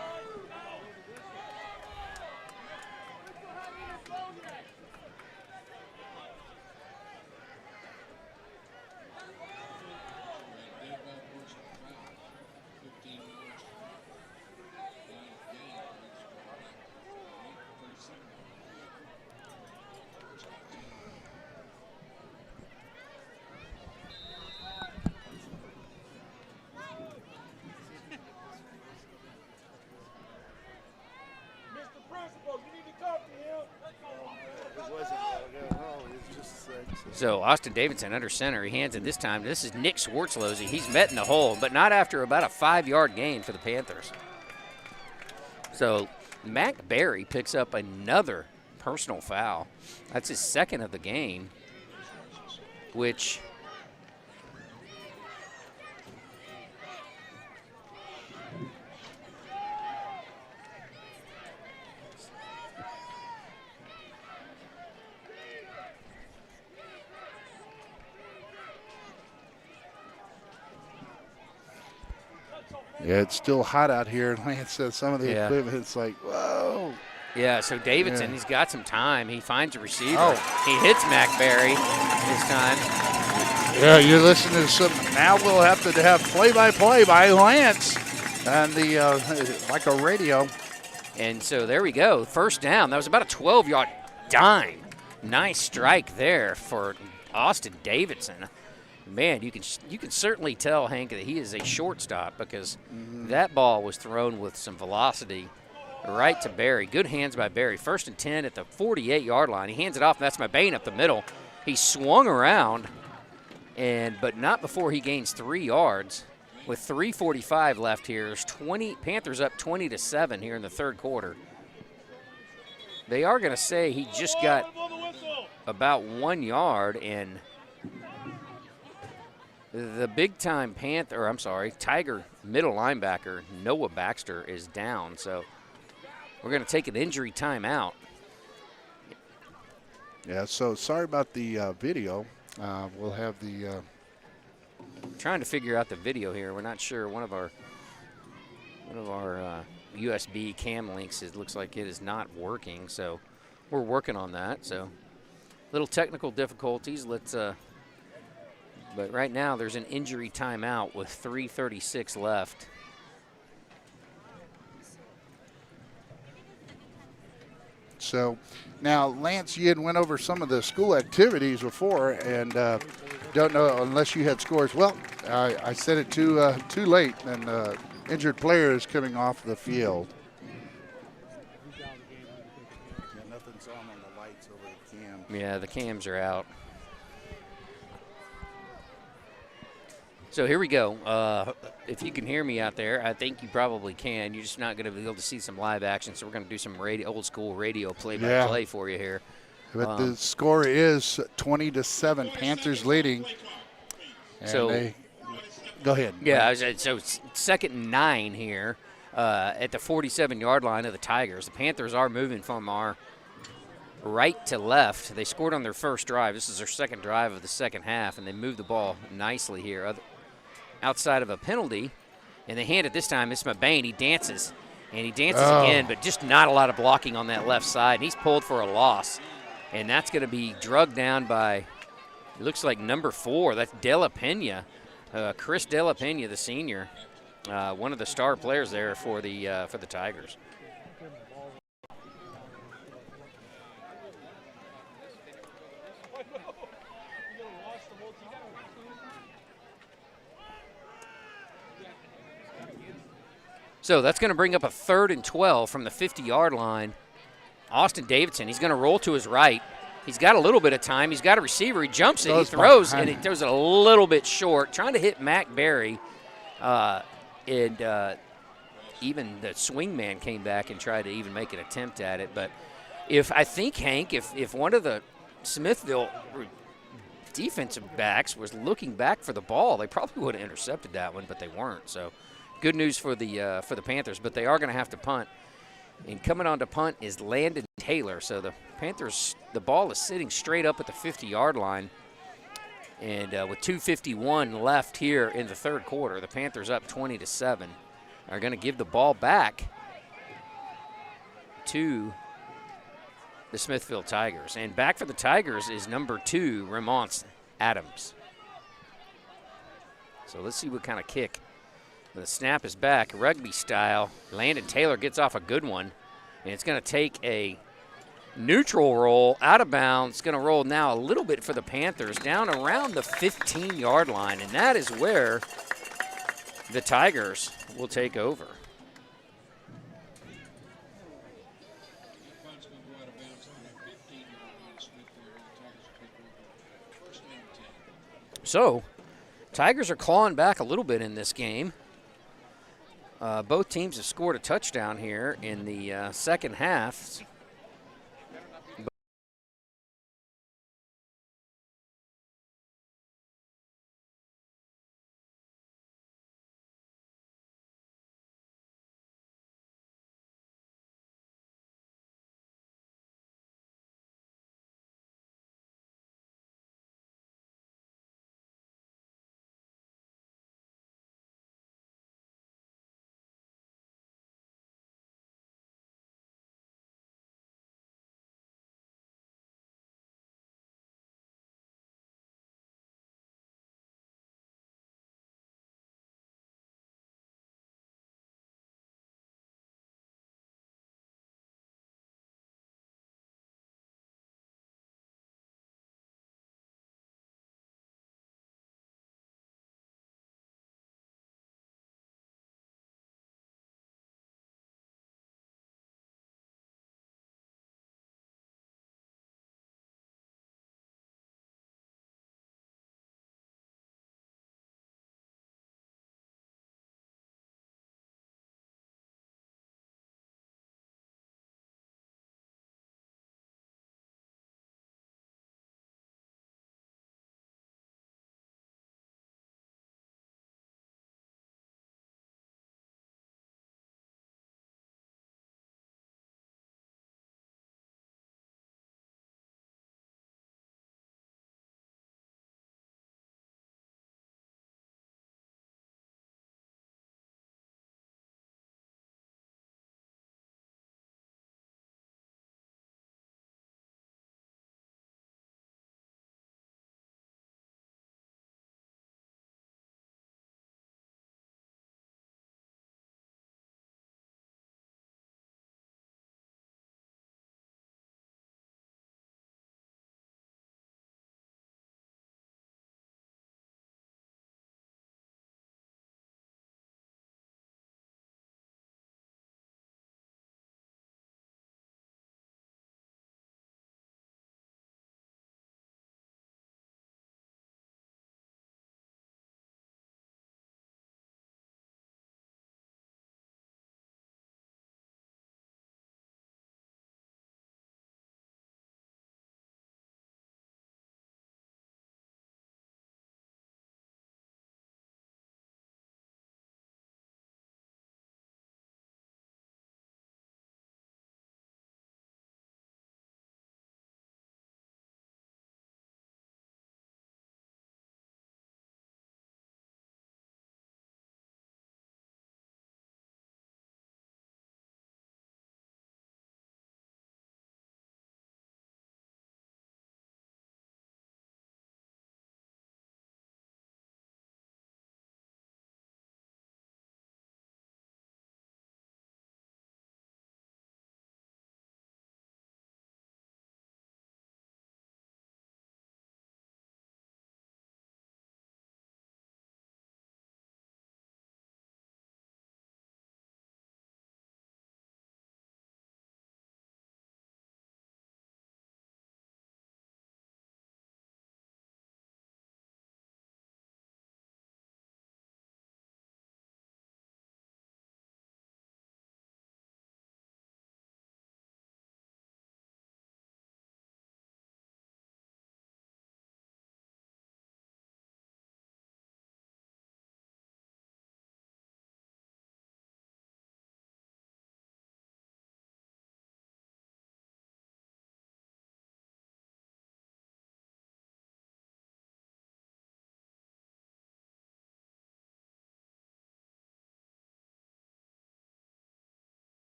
So Austin Davidson under center. He hands it this time. This is Nick Schwartzlosey. He's met in the hole, but not after about a 5-yard gain for the Panthers. So Mac Berry picks up another personal foul. That's his second of the game, which yeah, it's still hot out here. Lance says some of the equipment, it's like, whoa. Yeah, so Davidson, he's got some time. He finds a receiver. He hits McBerry this time. Yeah, you're listening to some. Now we'll have to have play-by-play by Lance on the like a radio. And so there we go. First down. That was about a 12-yard dime. Nice strike there for Austin Davidson. Man, you can certainly tell, Hank, that he is a shortstop because that ball was thrown with some velocity right to Barry. Good hands by Barry. 1st and 10 at the 48-yard line. He hands it off, and that's Mabane up the middle. He swung around, but not before he gains 3 yards. With 3:45 left here, Panthers up 20-7 here in the third quarter. They are going to say he just got about 1 yard, and the big-time Tiger middle linebacker, Noah Baxter, is down. So we're going to take an injury timeout. Yeah, so sorry about the video. We'll have the trying to figure out the video here. We're not sure. One of our USB cam links, it looks like it is not working. So we're working on that. So little technical difficulties. But right now there's an injury timeout with 3:36 left. So now, Lance, you had went over some of the school activities before, and don't know unless you had scores. Well, I said it too late, and injured player is coming off the field. Yeah, nothing's on the lights over the cam. Yeah, the cams are out. So here we go. If you can hear me out there, I think you probably can. You're just not going to be able to see some live action, so we're going to do some old school radio play-by-play for you here. But the score is 20-7, Panthers leading. And go ahead. Yeah, so 2nd and 9 here at the 47-yard line of the Tigers. The Panthers are moving from our right to left. They scored on their first drive. This is their second drive of the second half, and they moved the ball nicely here. Outside of a penalty, and they hand it this time. It's Mabane. He dances, and he dances again, but just not a lot of blocking on that left side. And he's pulled for a loss, and that's going to be drugged down by, it looks like number 4. That's De La Pena, Chris De La Pena, the senior, one of the star players there for the Tigers. So that's going to bring up a 3rd and 12 from the 50-yard line. Austin Davidson, he's going to roll to his right. He's got a little bit of time. He's got a receiver. He jumps it. He throws, and he throws it a little bit short, trying to hit Mac Berry. Even the swing man came back and tried to even make an attempt at it. But if one of the Smithville defensive backs was looking back for the ball, they probably would have intercepted that one, but they weren't. So good news for the Panthers, but they are going to have to punt. And coming on to punt is Landon Taylor. So the Panthers, the ball is sitting straight up at the 50-yard line. And with 2:51 left here in the third quarter, the Panthers up 20-7 are going to give the ball back to the Smithville Tigers. And back for the Tigers is number 2, Ramon Adams. So let's see what kind of kick. The snap is back, rugby style. Landon Taylor gets off a good one, and it's going to take a neutral roll out of bounds. It's going to roll now a little bit for the Panthers down around the 15-yard line, and that is where the Tigers will take over. So, Tigers are clawing back a little bit in this game. Both teams have scored a touchdown here in the second half.